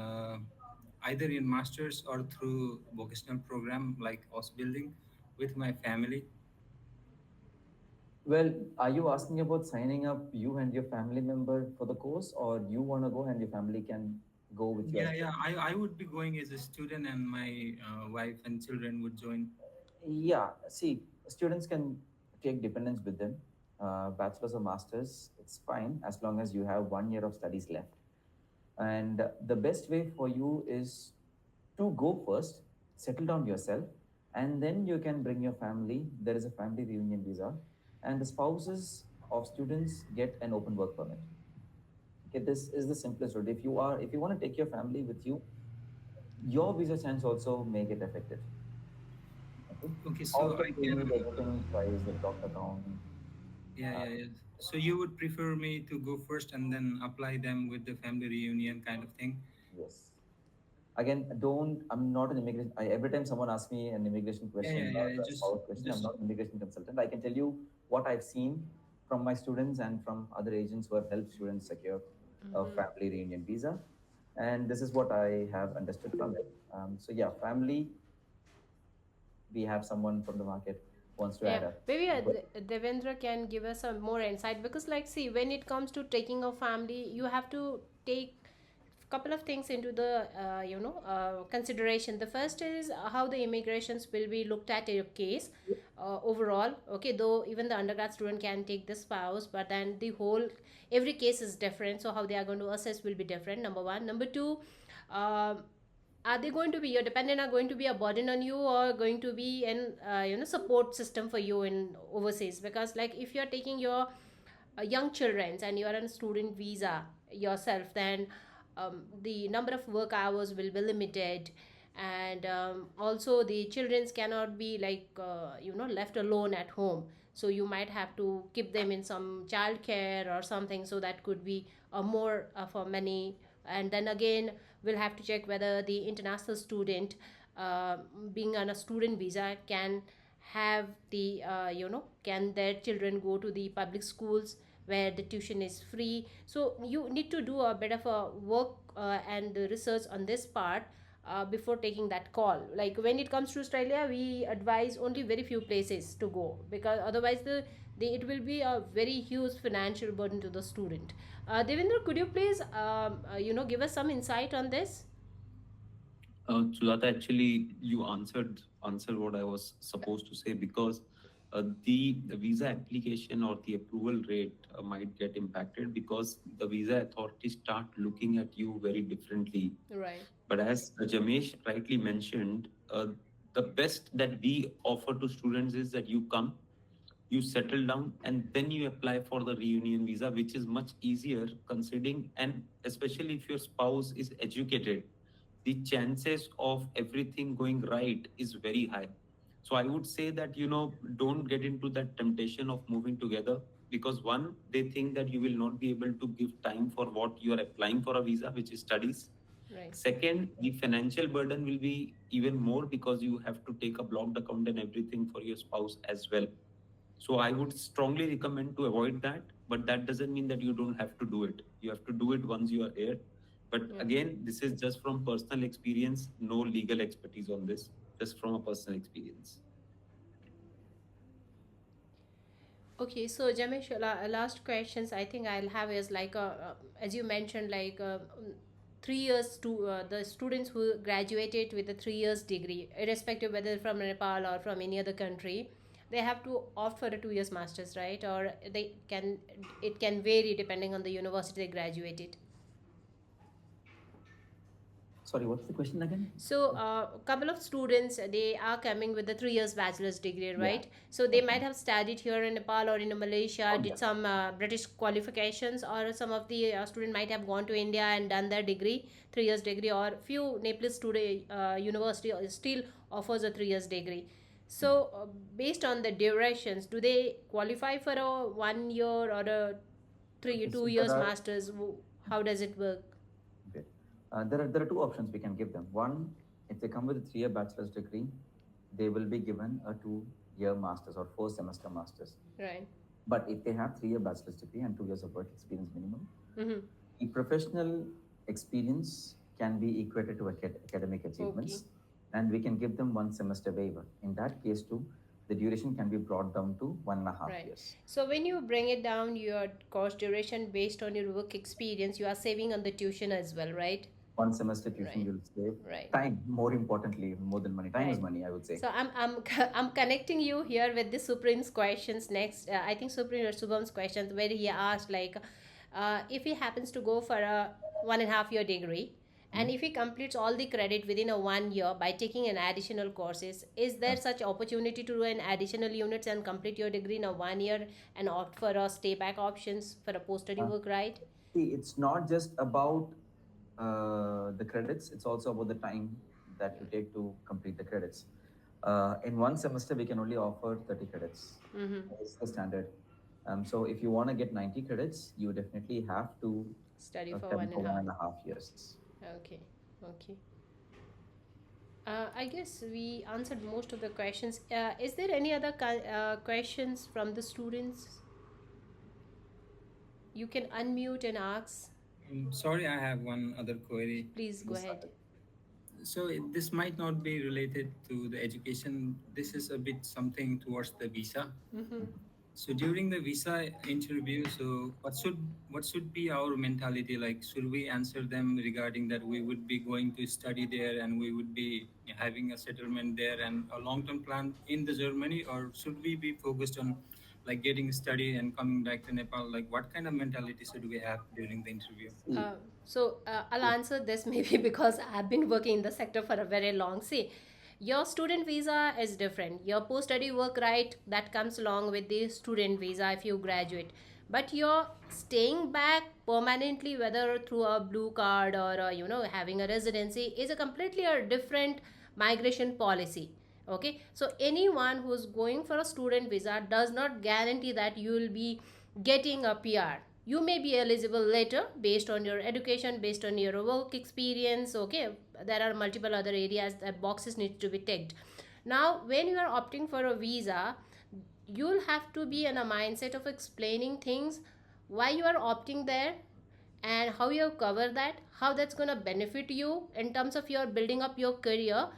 either in masters or through vocational program like house building with my family? Well, are you asking about signing up you and your family member for the course, or you want to go and your family can go with you as Yeah, well? yeah. I would be going as a student and my wife and children would join. Yeah, see, students can take dependents with them, bachelor's or master's, it's fine as long as you have 1 year of studies left. And the best way for you is to go first, settle down yourself, and then you can bring your family. There is a family reunion visa, and the spouses of students get an open work permit. Okay, this is the simplest route. If you want to take your family with you, your visa chance also may get affected. Okay, Okay, so also I they can. need everything twice, the block account. Yeah, Uh, yeah, yeah. So you would prefer me to go first and then apply them with the family reunion kind of thing? yes. Again, don't. I'm not an immigration. Every time someone asks me an immigration Yeah, yeah, question or yeah. a spouse question, I'm Just. not an immigration consultant. I can tell you what I've seen from my students and from other agents who have helped students secure a Mm-hmm. family reunion visa, and this is what I have understood from it. So yeah, family. We have someone from the market wants to Yeah, add up. maybe But Devendra can give us some more insight because, like, see, when it comes to taking a family, you have to take couple of things into the consideration. The first is how the immigrations will be looked at in your case overall. Okay, though even the undergrad student can take the spouse, but then the whole every case is different. So how they are going to assess will be different. Number one. Number two. Um, are they going to be your dependent are going to be a burden on you or going to be an support system for you in overseas? Because like if you're taking your young children and you're on a student visa yourself, then the number of work hours will be limited, and also the childrens cannot be like left alone at home, so you might have to keep them in some childcare or something, so that could be more for many. And then again, we'll have to check whether the international student uh, being on a student visa can have the can their children go to the public schools where the tuition is free. So you need to do a bit of a work and the research on this part. before taking that call. Like when it comes to Australia, we advise only very few places to go, because otherwise it will be a very huge financial burden to the student. Devendra, could you please give us some insight on this? Sujata, actually, you answered what I was supposed to say, because the visa application or the approval rate might get impacted, because the visa authorities start looking at you very differently. Right. But as Jamesh rightly mentioned, the best that we offer to students is that you come, you settle down, and then you apply for the reunion visa, which is much easier considering, and especially if your spouse is educated, the chances of everything going right is very high. So I would say that, don't get into that temptation of moving together, because one, they think that you will not be able to give time for what you are applying for a visa, which is studies. Right. Second, the financial burden will be even more, because you have to take a blocked account and everything for your spouse as well. So I would strongly recommend to avoid that, but that doesn't mean that you don't have to do it. You have to do it once you are here. But Yeah. again, this is just from personal experience, no legal expertise on this, just from a personal experience. Okay, so Jamesh, last questions I think I'll have is like, as you mentioned, like 3 years to the students who graduated with a 3 years degree, irrespective whether from Nepal or from any other country, they have to opt for a 2 years masters, right? Or it can vary depending on the university they graduated. Sorry, what's the question again? So, a couple of students they are coming with the 3 years bachelor's degree, Yeah. right? So they Okay. might have studied here in Nepal or in Malaysia, Oh, did yeah. some British qualifications, or some of the student might have gone to India and done their degree, 3 years degree, or few Nepalese student university still offers a 3 years degree. Hmm. So, based on the durations, do they qualify for a 1 year or a three Okay, two so there years are masters? How does it work? okay. There are two options we can give them. One, if they come with a 3-year bachelor's degree, they will be given a 2-year master's or 4 semester master's. Right. But if they have 3-year bachelor's degree and 2 years of work experience minimum, Mm-hmm. the professional experience can be equated to academic Okay. achievements, and we can give them 1 semester waiver. In that case, too, the duration can be brought down to 1.5 Right. years. So when you bring it down your course duration based on your work experience, you are saving on the tuition as well, right? 1 semester tuition Right. will save Right. time. More importantly, more than money, time is Right. money, I would say. So I'm connecting you here with the Supreme's questions next. I think Supreme or Subham's questions where he asked like, if he happens to go for a 1.5 year degree, and Hmm? if he completes all the credit within a 1 year by taking an additional courses, is there such opportunity to do an additional units and complete your degree in a 1 year and opt for a stay back options for a post study Uh, work, right? See, it's not just about the credits, it's also about the time that you take to complete the credits. In 1 semester, we can only offer 30 credits. Mm-hmm. It's the standard. So if you want to get 90 credits, you definitely have to Study for study one for and a one half. and a half years. Okay. Okay. I guess we answered most of the questions. Is there any other questions from the students? You can unmute and ask. Sorry, I have one other query. Please go Yes, ahead. So this might not be related to the education. This is a bit something towards the visa. Mm-hmm. So during the visa interview, so what should be our mentality? Like, should we answer them regarding that we would be going to study there and we would be having a settlement there and a long-term plan in the Germany, or should we be focused on like getting study and coming back to Nepal? Like, what kind of mentality should we have during the interview? see, I'll answer this maybe because I've been working in the sector for a very long. See, your student visa is different. Your post study work right that comes along with the student visa if you graduate. But you're staying back permanently, whether through a blue card or having a residency, is a completely a different migration policy. Okay, so anyone who's going for a student visa does not guarantee that you will be getting a PR. You may be eligible later based on your education, based on your work experience. Okay, there are multiple other areas that boxes need to be ticked. Now when you are opting for a visa, you'll have to be in a mindset of explaining things, why you are opting there, and how you cover that, how that's going to benefit you in terms of your building up your career,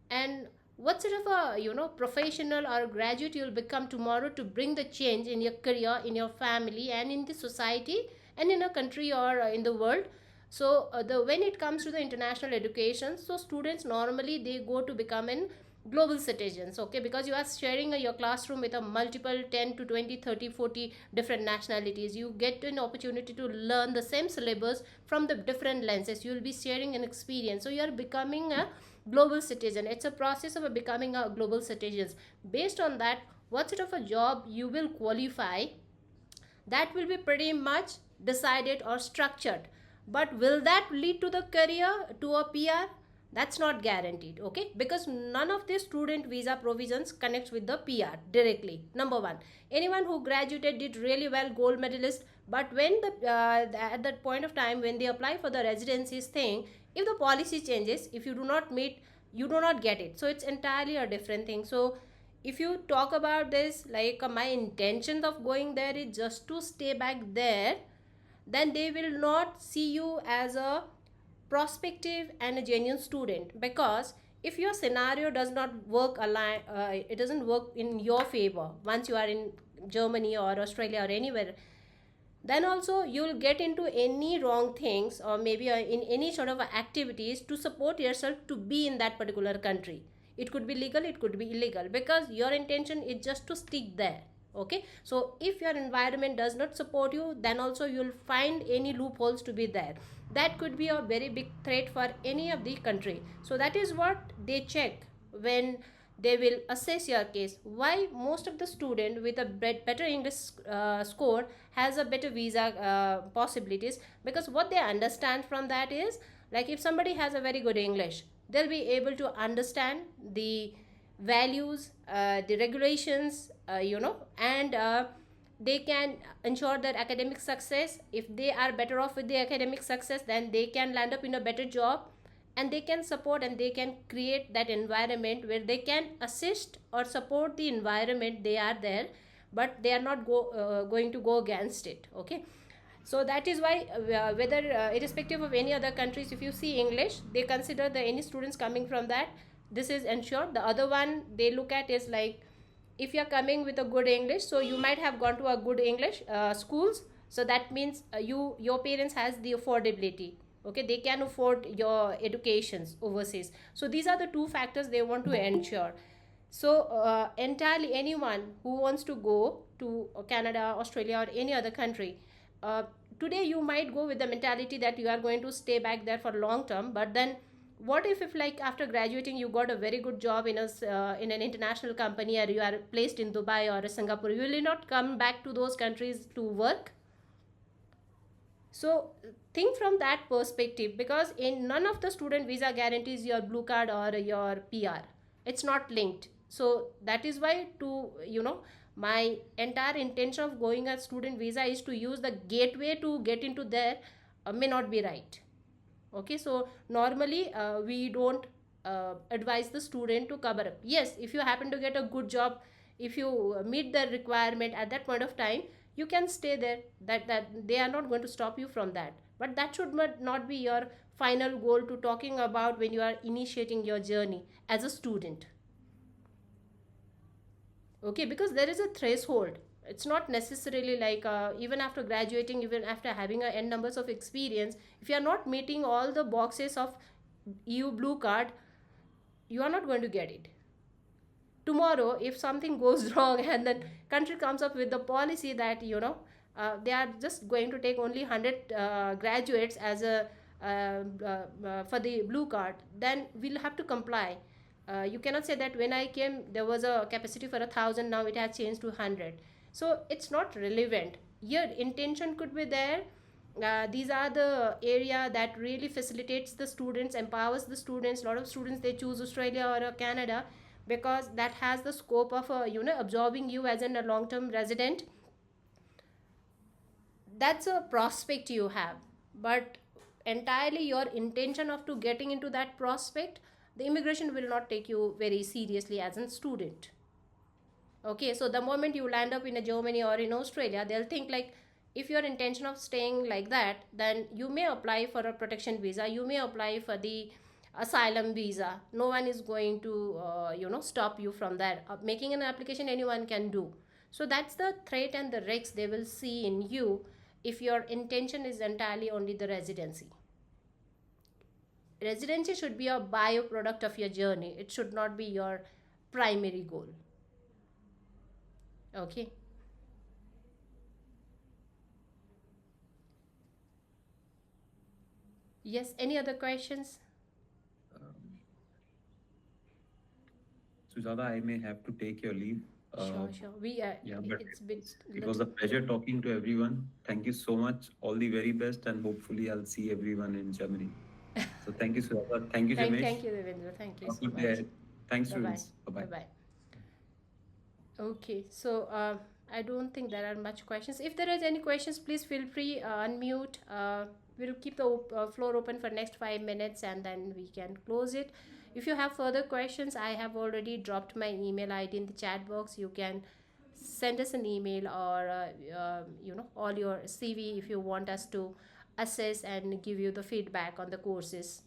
and what sort of a professional or graduate you'll become tomorrow to bring the change in your career, in your family, and in the society, and in a country or in the world. So the when it comes to the international education, so students normally they go to become an global citizens, okay, because you are sharing your classroom with a multiple 10 to 20, 30, 40 different nationalities. You get an opportunity to learn the same syllabus from the different lenses. You will be sharing an experience, so you are becoming a global citizen. It's a process of becoming a global citizens. Based on that, what sort of a job you will qualify, that will be pretty much decided or structured. But will that lead to the career, to a PR? That's not guaranteed, okay, because none of the student visa provisions connects with the PR directly. Number one, anyone who graduated did really well, gold medalist, but when the at that point of time when they apply for the residencies thing, if the policy changes, if you do not meet, you do not get it. So it's entirely a different thing. So if you talk about this, like my intention of going there is just to stay back there, then they will not see you as a prospective and a genuine student. Because if your scenario does not work align, it doesn't work in your favor once you are in Germany or Australia or anywhere, then also you'll get into any wrong things, or maybe in any sort of activities to support yourself to be in that particular country. It could be legal, it could be illegal, because your intention is just to stick there, okay. So if your environment does not support you, then also you'll find any loopholes to be there. That could be a very big threat for any of the country. So that is what they check when they will assess your case. Why most of the student with a better English score has a better visa possibilities, because what they understand from that is, like if somebody has a very good English, they'll be able to understand the values, the regulations, and they can ensure their academic success. If they are better off with the academic success, then they can land up in a better job, and they can support and they can create that environment where they can assist or support the environment they are there, but they are not going to go against it, okay. So that is why whether irrespective of any other countries, if you see English, they consider the any students coming from that, this is ensured. The other one they look at is like, if you are coming with a good English, so you might have gone to a good English schools, so that means your parents has the affordability, okay, they can afford your educations overseas. So these are the two factors they want to ensure. So entirely anyone who wants to go to Canada, Australia, or any other country, uh, today you might go with the mentality that you are going to stay back there for long term, but then what if like after graduating you got a very good job in a in an international company, or you are placed in Dubai or Singapore, you will not come back to those countries to work. So think from that perspective, because in none of the student visa guarantees your blue card or your PR. It's not linked. So that is why, to my entire intention of going a student visa is to use the gateway to get into there, may not be right, okay. So normally we don't advise the student to cover up. Yes, if you happen to get a good job, if you meet the requirement at that point of time, you can stay there. That they are not going to stop you from that, but that should not be your final goal to talking about when you are initiating your journey as a student, okay. Because there is a threshold. It's not necessarily like even after graduating, even after having a n numbers of experience, if you are not meeting all the boxes of EU blue card, you are not going to get it. Tomorrow if something goes wrong and then country comes up with the policy that they are just going to take only 100 graduates as a for the blue card, then we'll have to comply. You cannot say that when I came there was a capacity for 1,000, now it has changed to 100. So it's not relevant. Your intention could be there. These are the area that really facilitates the students, empowers the students. A lot of students, they choose Australia or Canada because that has the scope of absorbing you as a long-term resident. That's a prospect you have, but entirely your intention of to getting into that prospect, the immigration will not take you very seriously as a student, okay. So the moment you land up in a Germany or in Australia, they'll think like If your intention of staying like that, then you may apply for a protection visa, you may apply for the asylum visa. No one is going to stop you from that. Making an application anyone can do. So that's the threat and the risk they will see in you if your intention is entirely only the residency. Residency should be a byproduct of your journey, it should not be your primary goal. Okay. Yes, any other questions? Um, Sujata, I may have to take your leave. Uh, Sure, sure. We yeah, but it's been it was little. a pleasure talking to everyone. Thank you so much. All the very best, and hopefully, I'll see everyone in Germany. So, thank you, Sujata. Thank you, Jamesh. Thank you, Devender. Thank you Have a so good day much. ahead. Thanks, Bye bye. students. Bye Bye bye. bye. Okay, so I don't think there are much questions. If there is any questions, please feel free, unmute. We'll keep the floor open for next 5 minutes and then we can close it. If you have further questions, I have already dropped my email ID in the chat box. You can send us an email or all your CV if you want us to assess and give you the feedback on the courses.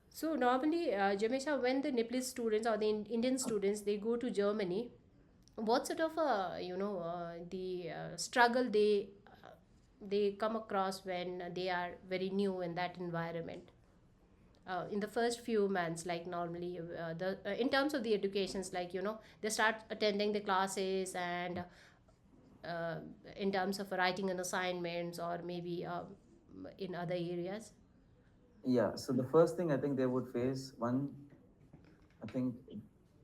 So normally, Jamesha, when the Nepalese students or the Indian students they go to Germany, what sort of the struggle they come across when they are very new in that environment? In the first few months, like normally, the in terms of the educations, like they start attending the classes and uh, in terms of writing an assignments or maybe in other areas. Yeah, so the first thing I think they would face, one, I think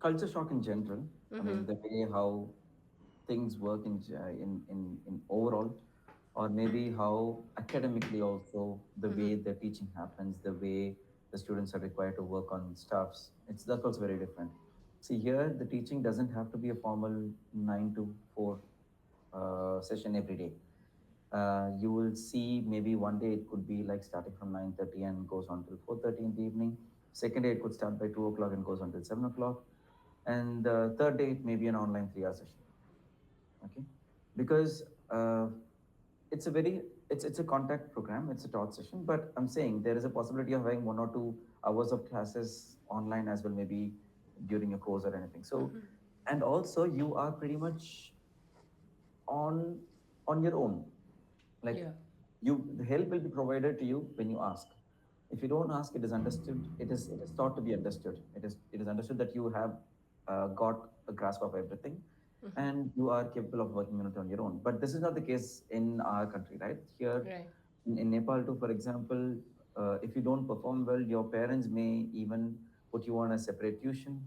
culture shock in general. I Mm-hmm. mean, the way how things work in overall, or maybe how academically also the Mm-hmm. way the teaching happens, the way the students are required to work on stuffs. That's also very different. See here, the teaching doesn't have to be a formal 9 to 4 session every day. You will see maybe one day it could be like starting from 9:30 and goes on till 4:30 in the evening. Second day it could start by 2 o'clock and goes on till 7 o'clock. And third day it may be an online 3 hour session. Okay, because it's a very it's a contact program, it's a taught session, but I'm saying there is a possibility of having 1 or 2 hours of classes online as well, maybe during a course or anything. So, Mm-hmm. and also you are pretty much on on your own. Like Yeah. the help will be provided to you when you ask. If you don't ask, it is understood. It is thought to be understood. It is understood that you have got a grasp of everything, Mm-hmm. and you are capable of working on it on your own. But this is not the case in our country, right? Here Right. in Nepal, too, for example, if you don't perform well, your parents may even put you on a separate tuition.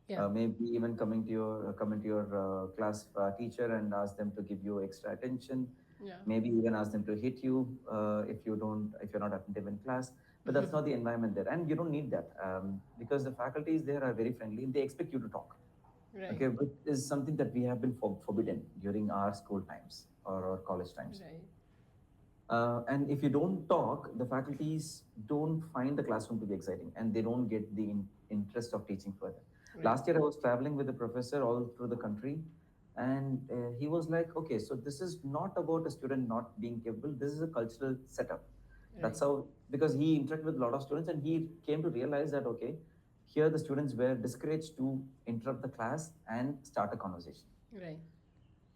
Yeah. Maybe even coming to your class teacher and ask them to give you extra attention. Yeah. Maybe even ask them to hit you if you're not attentive in class. But that's Mm-hmm. not the environment there, and you don't need that because the faculties there are very friendly. They expect you to talk, Right. okay, which is something that we have been forbidden during our school times or college times. Right. And if you don't talk, the faculties don't find the classroom to be exciting and they don't get the interest of teaching further. Right. Last year, I was traveling with a professor all through the country, and he was like, okay, so this is not about a student not being capable, this is a cultural setup. That's Right. how, because he interacted with a lot of students and he came to realize that, okay, here the students were discouraged to interrupt the class and start a conversation. Right.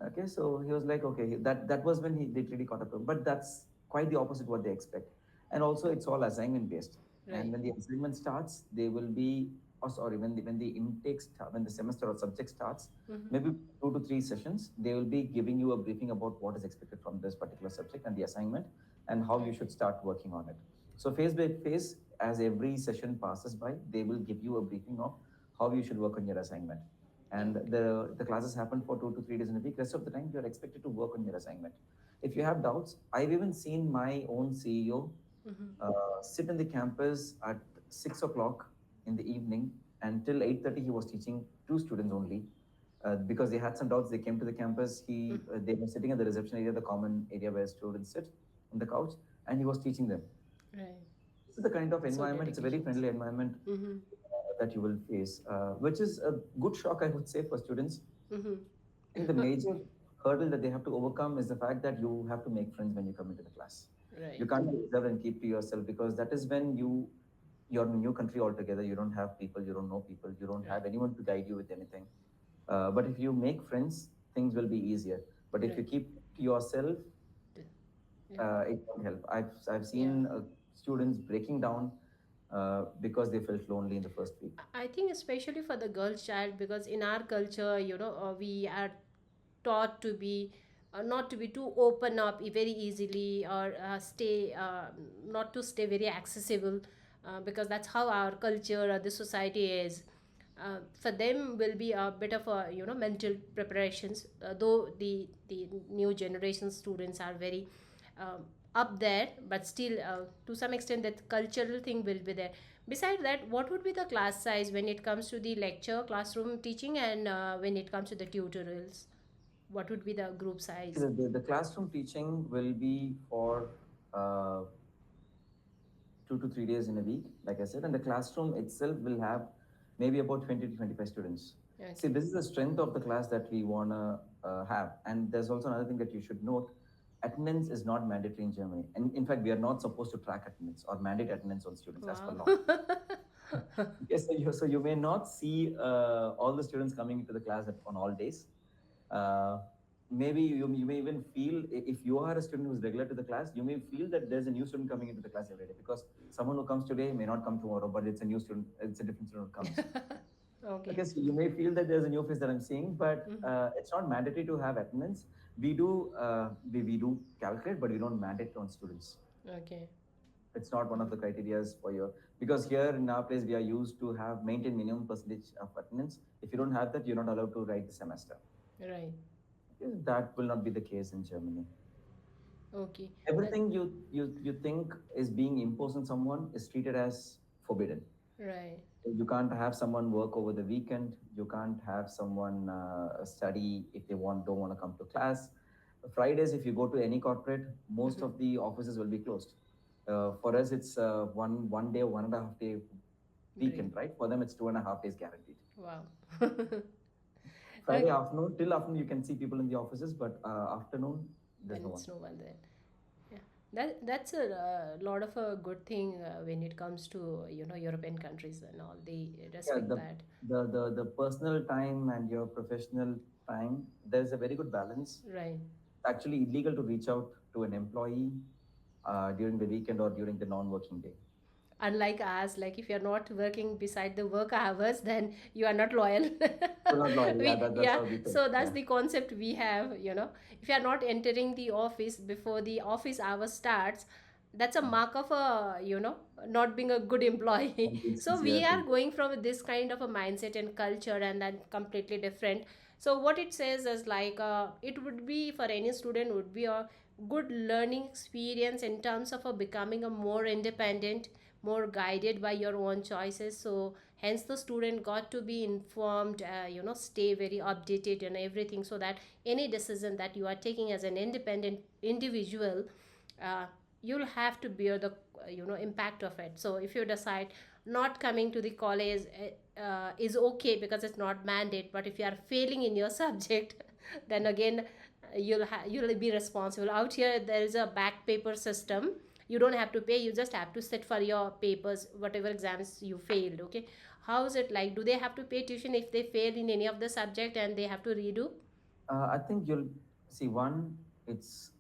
Okay, so he was like, okay, that was when he did really caught up to him. But that's quite the opposite what they expect. And also, it's all assignment based. And Right. when the assignment starts, they will be, oh sorry, when the when the semester or subject starts, Mm-hmm. maybe 2 to 3 sessions, they will be giving you a briefing about what is expected from this particular subject and the assignment and how you should Okay. start working on it. So phase by phase, as every session passes by, they will give you a briefing of how you should work on your assignment. And Okay. the classes happen for 2 to 3 days in a week. Rest of the time, you're expected to work on your assignment. If you have doubts, I've even seen my own CEO Mm-hmm. sit in the campus at 6 o'clock in the evening until 8:30. He was teaching two students only. Because they had some doubts, they came to the campus. Mm-hmm. They were sitting at the reception area, the common area where students sit. in the couch, and he was teaching them. Right. This is the kind of So environment, it's a very dedications. friendly environment Mm-hmm. that you will face, which is a good shock, I would say, for students. Mm-hmm. I think the major hurdle that they have to overcome is the fact that you have to make friends when you come into the class. You Right. can't be reserved and keep to yourself, because that is when you're in a new country altogether. You don't have people, you don't know people, you don't have Right. anyone to guide you with anything. But if you make friends, things will be easier. But if you Right. keep to yourself, Yeah. it won't help. I've Yeah. seen students breaking down because they felt lonely in the first week. I think especially for the girl child, because in our culture, we are taught to be not to be too open up very easily, or stay not to stay very accessible, because that's how our culture or the society is. For them will be a bit of a mental preparations, though the new generation students are very um, up there, but still to some extent that cultural thing will be there. Besides that, what would be the class size when it comes to the lecture classroom teaching, and when it comes to the tutorials, what would be the group See, size? the classroom teaching will be for uh, 2 to 3 days in a week, like I said, and the classroom itself will have maybe about 20 to 25 students. See, Okay. this is the strength of the class that we want to have. And there's also another thing that you should note: attendance is not mandatory in Germany. And in fact, we are not supposed to track attendance or mandate attendance on students as per Wow. law. Yes, so you may not see all the students coming into the class on all days. Uh, Maybe you may even feel, if you are a student who's regular to the class, you may feel that there's a new student coming into the class every day, because someone who comes today may not come tomorrow, but it's a new student, it's a different student who comes. Okay. Okay, so you may feel that there's a new face that I'm seeing, but Mhm. it's not mandatory to have attendance. We do calculate, but we don't mandate on students. Okay. It's not one of Mhm. the criterias for your, because here in our place we are used to have maintain minimum percentage of attendance. If you don't have that, you're not allowed to write the semester. Right. Okay, that will not be the case in Germany. Okay. Everything you think is being imposed on someone is treated as forbidden. Right. You can't have someone work over the weekend. You can't have someone study if they don't want to come to class. Fridays, if you go to any corporate, most Mhm. of the offices will be closed. For us, it's one day, 1.5 day Break. weekend, right? For them, it's 2.5 days guaranteed. Wow. Friday Okay. afternoon till afternoon, you can see people in the offices, but afternoon, there's Then no one. it's no one there. Yeah, that's a lot of a good thing when it comes to European countries and all. They Yeah, respect the, that. the the the personal time and your professional time, there's a very good balance. Right. It's actually illegal to reach out to an employee during the weekend or during the non-working day. Unlike us, like if you're not working beside the work hours, then you are not loyal. You're not loyal. Yeah, that's Yeah, how we think. so that's Yeah. the concept we have. If you're not entering the office before the office hour starts, that's a mark of a not being a good employee. And being So sincere we to are you. going from this kind of a mindset and culture, and then completely different. So what it says is like it would be for any student would be a good learning experience in terms of becoming a more independent, more guided by your own choices. So hence the student got to be informed, stay very updated and everything, so that any decision that you are taking as an independent individual, uh, you'll have to bear the impact of it. So if you decide not coming to the college is okay because it's not mandate, but if you are failing in your subject, then again you'll be responsible. Out here there is a back paper system. You don't have to pay, you just have to sit for your papers, whatever exams you failed. Okay, how is it like? Do they have to pay tuition if they fail in any of the subject and they have to redo? I think you'll see one. It's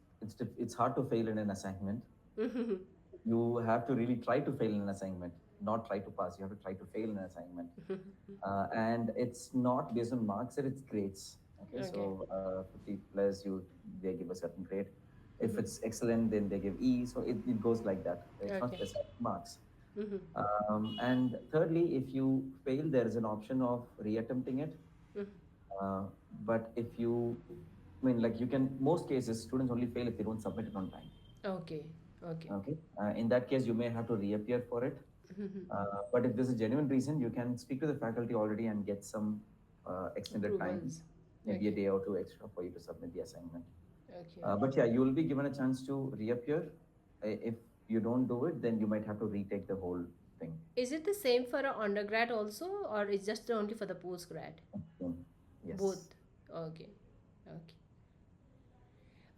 hard to fail in an assignment. You have to really try to fail in an assignment, not try to pass. You have to try to fail in an assignment, and it's not based on marks; it's grades. Okay, Okay. so 50 plus, they give a certain grade. If Mhm. it's excellent, then they give E. So it goes like that. It's not Okay. specific marks. Mhm. And thirdly, if you fail, there is an option of reattempting it. Mhm. Uh, but if you, I mean, like you can, most cases, students only fail if they don't submit it on time. Okay. Okay. Okay. In that case, you may have to reappear for it. Mhm. But if there's a genuine reason, you can speak to the faculty already and get some extended time, Approvals. maybe a Okay. day or two extra for you to submit the assignment. Okay. But yeah, you will be given a chance to reappear. If you don't do it, then you might have to retake the whole thing. Is it the same for a undergrad also, or is just only for the postgrad? Mm. Yes. Both. Okay. Okay.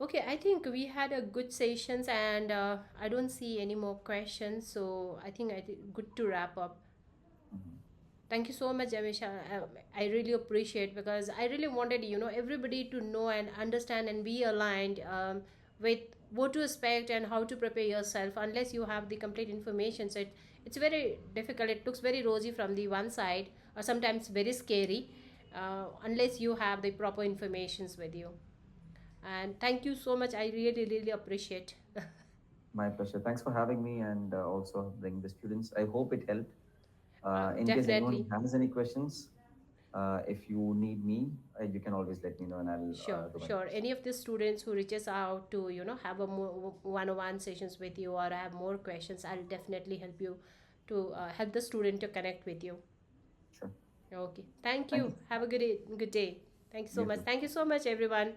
Okay, I think we had a good sessions, and I don't see any more questions, so I think good to wrap up. Mhm. Thank you so much, Jamesh. I really appreciate, because I really wanted, everybody to know and understand and be aligned with what to expect and how to prepare yourself. Unless you have the complete information, so it's very difficult. It looks very rosy from the one side, or sometimes very scary, unless you have the proper informations with you. And thank you so much. I really, really appreciate. My pleasure. Thanks for having me and also bringing the students. I hope it helped. In case anyone Definitely. has any questions, if you need me, you can always let me know and I'll Sure, do my sure. best. Any of the students who reaches out to, have a more one-on-one sessions with you, or have more questions, I'll definitely help you to help the student to connect with you. Sure. Okay. Thank Thank you. you. Have a good day. Good day. Thank you so You much. too. Thank you so much, everyone.